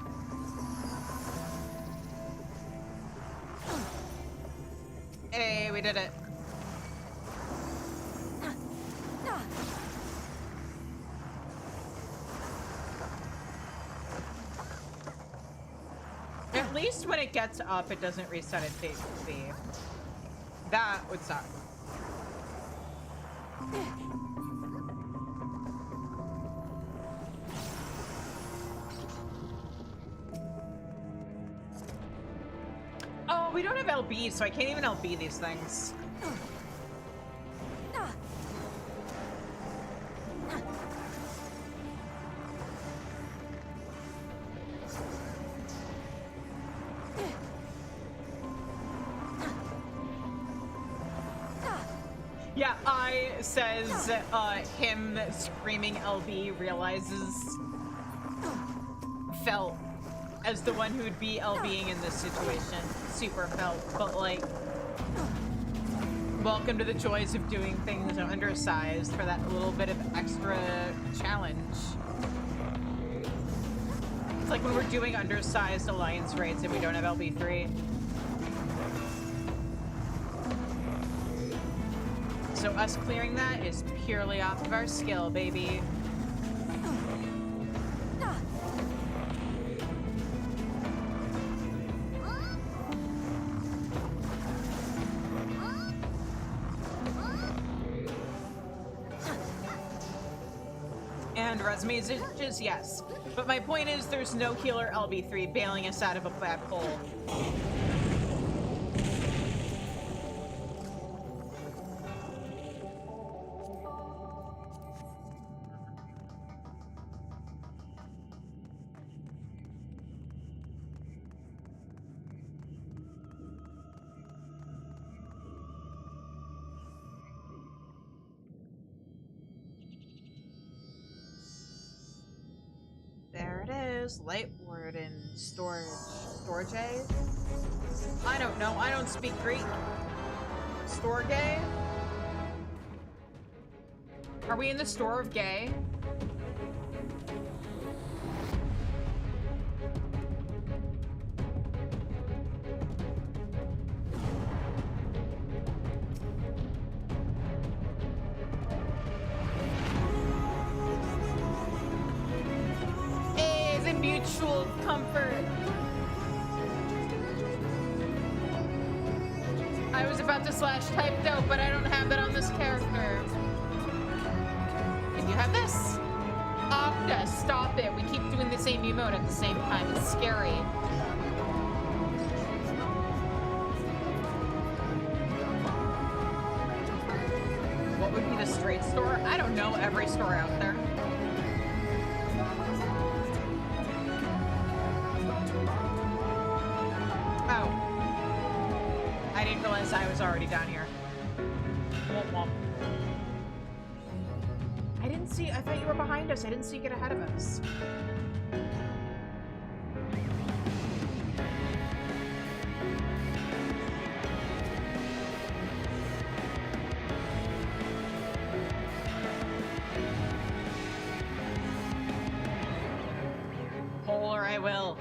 Hey, we did it. At least when it gets up, it doesn't reset its HP. That would suck. We don't have LB, so I can't even LB these things. Yeah, I says him screaming LB realizes felt as the one who would be LBing in this situation. Super felt, but like Welcome to the joys of doing things undersized for that little bit of extra challenge. It's like when we're doing undersized alliance raids and we don't have LB3. So us clearing that is purely off of our skill, baby. And resumes, yes. But my point is there's no healer LB3 bailing us out of a black hole. There it is. Light Warden. Storage. Storage? I don't know. I don't speak Greek. Storge? Are we in the store of gay? Mutual comfort. I was about to slash type dope, but I don't have that on this character. And you have this. Octa, stop it. We keep doing the same emote at the same time. It's scary. What would be the straight store? I don't know. Every store out there. I didn't realize I was already down here. Womp womp. I didn't see, I thought you were behind us. I didn't see you get ahead of us. Pull or I will.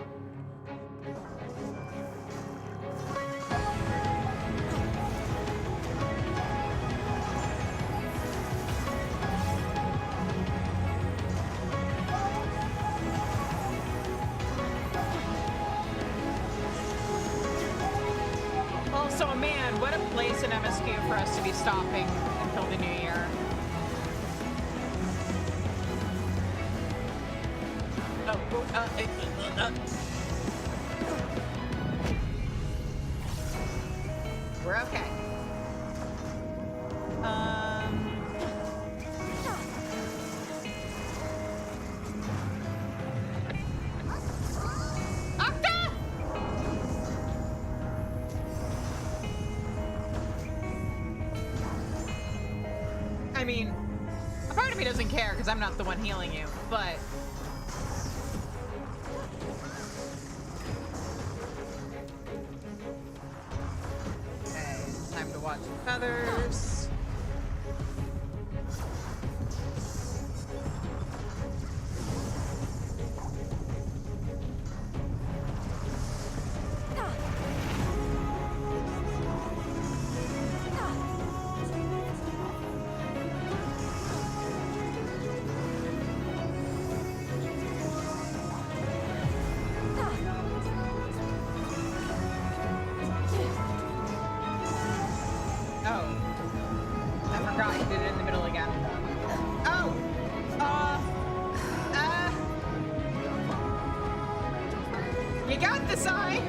Also, man, what a place in MSQ for us to be stopping until the new year. We're okay. I mean, a part of me doesn't care because I'm not the one healing you, but... Okay, time to watch feathers. You got this eye!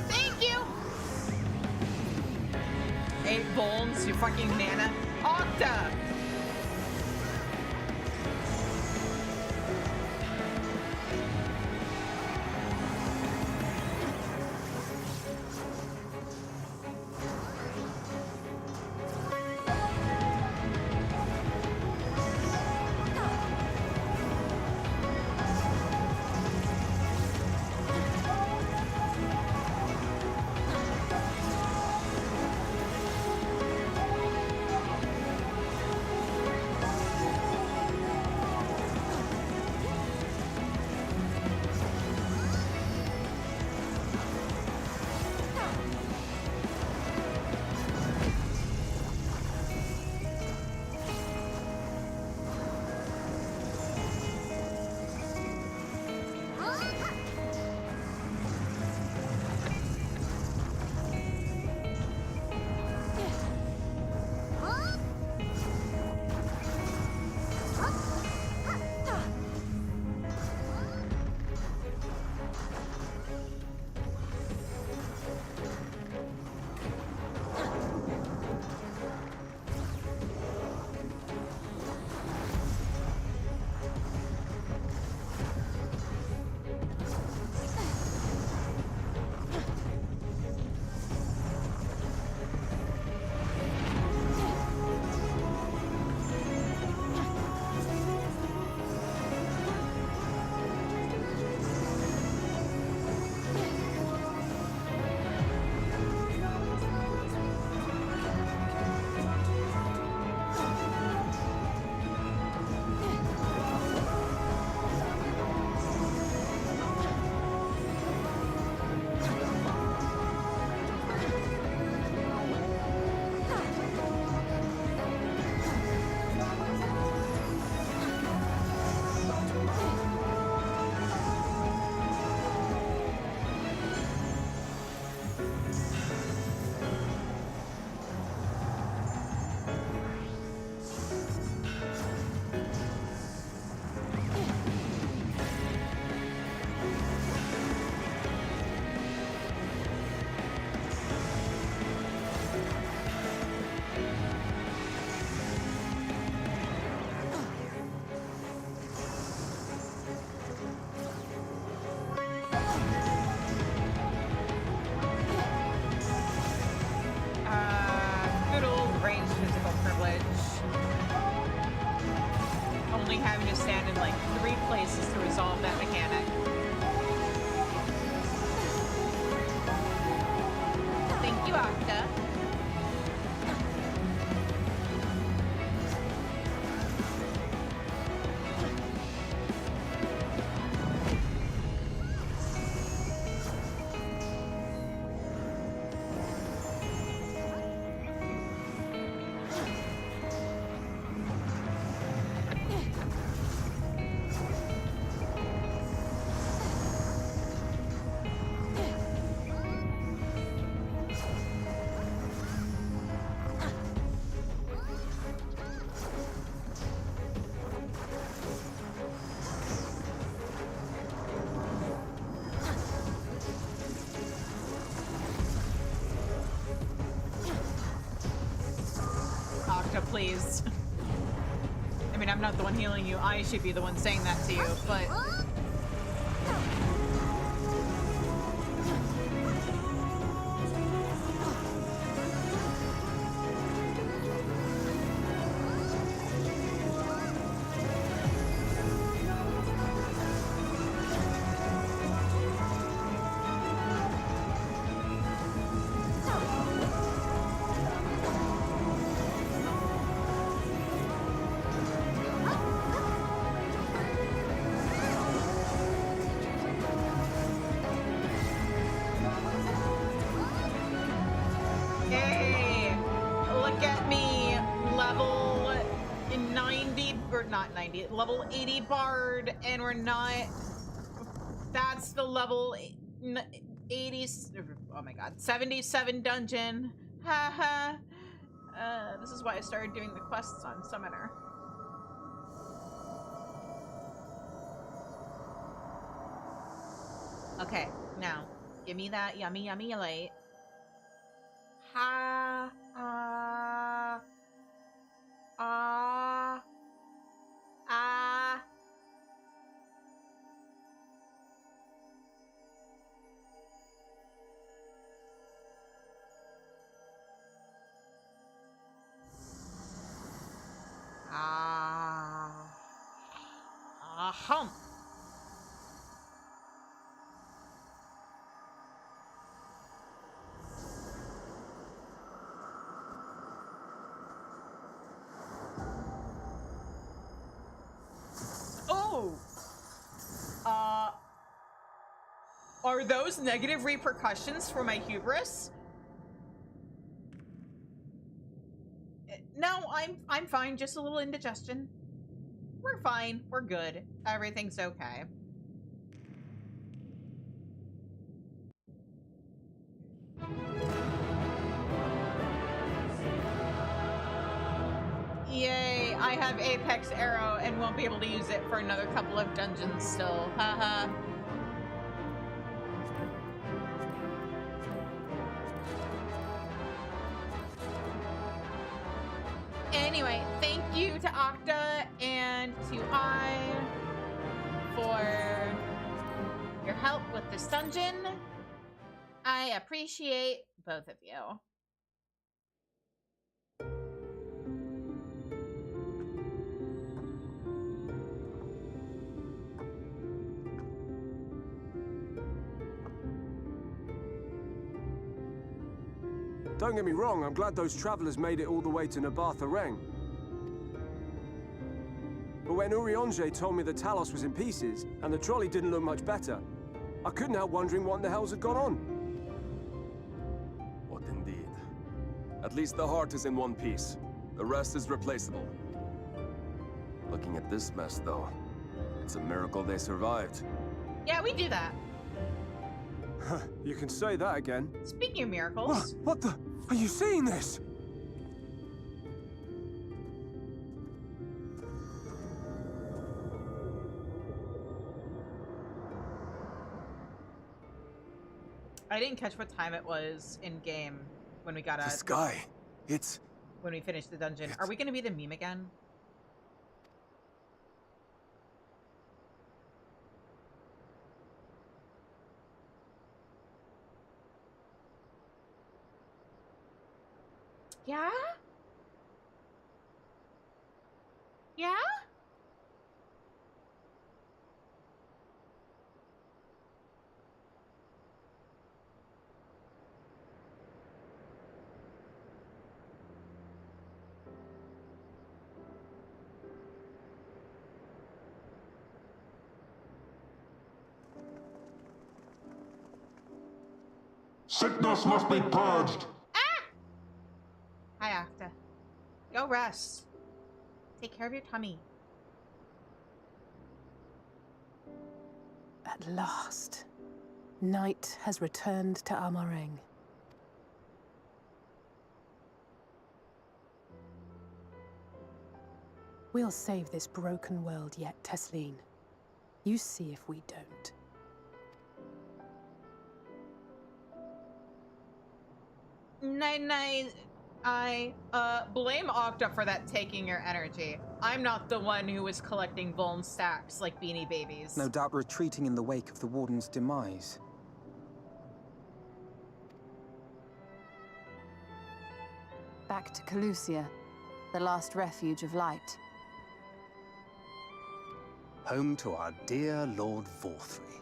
Thank you! 8 bones, you fucking nana. Octa! only having to stand in like 3 places to resolve that mechanic. Thank you, Octa. Please. I mean, I'm not the one healing you. I should be the one saying that to you, but... level 80 bard, and we're not. That's the level 80. Oh my god, 77 dungeon. Haha. This is why I started doing the quests on Summoner. Okay, now give me that yummy light. Hump. Oh. Are those negative repercussions for my hubris? No, I'm fine. Just a little indigestion. We're fine. We're good. Everything's okay. Yay, I have Apex Arrow and won't be able to use it for another couple of dungeons still. Haha. Anyway, thank you to Octa and to I for your help with this dungeon. I appreciate both of you. Don't get me wrong, I'm glad those travelers made it all the way to Nabatha Reng. But when Urianger told me the Talos was in pieces, and the trolley didn't look much better, I couldn't help wondering what in the hell's had gone on. What indeed? At least the heart is in one piece. The rest is replaceable. Looking at this mess, though, it's a miracle they survived. Yeah, we do that. You can say that again. Speaking of miracles. What the? Are you seeing this? I didn't catch what time it was in game when we got out. The sky. It's... When we finished the dungeon. Are we going to be the meme again? Yeah? Yeah? Sickness must be purged. Ah! Hi, Octa. Go rest. Take care of your tummy. At last, night has returned to Amareng. We'll save this broken world yet, Tesleen. You see if we don't. Night. I blame Octa for that taking your energy. I'm not the one who was collecting Vuln stacks like Beanie Babies. No doubt retreating in the wake of the Warden's demise. Back to Calusia, the last refuge of light. Home to our dear Lord Vorthri,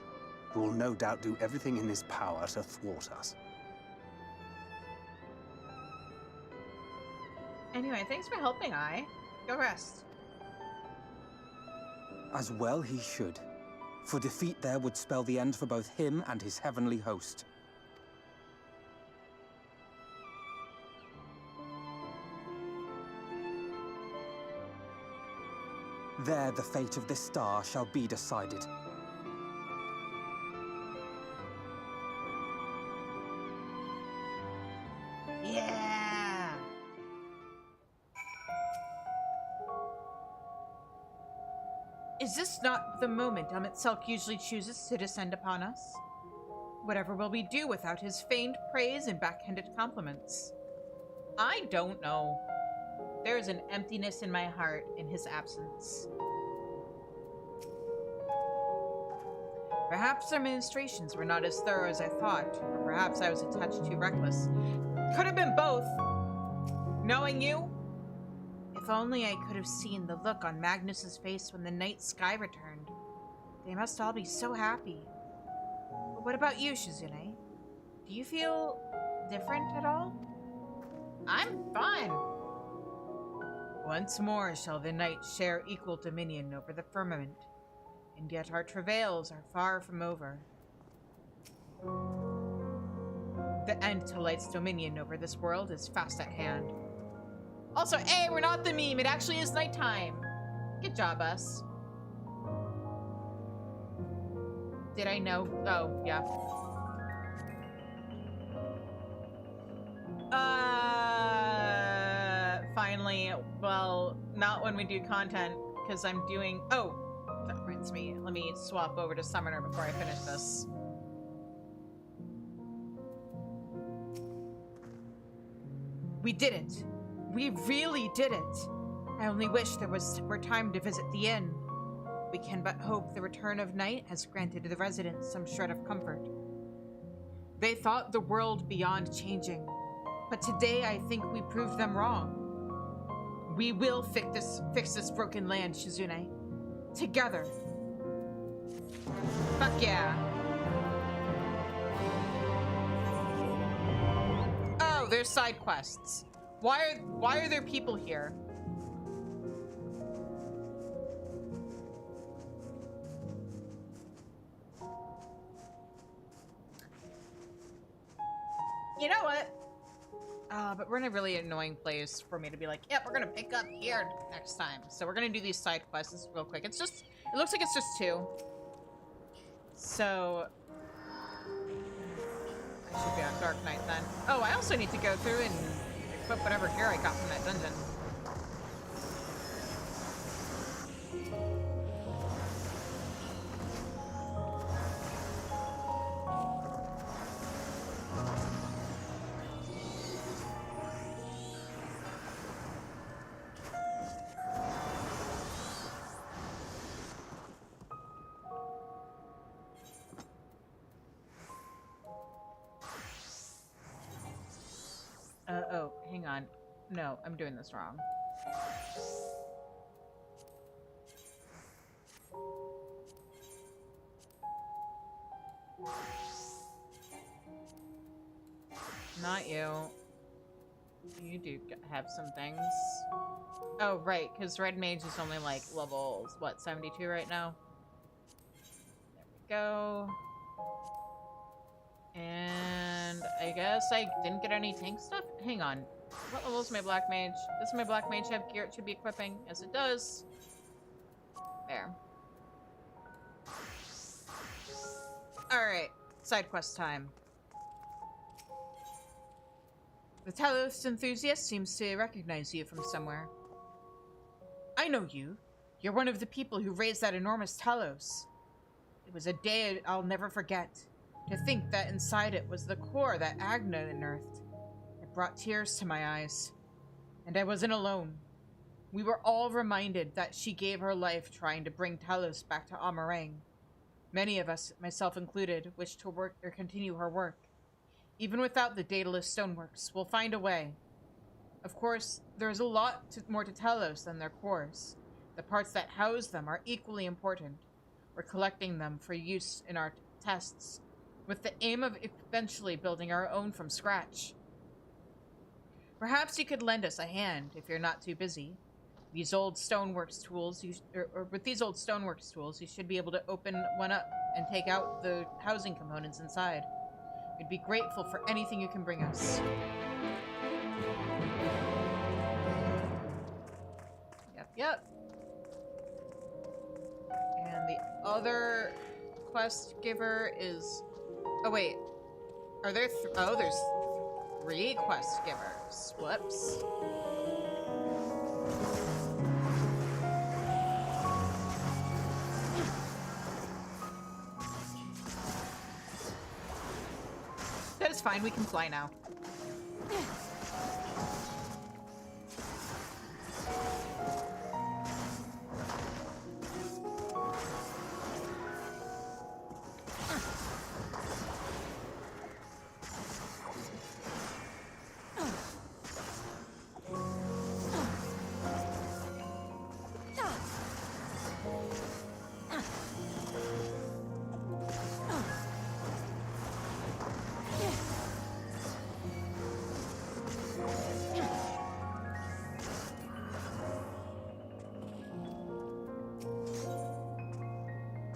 who will no doubt do everything in his power to thwart us. Anyway, thanks for helping, I. Go rest. As well he should. For defeat there would spell the end for both him and his heavenly host. There the fate of this star shall be decided. Yeah! Is this not the moment Amitselk usually chooses to descend upon us? Whatever will we do without his feigned praise and backhanded compliments? I don't know. There is an emptiness in my heart in his absence. Perhaps our ministrations were not as thorough as I thought, or perhaps I was a touch too reckless. Could have been both. Knowing you, if only I could have seen the look on Magnus's face when the night sky returned. They must all be so happy. But what about you, Shizune? Do you feel different at all? I'm fine. Once more shall the night share equal dominion over the firmament, and yet our travails are far from over. The end to light's dominion over this world is fast at hand. Also, hey, we're not the meme. It actually is nighttime. Good job, us. Did I know? Oh, yeah. Finally. Well, not when we do content, because I'm doing... Oh, that reminds me. Let me swap over to Summoner before I finish this. We did it. We really did it. I only wish there were time to visit the inn. We can but hope the return of night has granted the residents some shred of comfort. They thought the world beyond changing, but today I think we proved them wrong. We will fix this broken land, Shizune. Together. Fuck yeah. Oh, there's side quests. Why are there people here? You know what? But we're in a really annoying place for me to be like, yep, we're gonna pick up here next time. So we're gonna do these side quests real quick. It looks like it's just 2. So I should be on Dark Knight then. Oh, I also need to go through and equip whatever gear I got from that dungeon. Oh, hang on. No, I'm doing this wrong. Not you. You do have some things. Oh, right, because Red Mage is only like level, what, 72 right now? There we go. And I guess I didn't get any tank stuff? Hang on. What level is my black mage? Does my black mage have gear it should be equipping? Yes, it does. There. Alright. Side quest time. The Talos enthusiast seems to recognize you from somewhere. I know you. You're one of the people who raised that enormous Talos. It was a day I'll never forget. To think that inside it was the core that Agna unearthed. It brought tears to my eyes. And I wasn't alone. We were all reminded that she gave her life trying to bring Talos back to Amarang. Many of us, myself included, wish to work or continue her work. Even without the Daedalus stoneworks, we'll find a way. Of course, there's a lot more to Talos than their cores. The parts that house them are equally important. We're collecting them for use in our tests, with the aim of eventually building our own from scratch. Perhaps you could lend us a hand if you're not too busy. These old stoneworks tools, with these old stoneworks tools, you should be able to open one up and take out the housing components inside. We'd be grateful for anything you can bring us. Yep. And the other quest giver is... Oh, wait. Are there... Oh, there's 3 quest givers. Whoops. That is fine. We can fly now.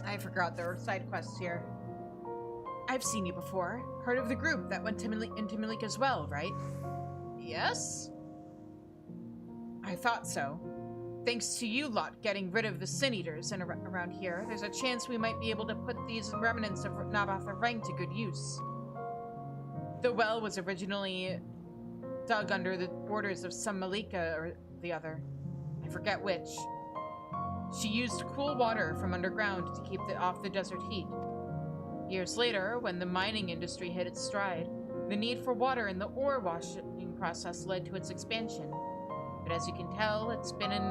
I forgot there were side quests here. I've seen you before. Heard of the group that went into Milik as well, right? Yes? I thought so. Thanks to you lot getting rid of the Sin Eaters around here, there's a chance we might be able to put these remnants of Nabath-Rang to good use. The well was originally dug under the borders of some Malika or the other. I forget which. She used cool water from underground to keep off the desert heat. Years later, when the mining industry hit its stride, the need for water in the ore washing process led to its expansion. But as you can tell, it's been in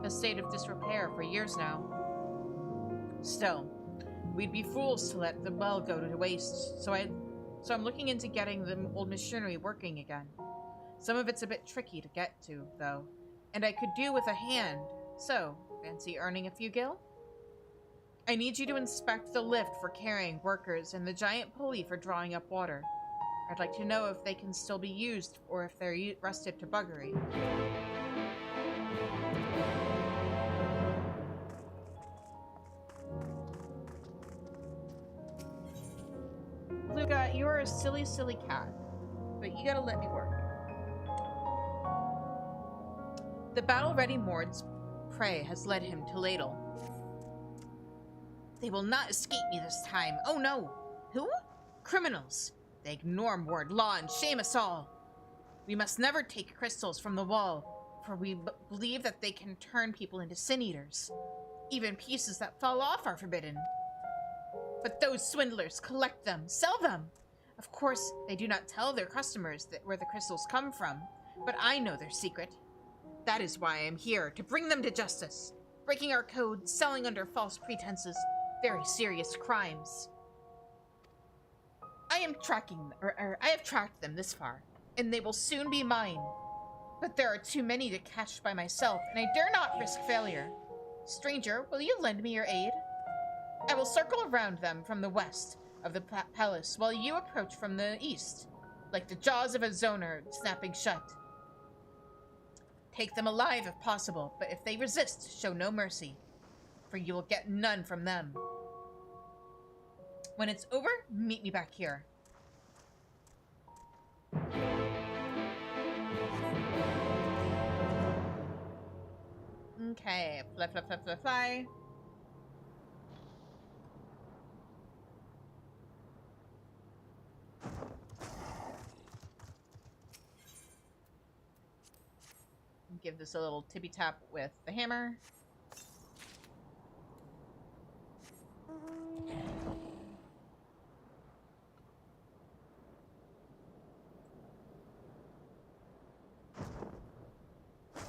a state of disrepair for years now. Still, we'd be fools to let the well go to waste, so I'm looking into getting the old machinery working again. Some of it's a bit tricky to get to, though, and I could do with a hand, so... Fancy earning a few gil? I need you to inspect the lift for carrying workers and the giant pulley for drawing up water. I'd like to know if they can still be used or if they're rusted to buggery. Luca, you are a silly, silly cat, but you gotta let me work. The battle-ready Mord's prey has led him to Ladle. They will not escape me this time. Oh no! Who? Criminals! They ignore Mord law and shame us all. We must never take crystals from the wall, for we believe that they can turn people into Sin Eaters. Even pieces that fall off are forbidden. But those swindlers collect them, sell them. Of course, they do not tell their customers where the crystals come from, but I know their secret. That is why I am here, to bring them to justice. Breaking our code, selling under false pretenses, very serious crimes. I have tracked them this far, and they will soon be mine. But there are too many to catch by myself, and I dare not risk failure. Stranger, will you lend me your aid? I will circle around them from the west of the palace, while you approach from the east, like the jaws of a zoner snapping shut. Take them alive if possible, but if they resist, show no mercy, for you will get none from them. When it's over, meet me back here. Okay, fly, fly, fly, fly, fly. Give this a little tippy tap with the hammer.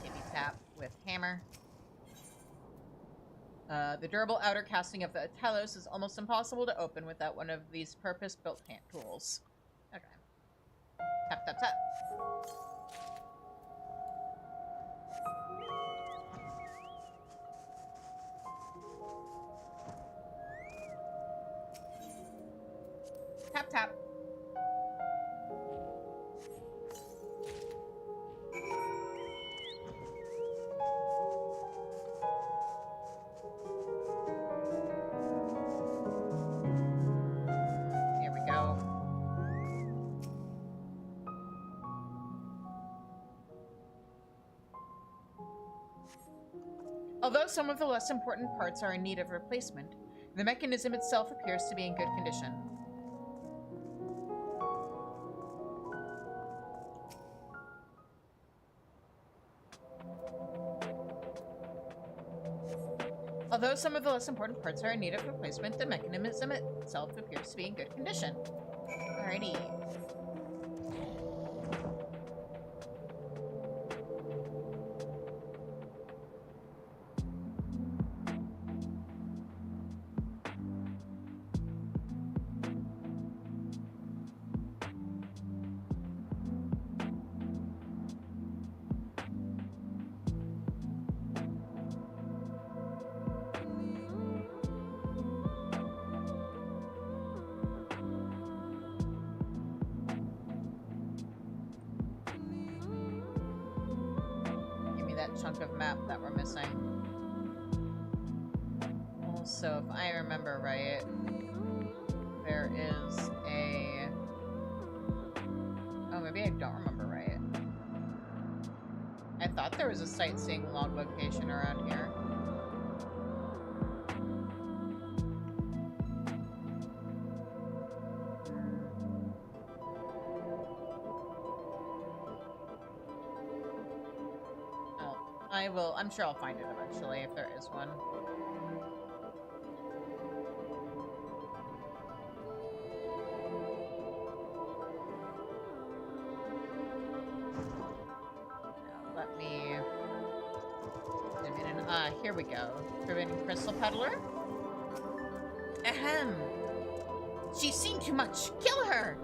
Tippy tap with hammer. The durable outer casting of the Telos is almost impossible to open without one of these purpose-built hand tools. Okay. Tap, tap, tap. Tap, tap. Here we go. Although some of the less important parts are in need of replacement, the mechanism itself appears to be in good condition. Although some of the less important parts are in need of replacement, the mechanism itself appears to be in good condition. Alrighty. Chunk of map that we're missing. Also, if I remember right, there is a... Oh, maybe I don't remember right. I thought there was a sightseeing log location around here. I'm sure I'll find it eventually if there is one. Let me... here we go. Forbidden Crystal Peddler? Ahem! She's seen too much! Kill her!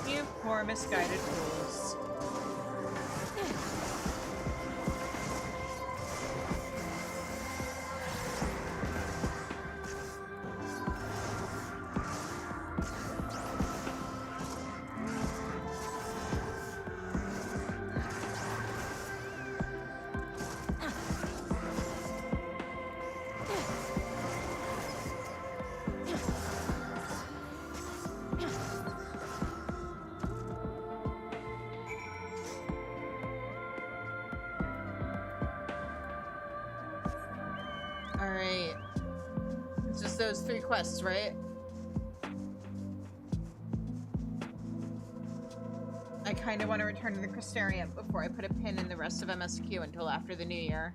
You poor misguided fools. Alright. It's just those 3 quests, right? I kind of want to return to the Crystarium before I put a pin in the rest of MSQ until after the new year.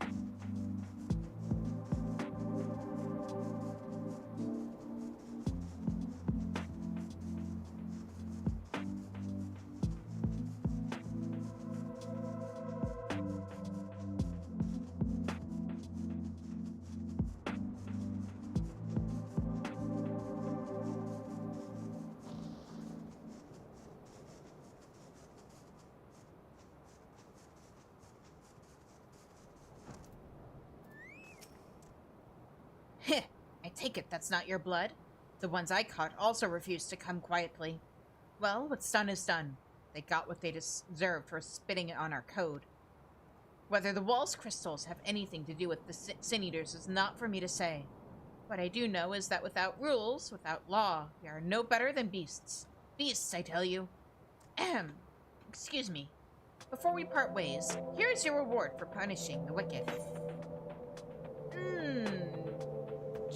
Heh! I take it that's not your blood? The ones I caught also refused to come quietly. Well, what's done is done. They got what they deserved for spitting on our code. Whether the Walls crystals have anything to do with the Sin Eaters is not for me to say. What I do know is that without rules, without law, we are no better than beasts. Beasts, I tell you. Ahem. Excuse me. Before we part ways, here is your reward for punishing the wicked.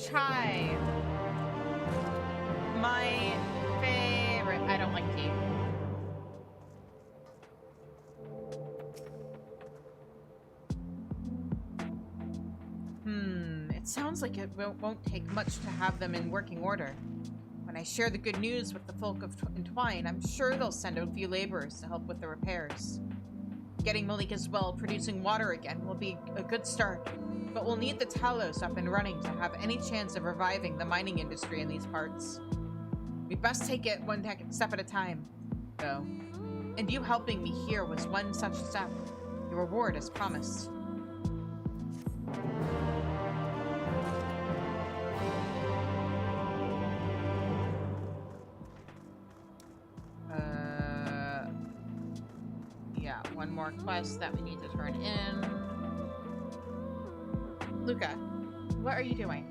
Chai. My favorite. I don't like tea. It sounds like it won't take much to have them in working order. When I share the good news with the folk of Twine, I'm sure they'll send a few laborers to help with the repairs. Getting Malika's well producing water again will be a good start, but we'll need the Talos up and running to have any chance of reviving the mining industry in these parts. We best take it one step at a time, though. And you helping me here was one such step. Your reward as promised. Yeah, one more quest that we need to turn in. Luca, what are you doing?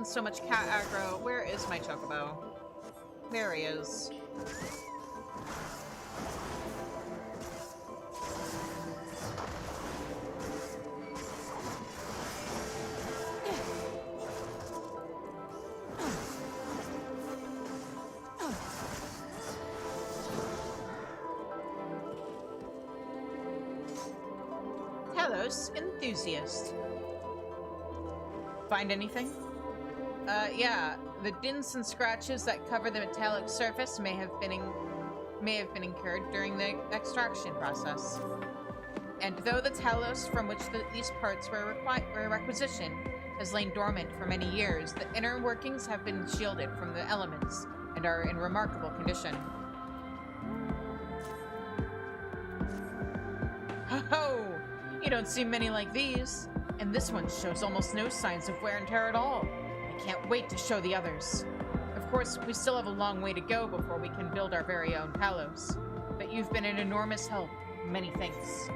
So much cat aggro. Where is my chocobo? There he is. Enthusiast. Find anything? Yeah. The dents and scratches that cover the metallic surface may have been incurred during the extraction process. And though the Talos from which these parts were requisitioned has lain dormant for many years, the inner workings have been shielded from the elements and are in remarkable condition. Ho-ho! You don't see many like these, and this one shows almost no signs of wear and tear at all. I can't wait to show the others. Of course, we still have a long way to go before we can build our very own Talos, but you've been an enormous help. Many thanks.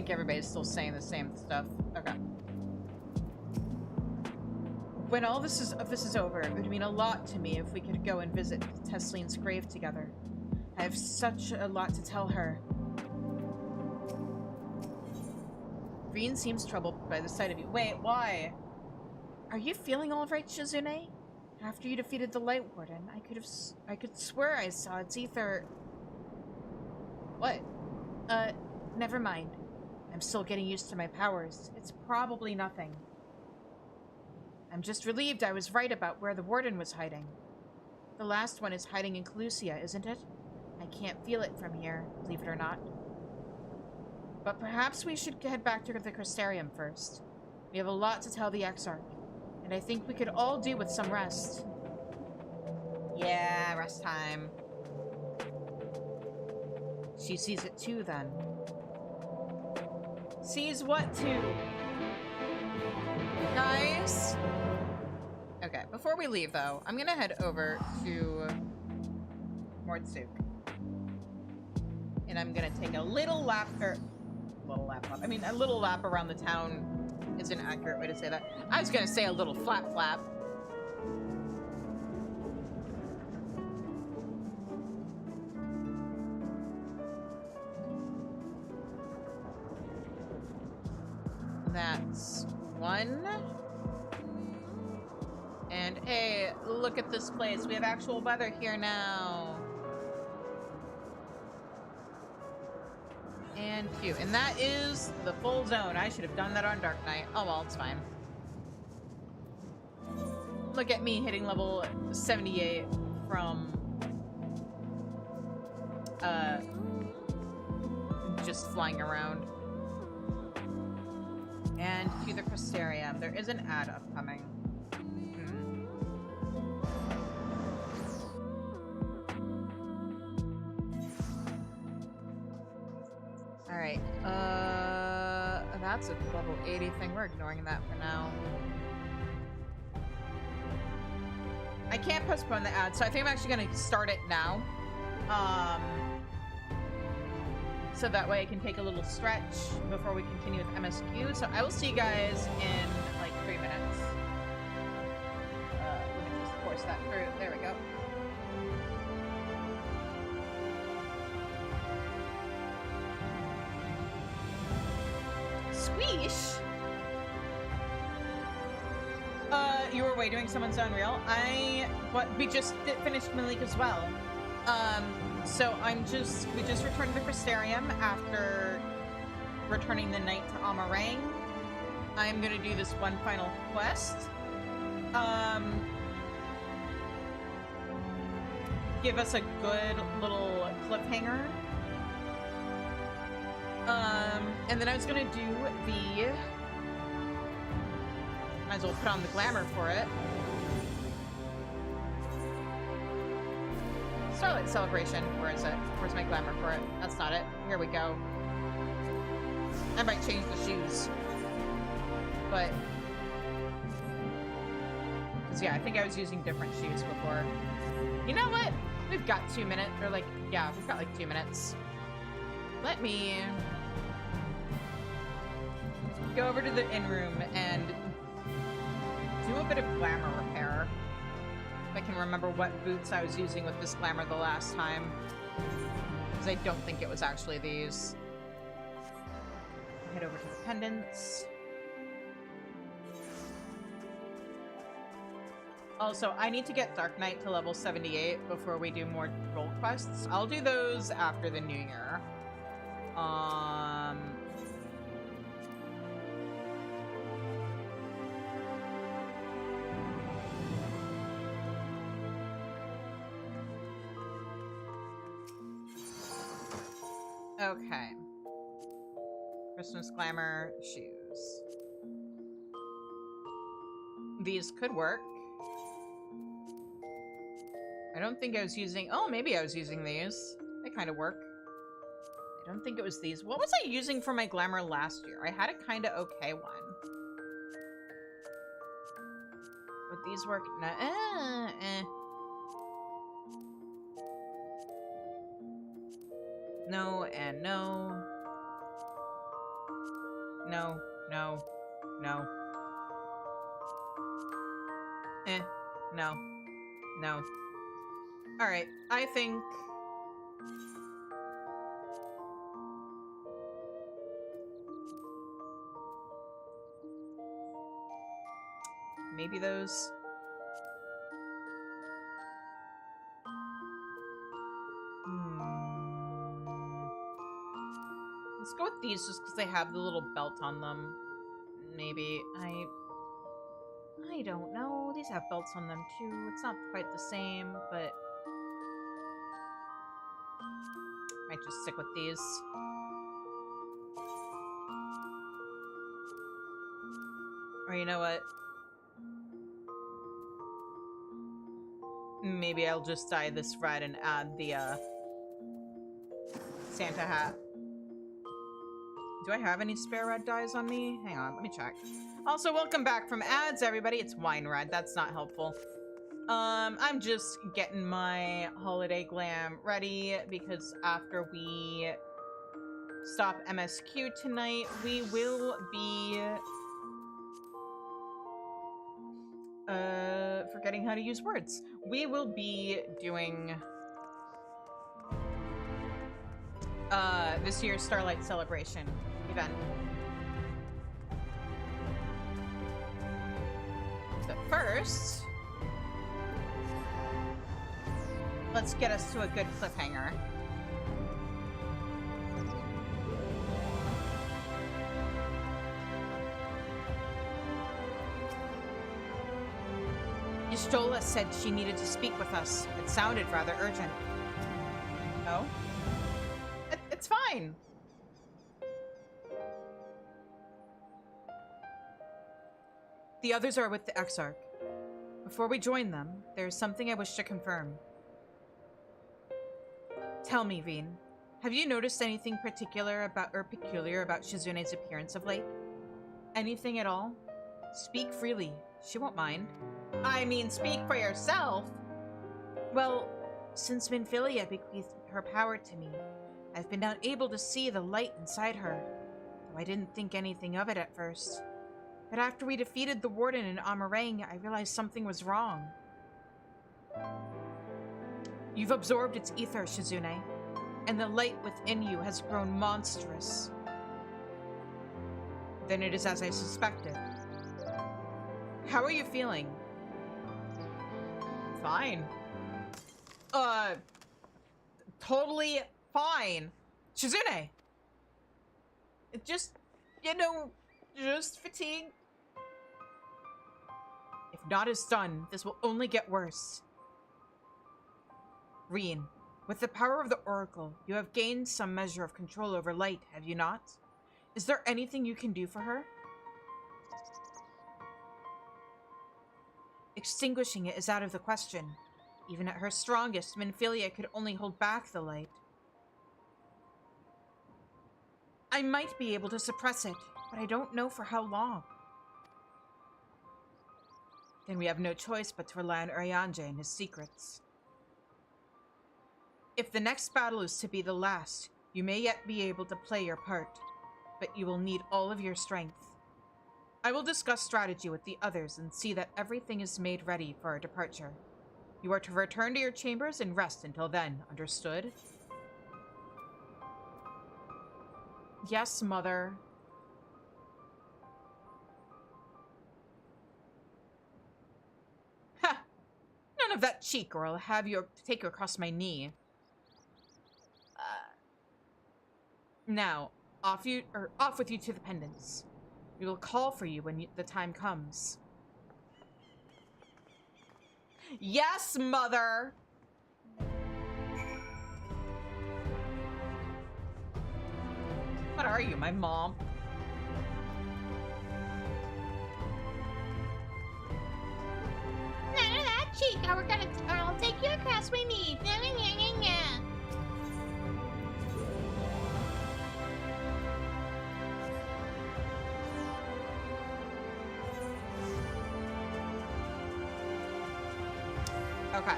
Everybody's still saying the same stuff. Okay. When all this is over, it would mean a lot to me if we could go and visit Tesline's grave together. I have such a lot to tell her. Reen seems troubled by the sight of you. Wait, why? Are you feeling all right, Shizune? After you defeated the Light Warden, I could swear I saw its ether. What? Never mind. I'm still getting used to my powers. It's probably nothing. I'm just relieved I was right about where the Warden was hiding. The last one is hiding in Calusia, isn't it? I can't feel it from here, believe it or not. But perhaps we should head back to the Crystarium first. We have a lot to tell the Exarch, and I think we could all do with some rest. Yeah, rest time. She sees it too, then. Sees what too? Nice. Okay, before we leave though, I'm gonna head over to Mortsuk. And I'm gonna take a little lap, a little lap around the town is an accurate way to say that. I was gonna say a little flap. That's one. And hey, look at this place. We have actual weather here now. And two. And that is the full zone. I should have done that on Dark Knight. Oh well, it's fine. Look at me hitting level 78 from just flying around. And to the Crystarium. There is an ad upcoming. Alright, that's a level 80 thing. We're ignoring that for now. I can't postpone the ad, so I think I'm actually gonna start it now. So that way I can take a little stretch before we continue with MSQ. So I will see you guys in like 3 minutes. Let me just force that through. There we go. Squeesh? You were away doing someone's Unreal. We just finished Malik as well. So we just returned to Crystarium after returning the night to Amarang. I'm gonna do this one final quest. Give us a good little cliffhanger. And then I was gonna do the... Might as well put on the glamour for it. Starlight Celebration. Where is it? Where's my glamour for it? That's not it. Here we go. I might change the shoes. But... Because, yeah, I think I was using different shoes before. You know what? We've got 2 minutes. Or, like, yeah, we've got, like, 2 minutes. Let me... go over to the in-room and do a bit of glamour repair. If I can remember what boots I was using with this glamour the last time. Because I don't think it was actually these. Head over to the pendants. Also, I need to get Dark Knight to level 78 before we do more role quests. I'll do those after the new year. Okay. Christmas glamour shoes. These could work. I don't think I was using... Oh, maybe I was using these. They kind of work. I don't think it was these. What was I using for my glamour last year? I had a kind of okay one. Would these work? No. No and no. No, no, no. No. No. Alright, I think... maybe those... Let's go with these just because they have the little belt on them. Maybe. I don't know. These have belts on them too. It's not quite the same, but... might just stick with these. Or you know what? Maybe I'll just dye this red and add the, Santa hat. Do I have any spare red dyes on me? Hang on, let me check. Also, welcome back from ads, everybody. It's wine red. That's not helpful. I'm just getting my holiday glam ready because after we stop MSQ tonight, we will be forgetting how to use words. We will be doing this year's Starlight Celebration event. But first, let's get us to a good cliffhanger. Y'shtola said she needed to speak with us. It sounded rather urgent. Oh? It's fine. The others are with the Exarch. Before we join them, there is something I wish to confirm. Tell me, Veen, Have you noticed anything peculiar about Shizune's appearance of late? Anything at all? Speak freely. She won't mind. I mean, speak for yourself! Well, since Minfilia bequeathed her power to me, I've been unable to see the light inside her, though I didn't think anything of it at first. But after we defeated the Warden in Amarang, I realized something was wrong. You've absorbed its ether, Shizune, and the light within you has grown monstrous. Then it is as I suspected. How are you feeling? Fine. Totally fine. Shizune! Just, just fatigue. If not is done, this will only get worse. Reen, with the power of the Oracle, you have gained some measure of control over light, have you not? Is there anything you can do for her? Extinguishing it is out of the question. Even at her strongest, Minfilia could only hold back the light. I might be able to suppress it, but I don't know for how long. Then we have no choice but to rely on Urianger and his secrets. If the next battle is to be the last, you may yet be able to play your part, but you will need all of your strength. I will discuss strategy with the others and see that everything is made ready for our departure. You are to return to your chambers and rest until then, understood? Yes, Mother. Ha! None of that cheek, or I'll have you take you across my knee. Now, off with you to the pendants. We will call for you when the time comes. Yes, Mother! What are you, my mom? None of that cheek. I'll take you across my knee. Okay.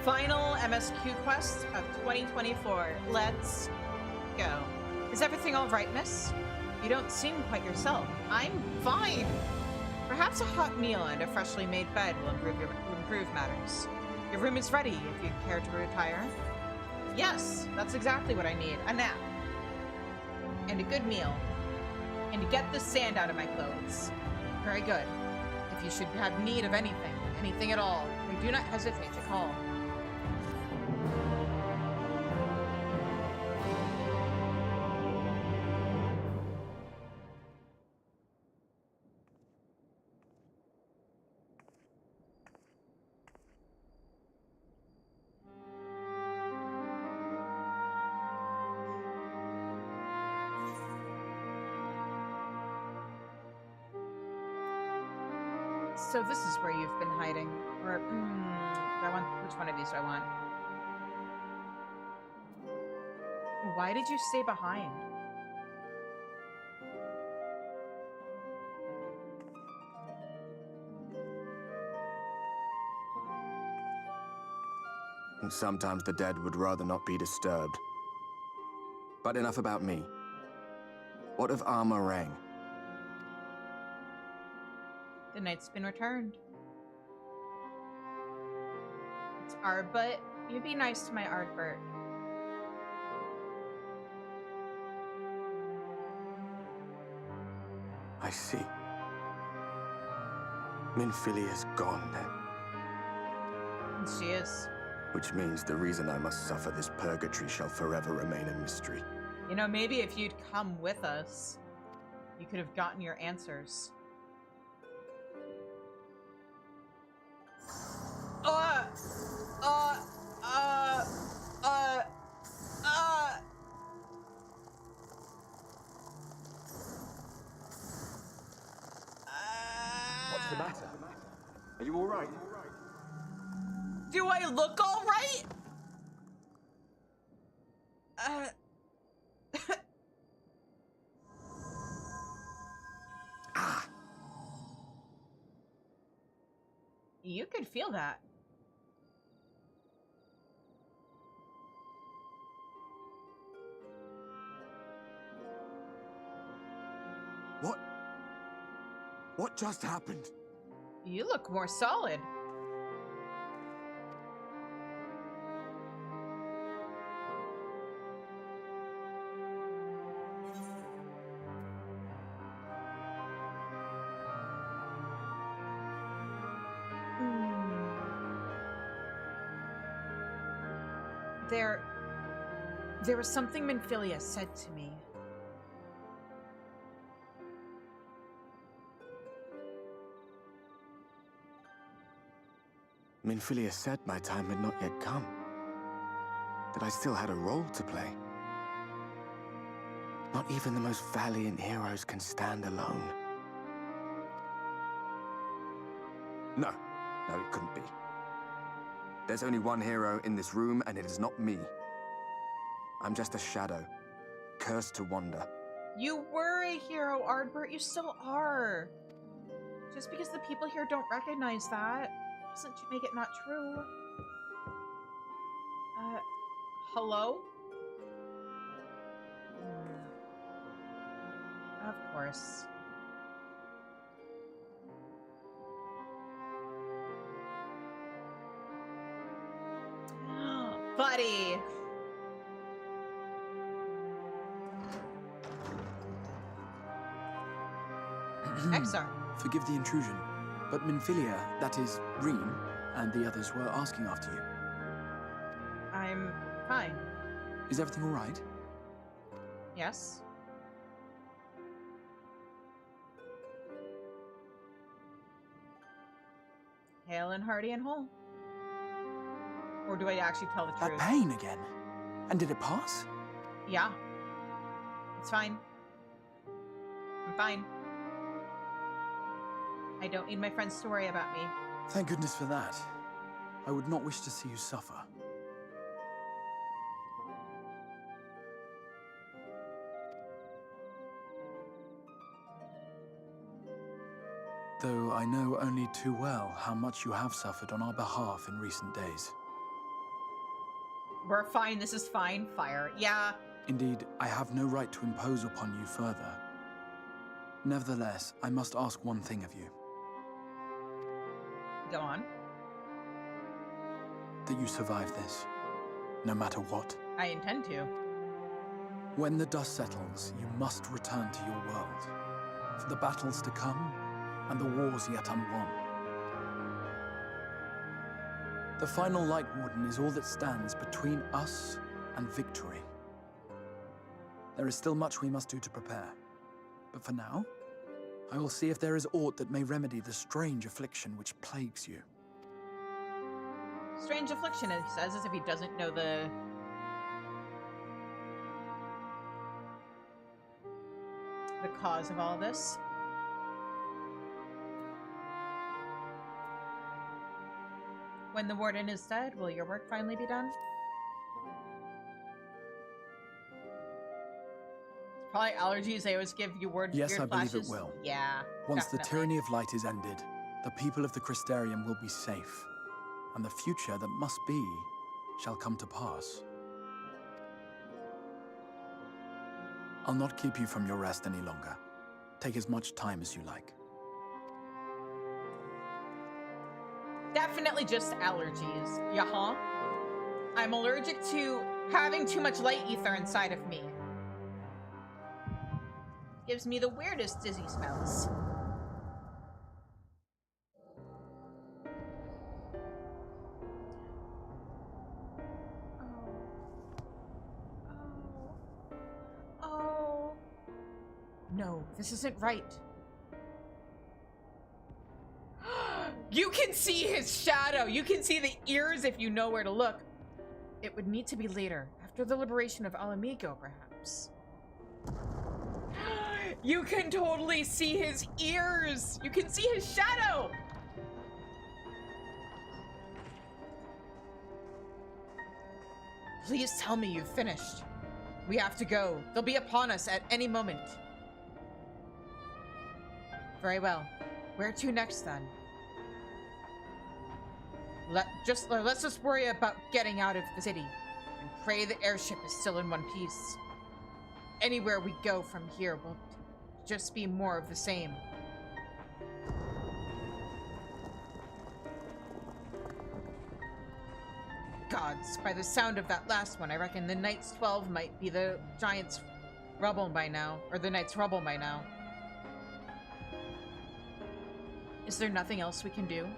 Final MSQ quest of 2024. Let's go. Is everything all right, miss? You don't seem quite yourself. I'm fine. Perhaps a hot meal and a freshly made bed will improve matters. Your room is ready if you'd care to retire. Yes, that's exactly what I need. A nap. And a good meal. And to get the sand out of my clothes. Very good. If you should have need of anything at all, do not hesitate to call. So this is where you've been hiding. Or, which one of these do I want? Why did you stay behind? Sometimes the dead would rather not be disturbed. But enough about me. What of Amarang? The knight's been returned. It's Ardbert. You be nice to my Ardbert. I see. Minfilia's gone then. And she is. Which means the reason I must suffer this purgatory shall forever remain a mystery. You know, maybe if you'd come with us, you could have gotten your answers. What's the matter? Are you all right? Do I look all right? You could feel that. What just happened? You look more solid. There was something Minfilia said to me. Minfilia said my time had not yet come. That I still had a role to play. Not even the most valiant heroes can stand alone. No, it couldn't be. There's only one hero in this room, and it is not me. I'm just a shadow, cursed to wander. You were a hero, Ardbert. You still are. Just because the people here don't recognize that doesn't make it not true. Hello? Of course. Buddy! Exar. Forgive the intrusion, but Minfilia, that is, Reen, and the others were asking after you. I'm fine. Is everything all right? Yes. Hale and hearty and whole. Or do I actually tell the truth? That pain again? And did it pass? Yeah. It's fine. I'm fine. I don't need my friends to worry about me. Thank goodness for that. I would not wish to see you suffer. Though I know only too well how much you have suffered on our behalf in recent days. We're fine, this is fine. Fire. Yeah. Indeed, I have no right to impose upon you further. Nevertheless, I must ask one thing of you. Go on. That you survive this, no matter what. I intend to. When the dust settles, you must return to your world. For the battles to come, and the wars yet unwon. The final Light Warden is all that stands between us and victory. There is still much we must do to prepare. But for now, I will see if there is aught that may remedy the strange affliction which plagues you. Strange affliction, he says, as if he doesn't know the cause of all this. When the warden is dead, will your work finally be done? It's probably allergies. They always give you weird Yes, I believe flashes. it will. Yeah. Once definitely. the tyranny of light is ended, the people of the Crystarium will be safe, and the future that must be shall come to pass. I'll not keep you from your rest any longer. Take as much time as you like. Definitely just allergies. Yeah. I'm allergic to having too much light ether inside of me. Gives me the weirdest dizzy spells. Oh. No, this isn't right. You can see his shadow. You can see the ears if you know where to look. It would need to be later, after the liberation of Alamigo, perhaps. You can totally see his ears. You can see his shadow. Please tell me you've finished. We have to go. They'll be upon us at any moment. Very well. Where to next, then? Let's just worry about getting out of the city and pray the airship is still in one piece. Anywhere we go from here will just be more of the same. Gods, by the sound of that last one, I reckon the Knight's 12 might be the Giant's rubble by now, or the Knight's rubble by now. Is there nothing else we can do?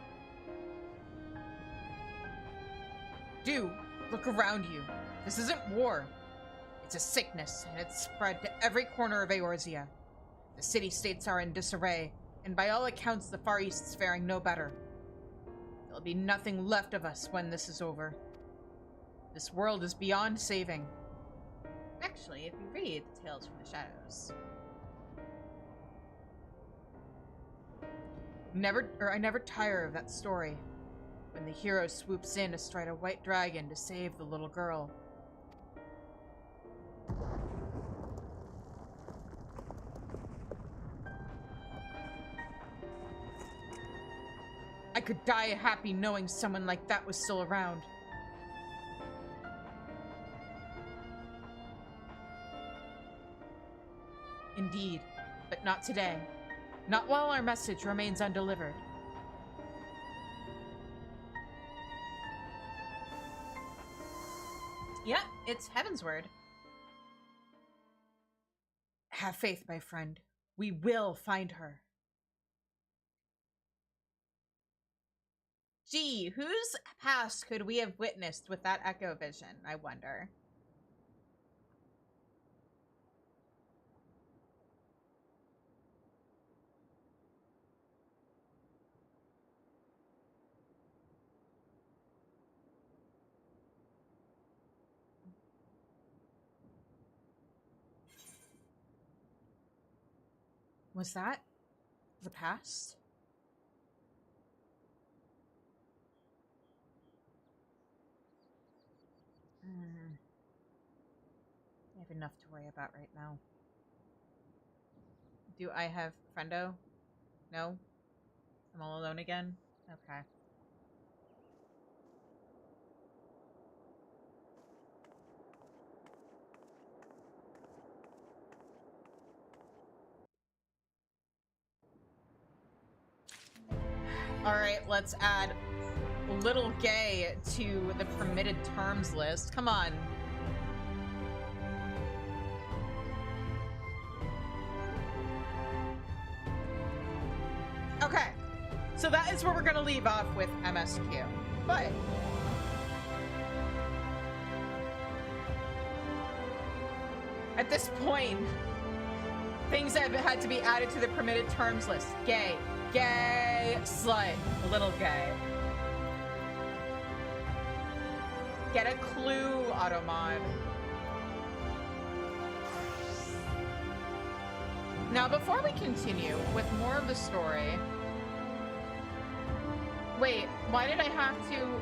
Look around you. This isn't war. It's a sickness, and it's spread to every corner of Eorzea. The city-states are in disarray, and by all accounts the Far East is faring no better. There'll be nothing left of us when this is over. This world is beyond saving. Actually, if you read the Tales from the Shadows, I never tire of that story. When the hero swoops in astride a white dragon to save the little girl. I could die happy knowing someone like that was still around. Indeed, but not today. Not while our message remains undelivered. Yep, it's Heaven's word. Have faith, my friend. We will find her. Gee, whose past could we have witnessed with that echo vision, I wonder? Was that the past? I have enough to worry about right now. Do I have friendo? No? I'm all alone again? Okay. Alright, let's add Little Gay to the permitted terms list. Come on. Okay, so that is where we're gonna leave off with MSQ. But at this point, things have had to be added to the permitted terms list. Gay. Gay slut. Little gay. Get a clue, Automod. Now, before we continue with more of the story... Wait, why did I have to...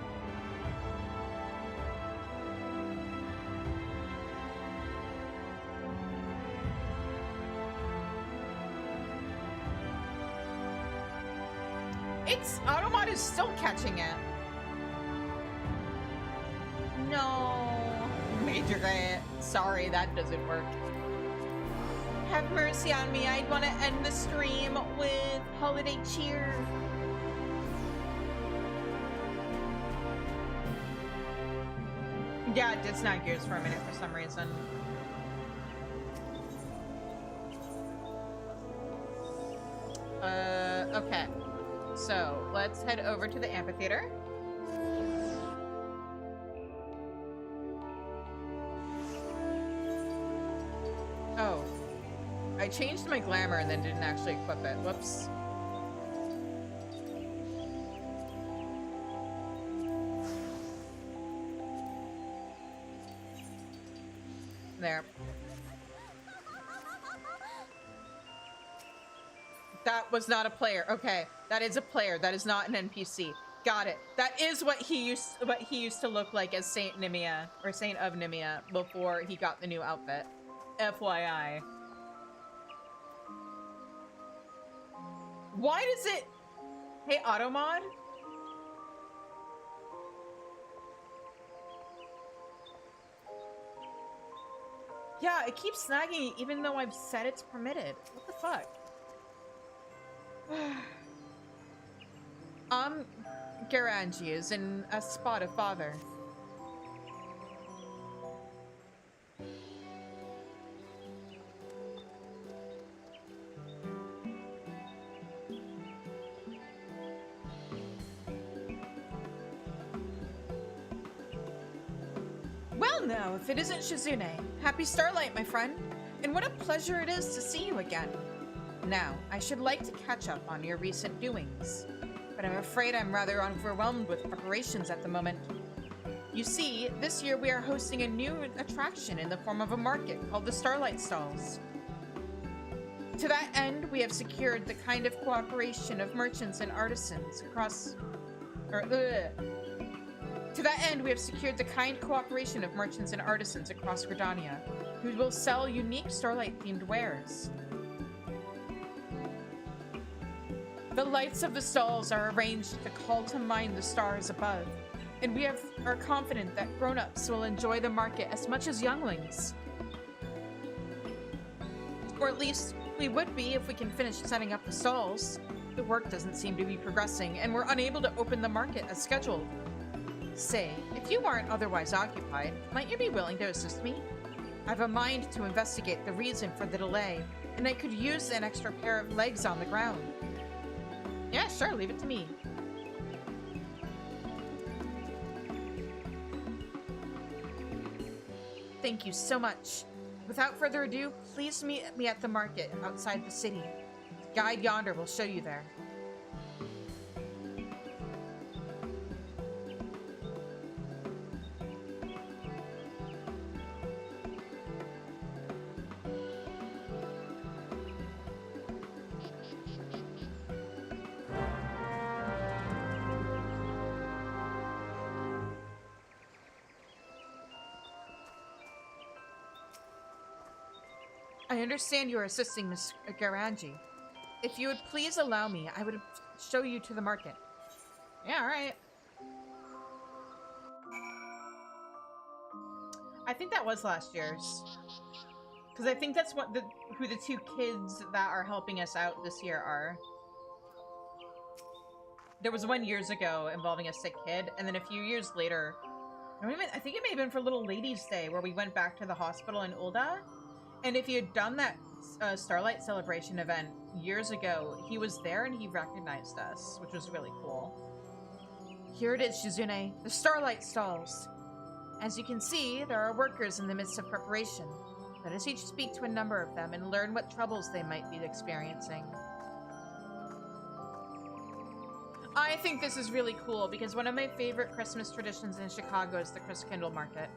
Automod is still catching it. No. Major it. Sorry, that doesn't work. Have mercy on me. I'd want to end the stream with holiday cheer. Yeah, it did snag gears for a minute for some reason. Okay. So, let's head over to the amphitheater. Oh. I changed my glamour and then didn't actually equip it. Whoops. There. That was not a player. Okay, that is a player. That is not an NPC. Got it. That is what he used to look like as Saint Nimia, or Saint of Nimia, before he got the new outfit. FYI. Why does it... Hey, Automod? Yeah, it keeps snagging even though I've said it's permitted. What the fuck? Garanji is in a spot of father. Well now, if it isn't Shizune. Happy Starlight, my friend. And what a pleasure it is to see you again. Now, I should like to catch up on your recent doings. But I'm afraid I'm rather overwhelmed with preparations at the moment. You see, this year we are hosting a new attraction in the form of a market called the Starlight Stalls. To that end, we have secured the kind of cooperation of merchants and artisans across... To that end, we have secured the kind cooperation of merchants and artisans across Gridania, who will sell unique Starlight-themed wares. The lights of the stalls are arranged to call to mind the stars above, and we are confident that grown-ups will enjoy the market as much as younglings. Or at least, we would be if we can finish setting up the stalls. The work doesn't seem to be progressing, and we're unable to open the market as scheduled. Say, if you aren't otherwise occupied, might you be willing to assist me? I have a mind to investigate the reason for the delay, and I could use an extra pair of legs on the ground. Yeah, sure, leave it to me. Thank you so much. Without further ado, please meet me at the market outside the city. The guide yonder will show you there. I understand you are assisting Miss Garanji. If you would please allow me, I would show you to the market. Yeah, alright. I think that was last year's. Because I think that's what who the two kids that are helping us out this year are. There was one years ago involving a sick kid, and then a few years later, I think it may have been for Little Ladies' Day, where we went back to the hospital in Ulda. And if you had done that Starlight Celebration event years ago, he was there and he recognized us, which was really cool. Here it is, Shizune, the Starlight Stalls. As you can see, there are workers in the midst of preparation. Let us each speak to a number of them and learn what troubles they might be experiencing. I think this is really cool because one of my favorite Christmas traditions in Chicago is the Christkindl Market.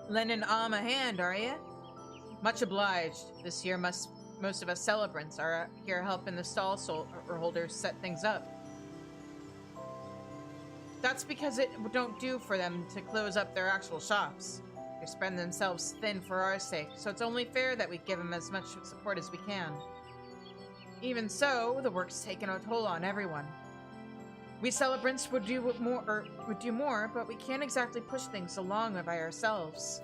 Lend an arm a hand, are you? Much obliged. This year most of us celebrants are here helping the stall holders set things up. That's because it don't do for them to close up their actual shops. They spread themselves thin for our sake, so it's only fair that we give them as much support as we can. Even so, the work's taken a toll on everyone. We celebrants would do more, but we can't exactly push things along by ourselves.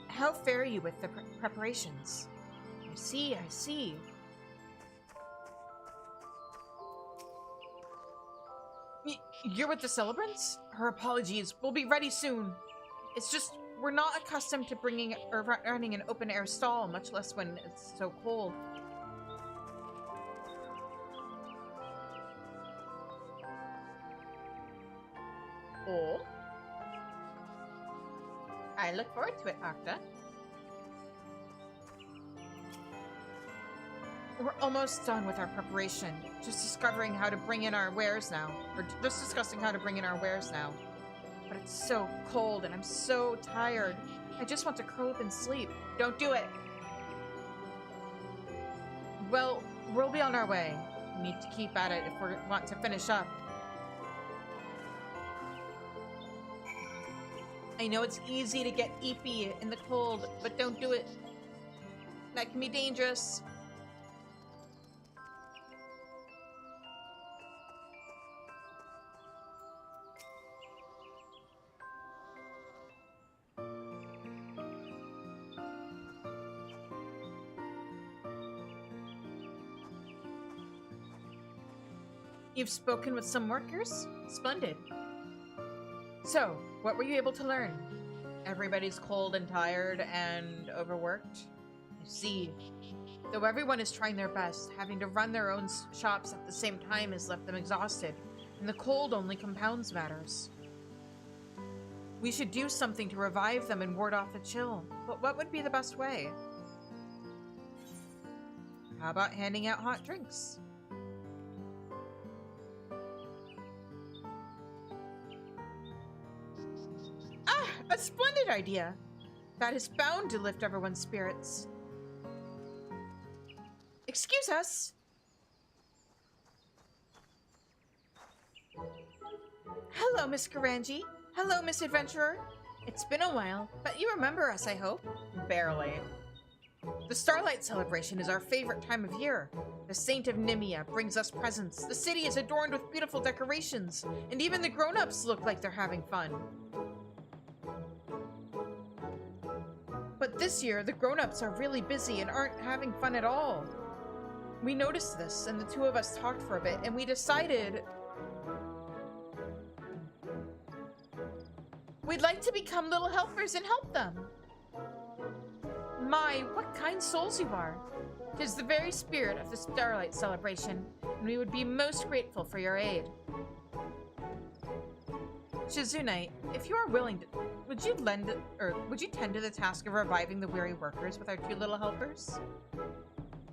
How fare you with the preparations? I see. You're with the celebrants? Her apologies. We'll be ready soon. It's just, we're not accustomed to running an open-air stall, much less when it's so cold. Oh? I look forward to it, Octa. We're almost done with our preparation. Just discovering how to bring in our wares now. Or just discussing how to bring in our wares now. But it's so cold and I'm so tired. I just want to curl up and sleep. Don't do it. Well, we'll be on our way. We need to keep at it if we want to finish up. I know it's easy to get eepy in the cold, but don't do it. That can be dangerous. You've spoken with some workers? Splendid. So, what were you able to learn? Everybody's cold and tired and overworked? You see, though everyone is trying their best, having to run their own shops at the same time has left them exhausted, and the cold only compounds matters. We should do something to revive them and ward off the chill, but what would be the best way? How about handing out hot drinks? A splendid idea! That is bound to lift everyone's spirits. Excuse us! Hello, Miss Garangi. Hello, Miss Adventurer. It's been a while, but you remember us, I hope? Barely. The Starlight Celebration is our favorite time of year. The Saint of Nimia brings us presents. The city is adorned with beautiful decorations, and even the grown-ups look like they're having fun. But this year, the grown-ups are really busy and aren't having fun at all. We noticed this, and the two of us talked for a bit, and we decided we'd like to become little helpers and help them. My, what kind souls you are. 'Tis the very spirit of the Starlight Celebration, and we would be most grateful for your aid. Shizune, if you are willing to, would you tend to the task of reviving the weary workers with our two little helpers?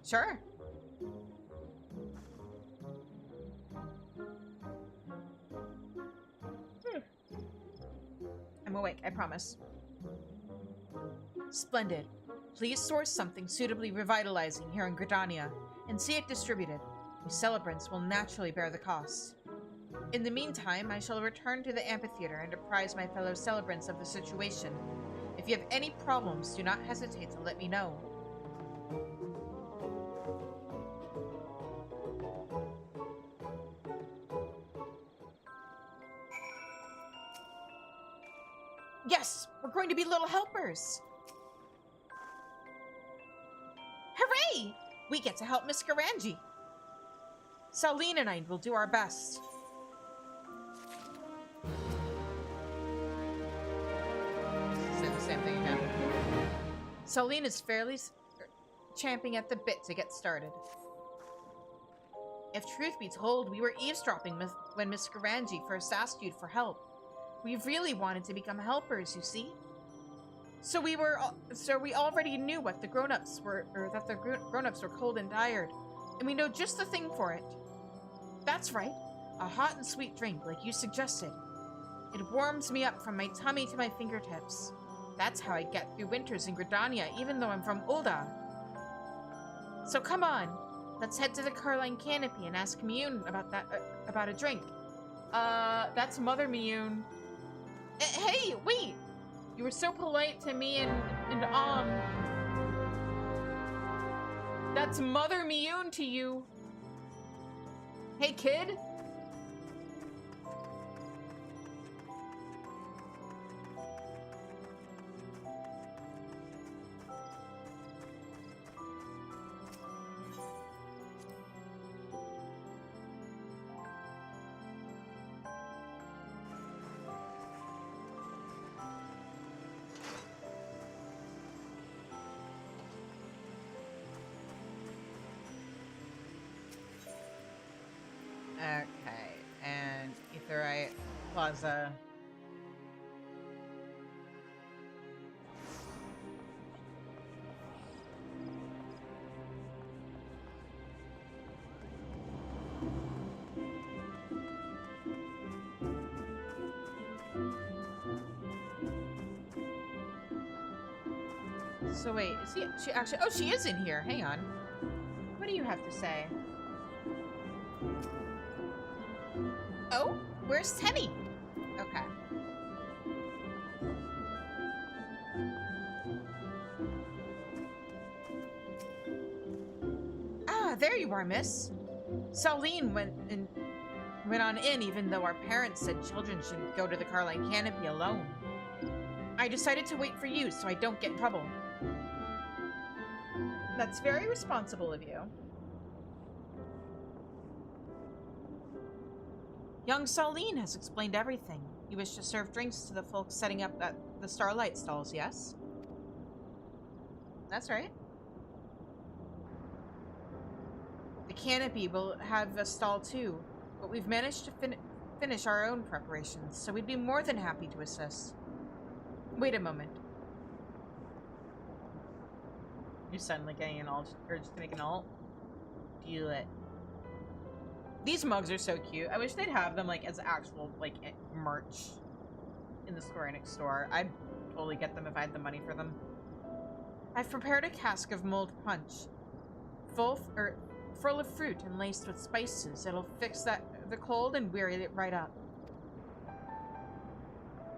Sure. I'm awake, I promise. Splendid. Please source something suitably revitalizing here in Gridania, and see it distributed. We celebrants will naturally bear the cost. In the meantime, I shall return to the amphitheater and apprise my fellow celebrants of the situation. If you have any problems, do not hesitate to let me know. Yes! We're going to be little helpers! Hooray! We get to help Miss Garangi. Saline and I will do our best. Say the same thing again. Saline is fairly champing at the bit to get started. If truth be told, we were eavesdropping when Miss Garangi first asked you for help. We really wanted to become helpers, you see. So we already knew what the grown-ups were, or that the grown-ups were cold and tired, and we know just the thing for it. That's right, a hot and sweet drink like you suggested. It warms me up from my tummy to my fingertips. That's how I get through winters in Gridania, even though I'm from Ul'dah. So come on, let's head to the Carline Canopy and ask Miyun about a drink. That's Mother Miyun. Hey, wait! You were so polite to me and that's Mother Miyun to you. Hey, kid. Okay, and Aetheryte Plaza. So wait, is she actually? Oh, she is in here. Hang on. What do you have to say? Oh, where's Teddy? Okay. Ah, there you are, miss. Saline went on in even though our parents said children shouldn't go to the Carline Canopy alone. I decided to wait for you so I don't get in trouble. That's very responsible of you. Young Saline has explained everything. You wish to serve drinks to the folks setting up at the Starlight stalls, yes? That's right. The Canopy will have a stall too, but we've managed to finish our own preparations, so we'd be more than happy to assist. Wait a moment. You're suddenly getting an alt, or just make an alt? Do it. These mugs are so cute. I wish they'd have them like as actual like merch in the Square Enix store. I'd totally get them if I had the money for them. I've prepared a cask of mulled punch, full of fruit and laced with spices. It'll fix the cold and weary it right up.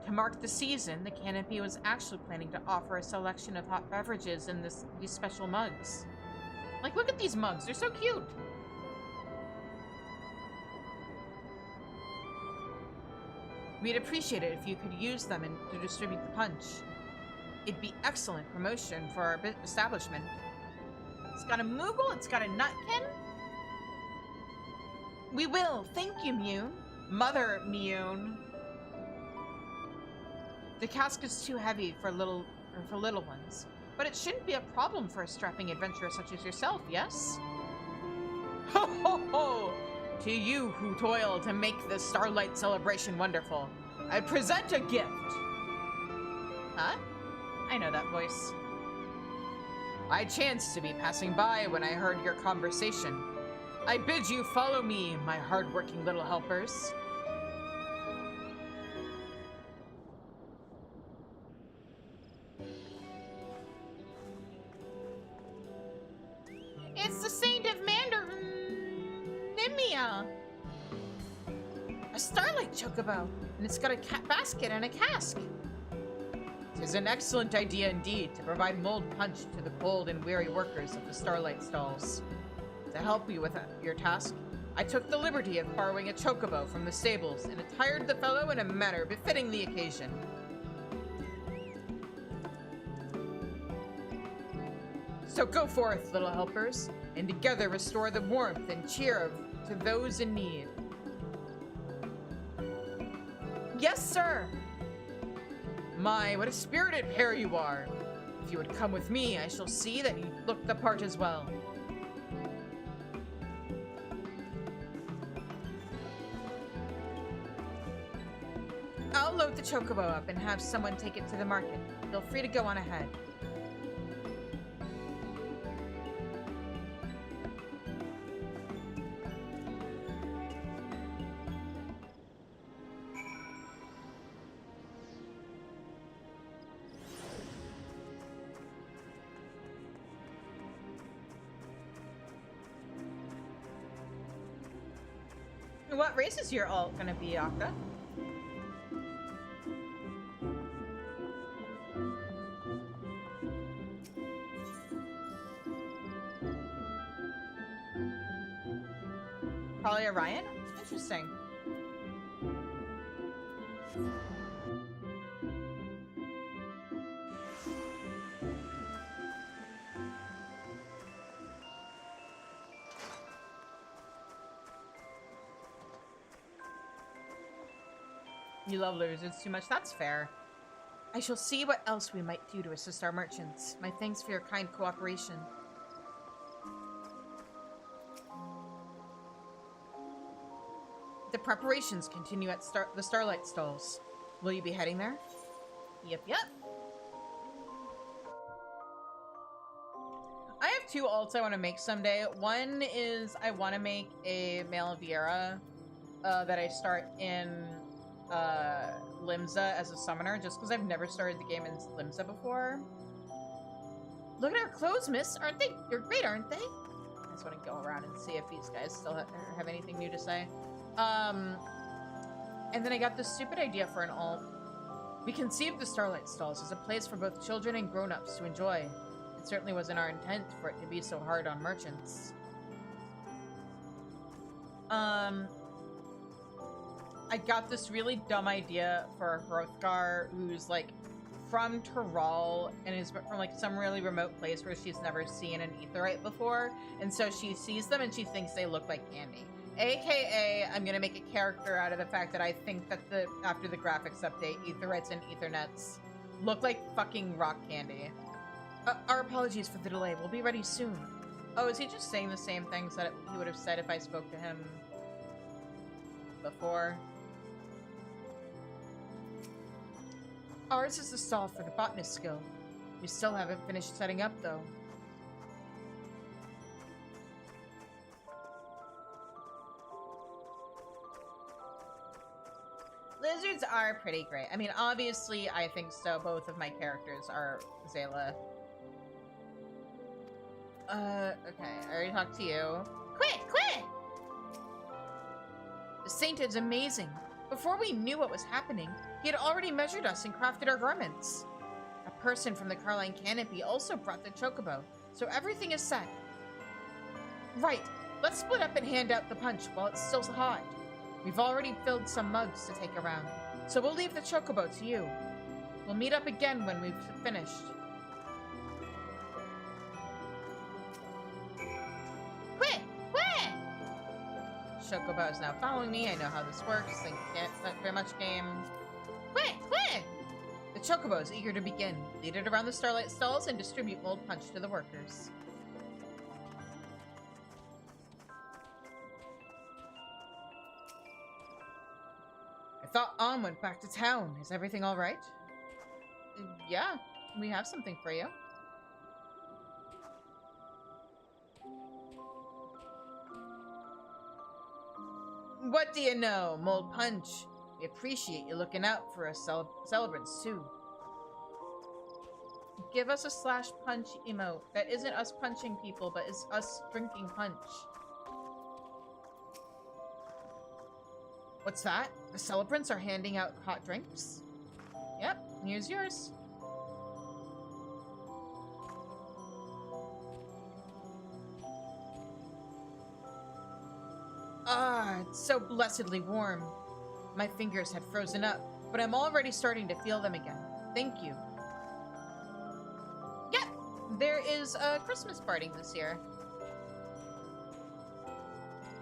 To mark the season, the Canopy was actually planning to offer a selection of hot beverages in these special mugs. Like, look at these mugs. They're so cute. We'd appreciate it if you could use them to distribute the punch. It'd be excellent promotion for our establishment. It's got a Moogle, it's got a Nutkin. We will. Thank you, Mune. Mother Mune. The cask is too heavy for little ones, but it shouldn't be a problem for a strapping adventurer such as yourself, yes? Ho ho ho! To you who toil to make the Starlight celebration wonderful, I present a gift. Huh? I know that voice. I chanced to be passing by when I heard your conversation. I bid you follow me, my hard-working little helpers. It's the Saint of Nimia. A Starlight Chocobo, and it's got a basket and a cask. It is an excellent idea indeed to provide mulled punch to the cold and weary workers of the Starlight stalls. To help you with your task, I took the liberty of borrowing a chocobo from the stables and attired the fellow in a manner befitting the occasion. So go forth, little helpers, and together restore the warmth and cheer to those in need. Yes, sir! My, what a spirited pair you are! If you would come with me, I shall see that you look the part as well. I'll load the chocobo up and have someone take it to the market. Feel free to go on ahead. What race is your alt gonna be, Akka? Probably Orion? Interesting. You love losers too much, that's fair. I shall see what else we might do to assist our merchants. My thanks for your kind cooperation. The preparations continue at the Starlight stalls. Will you be heading there? Yep. I have two alts I want to make someday. One is I want to make a male Viera that I start in Limsa as a summoner, just because I've never started the game in Limsa before. Look at our clothes, miss. Aren't they? They're great, aren't they? I just want to go around and see if these guys still have anything new to say. And then I got this stupid idea for an alt. We conceived the Starlight Stalls as a place for both children and grown-ups to enjoy. It certainly wasn't our intent for it to be so hard on merchants. I got this really dumb idea for a Hrothgar who's like from Tyrol and is from like some really remote place where she's never seen an Aetheryte before, and so she sees them and she thinks they look like candy. AKA, I'm gonna make a character out of the fact that I think that after the graphics update, Aetherytes and Aethernets look like fucking rock candy. Our apologies for the delay. We'll be ready soon. Oh, is he just saying the same things that he would have said if I spoke to him before? Ours is the stall for the botanist skill. We still haven't finished setting up, though. Lizards are pretty great. I mean, obviously, I think so. Both of my characters are Zayla. Okay. I already talked to you. Quick! The Sainted's amazing. Before we knew what was happening, he had already measured us and crafted our garments. A person from the Carline Canopy also brought the chocobo, so everything is set. Right, let's split up and hand out the punch while it's still hot. We've already filled some mugs to take around, so we'll leave the chocobo to you. We'll meet up again when we've finished. Quick! Chocobo is now following me. I know how this works. Thank you very much, game. Quick! The chocobo is eager to begin. Lead it around the Starlight Stalls and distribute mold punch to the workers. I thought Om went back to town. Is everything all right? Yeah, we have something for you. What do you know, Mold Punch? We appreciate you looking out for us celebrants, too. Give us a /punch emote. That isn't us punching people, but is us drinking punch. What's that? The celebrants are handing out hot drinks? Yep, here's yours. Ah, it's so blessedly warm. My fingers had frozen up, but I'm already starting to feel them again. Thank you. Yep, there is a Christmas barding this year.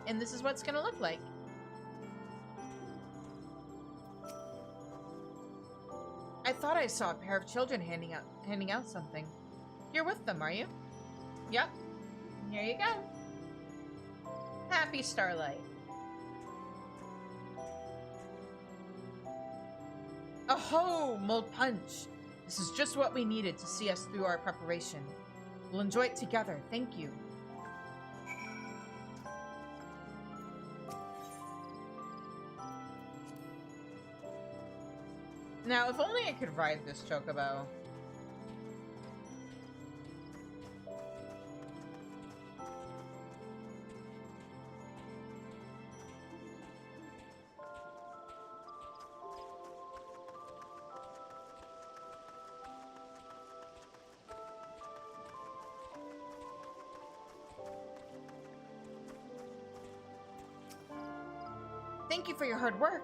And this is what it's gonna look like. I thought I saw a pair of children handing out something. You're with them, are you? Yep. Here you go. Happy Starlight. Oh, Mold Punch. This is just what we needed to see us through our preparation. We'll enjoy it together. Thank you. Now, if only I could ride this chocobo. Thank you for your hard work.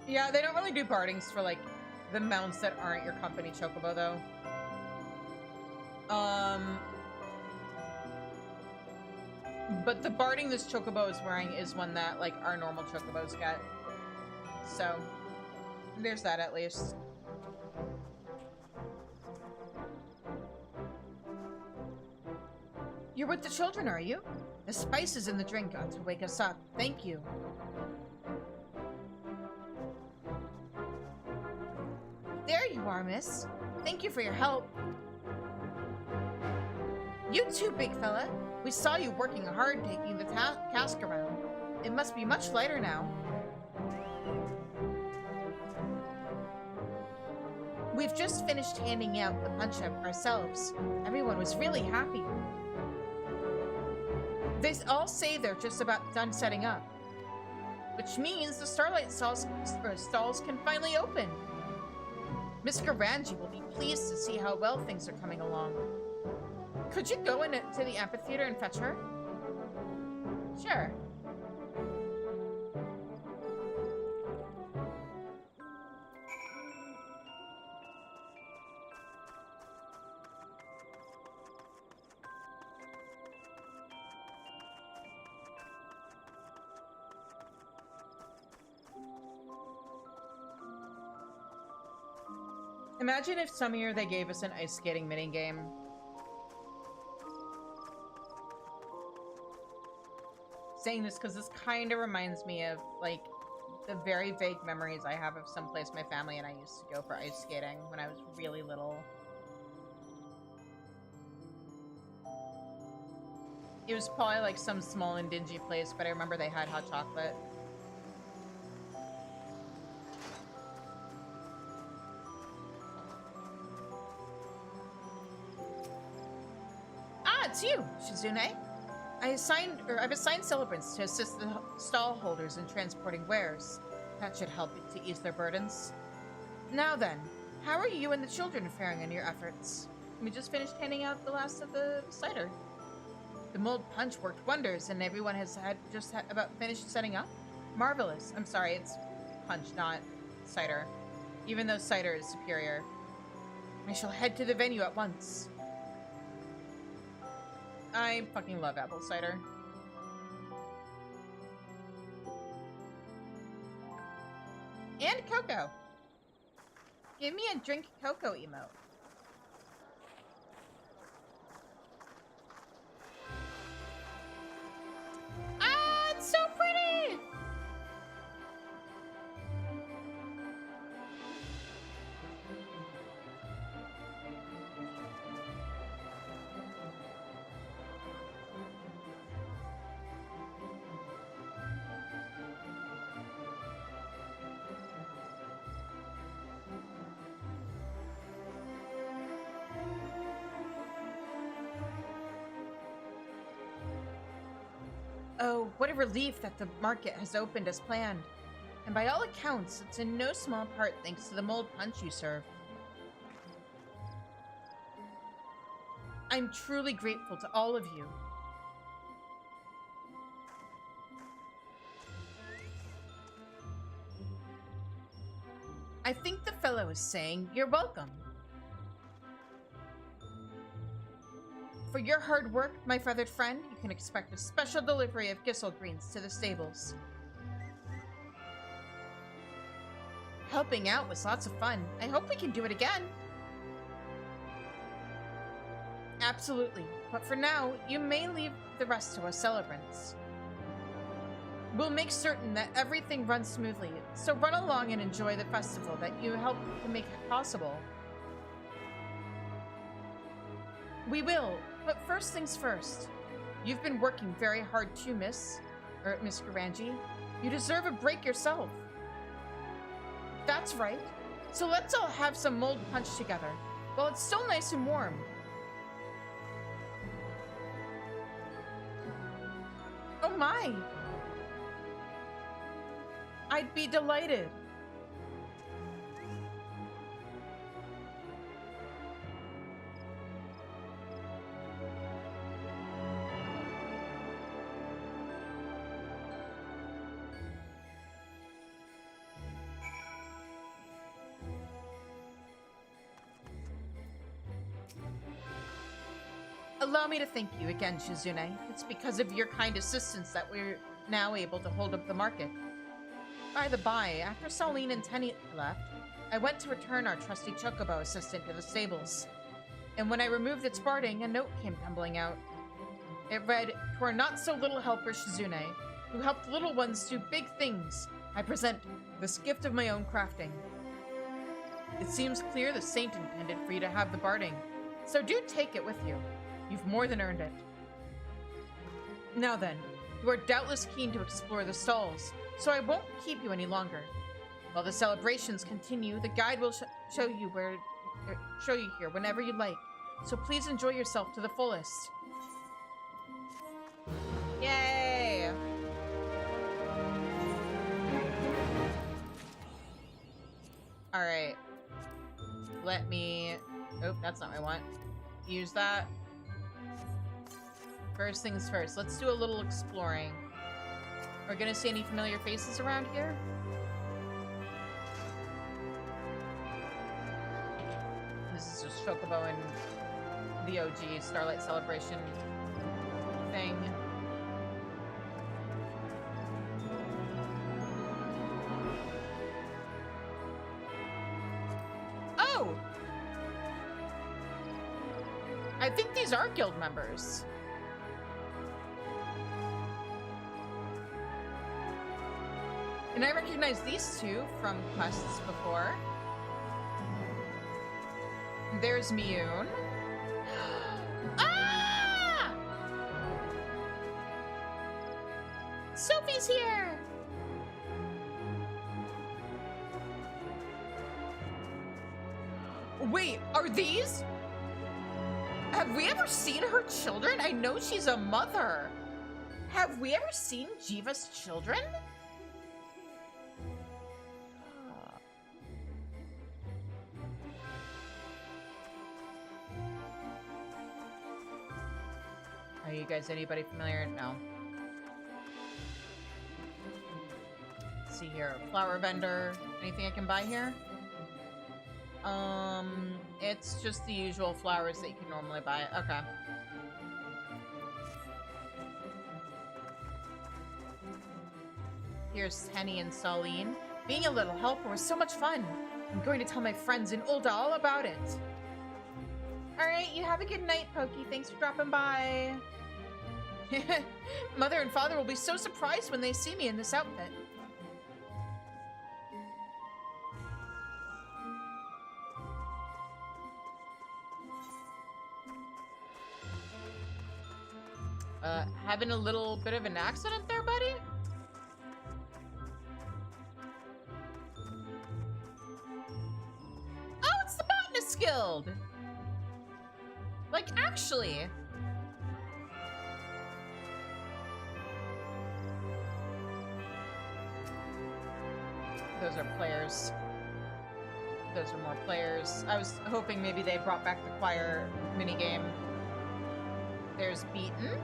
Yeah, they don't really do bardings for, like, the mounts that aren't your company chocobo, though. But the barding this chocobo is wearing is one that, like, our normal chocobos get. So, there's that at least. You're with the children, are you? The spices in the drink ought to wake us up. Thank you. There you are, miss. Thank you for your help. You too, big fella. We saw you working hard taking the cask around. It must be much lighter now. We've just finished handing out the punch up ourselves. Everyone was really happy. They all say they're just about done setting up. Which means the Starlight stalls can finally open. Miss Garangi will be pleased to see how well things are coming along. Could you go into the amphitheater and fetch her? Sure. Imagine if some year they gave us an ice skating minigame. Saying this because this kind of reminds me of, like, the very vague memories I have of someplace my family and I used to go for ice skating when I was really little. It was probably, like, some small and dingy place, but I remember they had hot chocolate. It's you, Shizune. I've assigned celebrants to assist the stall holders in transporting wares. That should help to ease their burdens. Now then, how are you and the children faring in your efforts? We just finished handing out the last of the cider. The mulled punch worked wonders, and everyone has about finished setting up. Marvelous. I'm sorry, it's punch, not cider. Even though cider is superior. I shall head to the venue at once. I fucking love apple cider. And cocoa. Give me a drink cocoa emote. Ah, it's so pretty! Oh, what a relief that the market has opened as planned. And by all accounts, it's in no small part thanks to the mulled punch you serve. I'm truly grateful to all of you. I think the fellow is saying, you're welcome. For your hard work, my feathered friend, you can expect a special delivery of Gissel greens to the stables. Helping out was lots of fun. I hope we can do it again. Absolutely. But for now, you may leave the rest to us celebrants. We'll make certain that everything runs smoothly, so run along and enjoy the festival that you helped to make possible. We will. But first things first. You've been working very hard too, Miss Garangi. You deserve a break yourself. That's right. So let's all have some mulled punch together, while it's still nice and warm. Oh my! I'd be delighted. Allow me to thank you again, Shizune. It's because of your kind assistance that we're now able to hold up the market. By the by, after Saline and Tenny left, I went to return our trusty Chocobo assistant to the stables. And when I removed its barding, a note came tumbling out. It read, "To our not-so-little helper Shizune, who helped little ones do big things, I present this gift of my own crafting. It seems clear the saint intended for you to have the barding, so do take it with you. You've more than earned it." Now then, you are doubtless keen to explore the stalls, so I won't keep you any longer. While the celebrations continue, the guide will show you here whenever you like. So please enjoy yourself to the fullest. Yay! All right. Let me... Oh, that's not what I want. Use that. First things first. Let's do a little exploring. Are we gonna see any familiar faces around here? This is just Chocobo and the OG Starlight Celebration thing. Oh! I think these are guild members. And I recognize these two from quests before. There's Miyun. Ah! Sophie's here! Wait, are these? Have we ever seen her children? I know she's a mother. Have we ever seen Jiva's children? Are you guys anybody familiar? No. Let's see here. Flower vendor. Anything I can buy here? It's just the usual flowers that you can normally buy. Okay. Here's Henny and Saline. Being a little helper was so much fun. I'm going to tell my friends in Ul'dah all about it. Alright, you have a good night, Pokey. Thanks for dropping by. Mother and father will be so surprised when they see me in this outfit. Having a little bit of an accident there, buddy? Oh, it's the Botanist Guild! Like, actually. Those are players. Those are more players. I was hoping maybe they brought back the choir minigame. There's Beaten.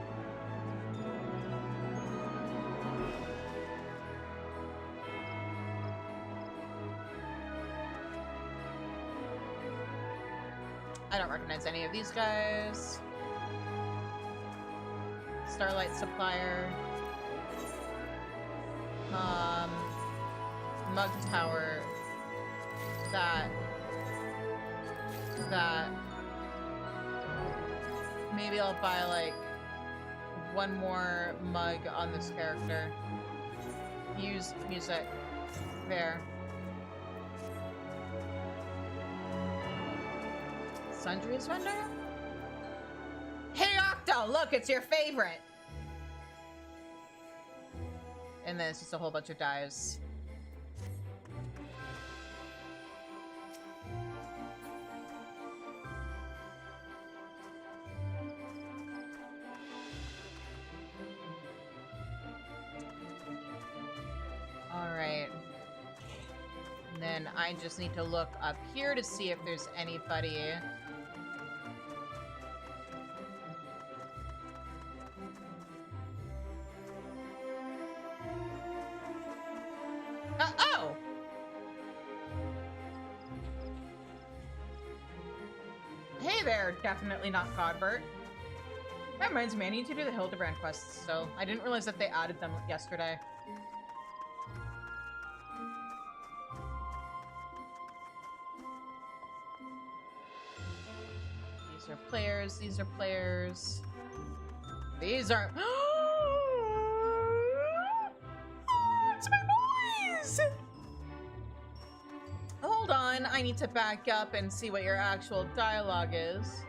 I don't recognize any of these guys. Starlight Supplier. Mug Tower. That. Maybe I'll buy, like, one more mug on this character. Use music. There. Sundries vendor? Hey Octo, look, it's your favorite! And then it's just a whole bunch of dyes. Alright. And then I just need to look up here to see if there's anybody. Oh! Hey there, definitely not Godbert. That reminds me, I need to do the Hildebrand quests still. I didn't realize that they added them yesterday. These are players, these are players. These are... It's my boys! Hold on, I need to back up and see what your actual dialogue is.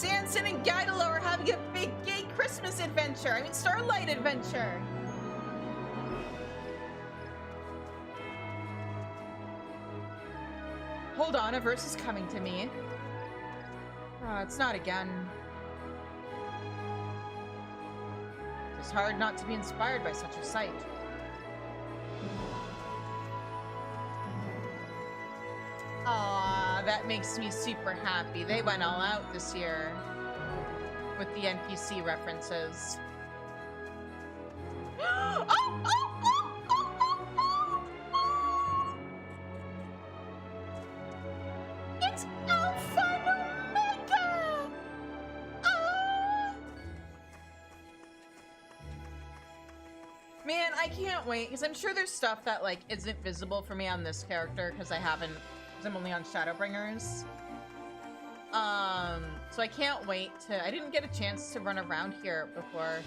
Sanson and Gaidalo are having a big gay Christmas adventure. I mean, Starlight adventure. Hold on, a verse is coming to me. Oh, it's not again. It's hard not to be inspired by such a sight. Aw, that makes me super happy. They went all out this year with the NPC references. Oh, oh, oh, oh, oh, oh, oh. It's Alpha and Omega! Oh. Man, I can't wait, because I'm sure there's stuff that, like, isn't visible for me on this character, because I'm only on Shadowbringers. So I can't wait to... I didn't get a chance to run around here before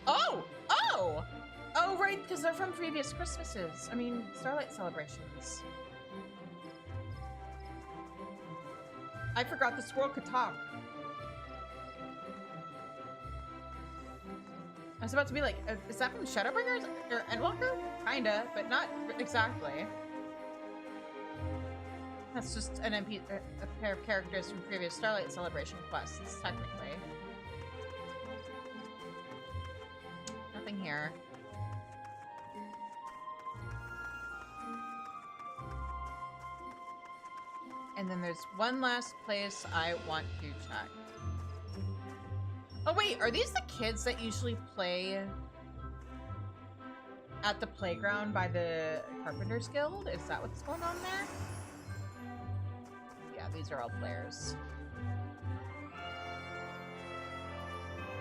Oh, right, because they're from previous Christmases. I mean, Starlight celebrations. I forgot this world could talk. I was about to be like, is that from Shadowbringers or Endwalker? Kinda, but not exactly. That's just a pair of characters from previous Starlight Celebration quests, technically. Nothing here. And then there's one last place I want to check. Oh wait, are these the kids that usually play at the playground by the Carpenters Guild? Is that what's going on there? Yeah, these are all players.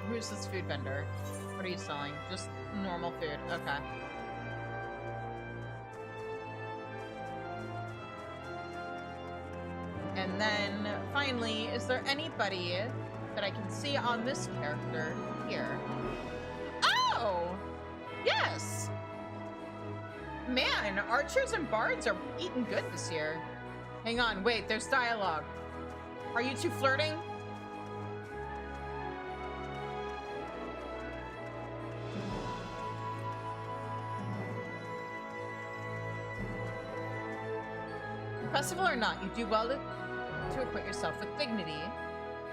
Who's this food vendor? What are you selling? Just normal food. Okay. And then, finally, is there anybody that I can see on this character here? Oh! Yes! Man, archers and bards are eating good this year. Hang on, wait, there's dialogue. Are you two flirting? Festival or not, you do well to acquit yourself with dignity.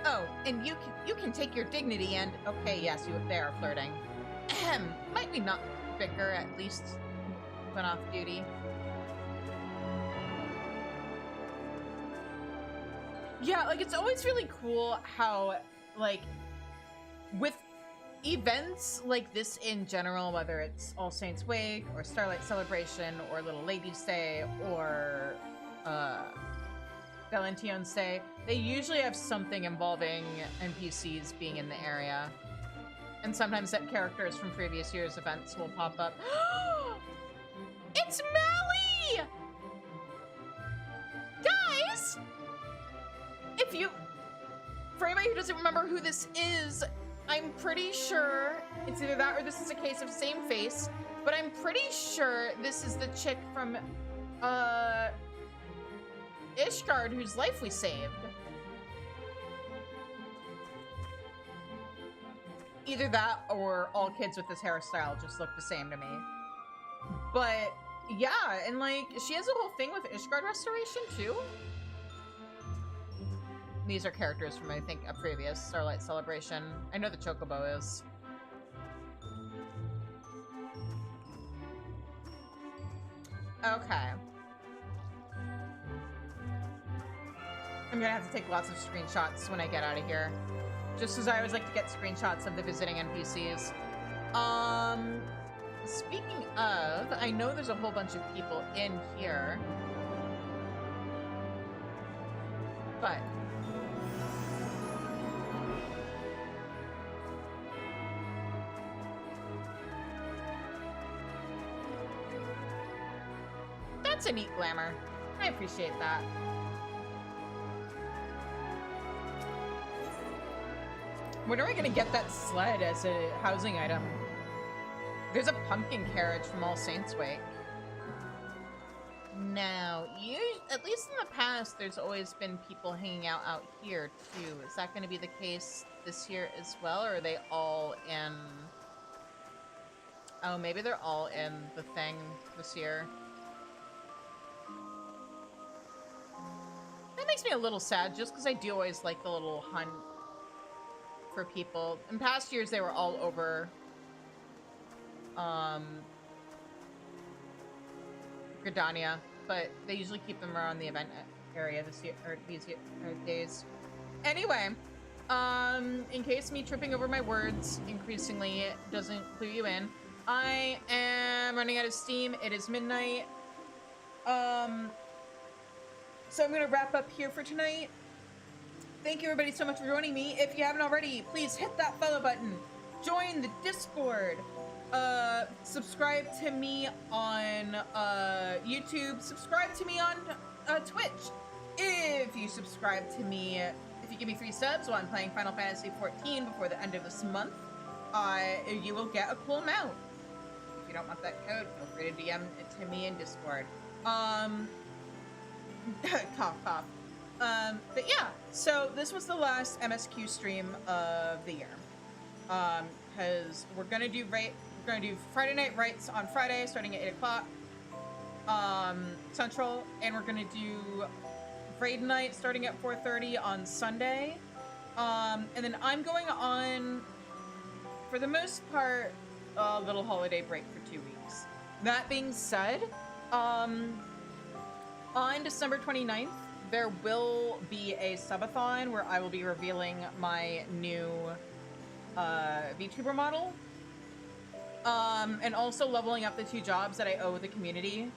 Oh, and you can take your dignity and... Okay, yes, they are flirting. Ahem. Might we not bicker, at least when off duty? Yeah, like, it's always really cool how, like, with events like this in general, whether it's All Saints Wake, or Starlight Celebration, or Little Ladies' Day, or, Valentino's Day, they usually have something involving NPCs being in the area. And sometimes that characters from previous year's events will pop up. It's Mally! Guys! For anybody who doesn't remember who this is, I'm pretty sure it's either that or this is a case of same face, but I'm pretty sure this is the chick from, Ishgard, whose life we saved. Either that or all kids with this hairstyle just look the same to me. But yeah, and like, she has a whole thing with Ishgard restoration too. These are characters from, I think, a previous Starlight Celebration. I know the Chocobo is. Okay. I'm gonna have to take lots of screenshots when I get out of here. Just as I always like to get screenshots of the visiting NPCs. Speaking of, I know there's a whole bunch of people in here. But... that's a neat glamour. I appreciate that. When are we gonna get that sled as a housing item? There's a pumpkin carriage from All Saints Wake. Now, at least in the past, there's always been people hanging out here too. Is that going to be the case this year as well, or are they all in? Oh, maybe they're all in the thing this year. That makes me a little sad, just because I do always like the little hunt for people. In past years, they were all over Gridania, but they usually keep them around the event area this year, or these days. Anyway, in case me tripping over my words increasingly doesn't clue you in, I am running out of steam. It is midnight. So I'm gonna wrap up here for tonight. Thank you everybody so much for joining me. If you haven't already, please hit that follow button. Join the Discord. Subscribe to me on YouTube. Subscribe to me on Twitch. If you subscribe to me, if you give me 3 subs while I'm playing Final Fantasy XIV before the end of this month, you will get a cool mount. If you don't want that code, feel free to DM it to me in Discord. Cough, cough. But yeah, so this was the last MSQ stream of the year. Because we're gonna do Friday Night Rights on Friday, starting at 8 o'clock Central, and we're gonna do Raid Night starting at 4:30 on Sunday. And then I'm going on, for the most part, a little holiday break for 2 weeks. That being said, on December 29th, there will be a subathon where I will be revealing my new VTuber model. And also leveling up the 2 jobs that I owe the community.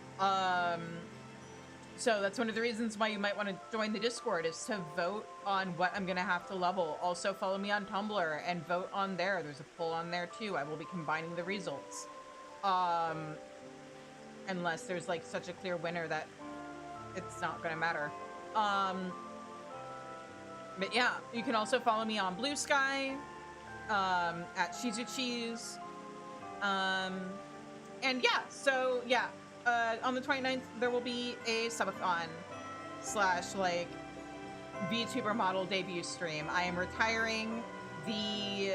So that's one of the reasons why you might want to join the Discord, is to vote on what I'm going to have to level. Also follow me on Tumblr and vote on there. There's a poll on there too. I will be combining the results. Unless there's like such a clear winner that it's not going to matter. But yeah, you can also follow me on Blue Sky, at Shizucheese. And yeah, so yeah, on the 29th, there will be a subathon / like VTuber model debut stream. I am retiring the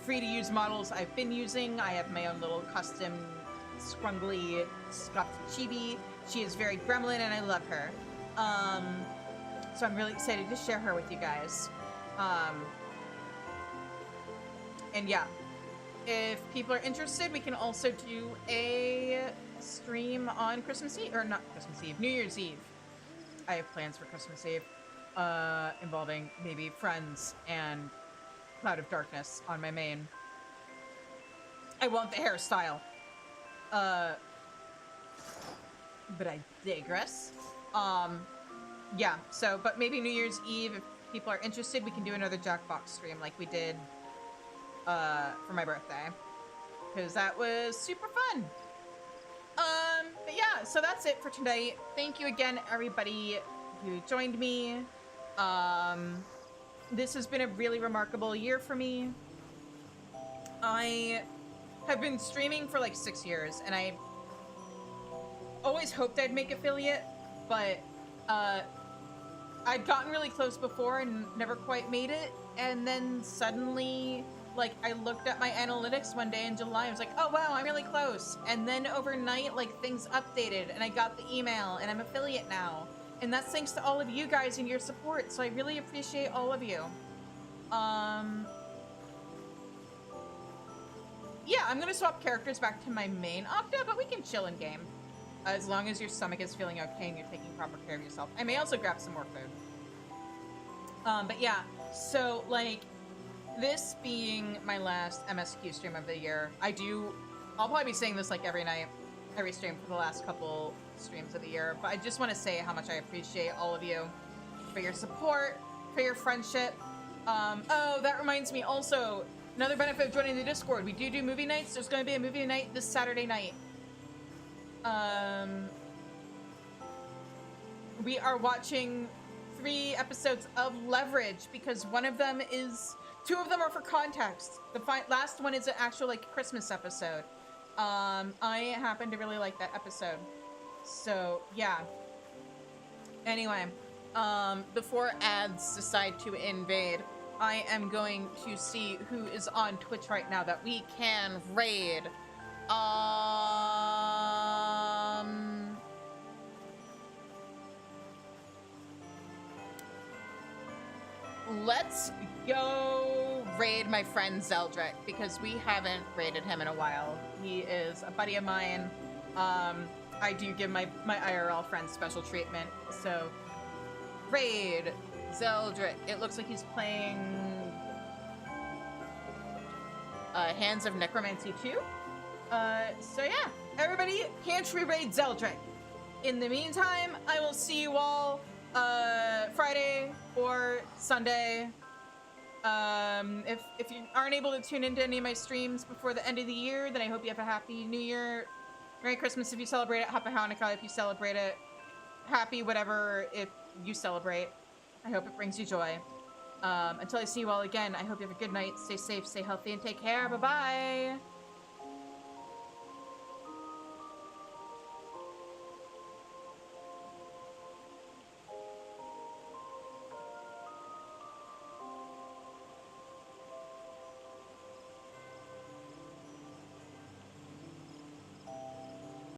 free-to-use models I've been using. I have my own little custom scrungly scuffed chibi. She is very gremlin and I love her. So I'm really excited to share her with you guys. And yeah, if people are interested, we can also do a stream on Christmas Eve, or not Christmas Eve, New Year's Eve. I have plans for Christmas Eve, involving maybe friends and Cloud of Darkness on my main. I want the hairstyle. But I digress. Yeah, so, but maybe New Year's Eve, if people are interested, we can do another Jackbox stream like we did for my birthday, because that was super fun. But yeah, so that's it for tonight. Thank you again, everybody who joined me. This has been a really remarkable year for me. I have been streaming for like 6 years, and I always hoped I'd make affiliate, but I'd gotten really close before and never quite made it, and then suddenly, like, I looked at my analytics one day in July, I was like, oh wow, I'm really close, and then overnight, like, things updated, and I got the email, and I'm affiliate now, and that's thanks to all of you guys and your support, so I really appreciate all of you. Yeah, I'm gonna swap characters back to my main Octa, but we can chill in game. As long as your stomach is feeling okay and you're taking proper care of yourself. I may also grab some more food. But yeah, so like, this being my last MSQ stream of the year, I'll probably be saying this like every night, every stream for the last couple streams of the year, but I just want to say how much I appreciate all of you for your support, for your friendship. Oh, that reminds me also, another benefit of joining the Discord, we do movie nights. There's going to be a movie night this Saturday night. We are watching 3 episodes of Leverage because 2 of them are for context. The last one is an actual like Christmas episode. I happen to really like that episode. So yeah, Anyway, before ads decide to invade, I am going to see who is on Twitch right now that we can raid. Let's go raid my friend Zeldrick, because we haven't raided him in a while. He is a buddy of mine. I do give my IRL friends special treatment. So, raid Zeldrick. It looks like he's playing Hands of Necromancy 2. So yeah, everybody, pantry raid Zeldrick. In the meantime, I will see you all Friday or Sunday. If you aren't able to tune into any of my streams before the end of the year, then I hope you have a happy New Year. Merry Christmas if you celebrate it. Happy Hanukkah if you celebrate it. Happy whatever if you celebrate. I hope it brings you joy. Until I see you all again, I hope you have a good night. Stay safe, stay healthy, and take care. Bye-bye.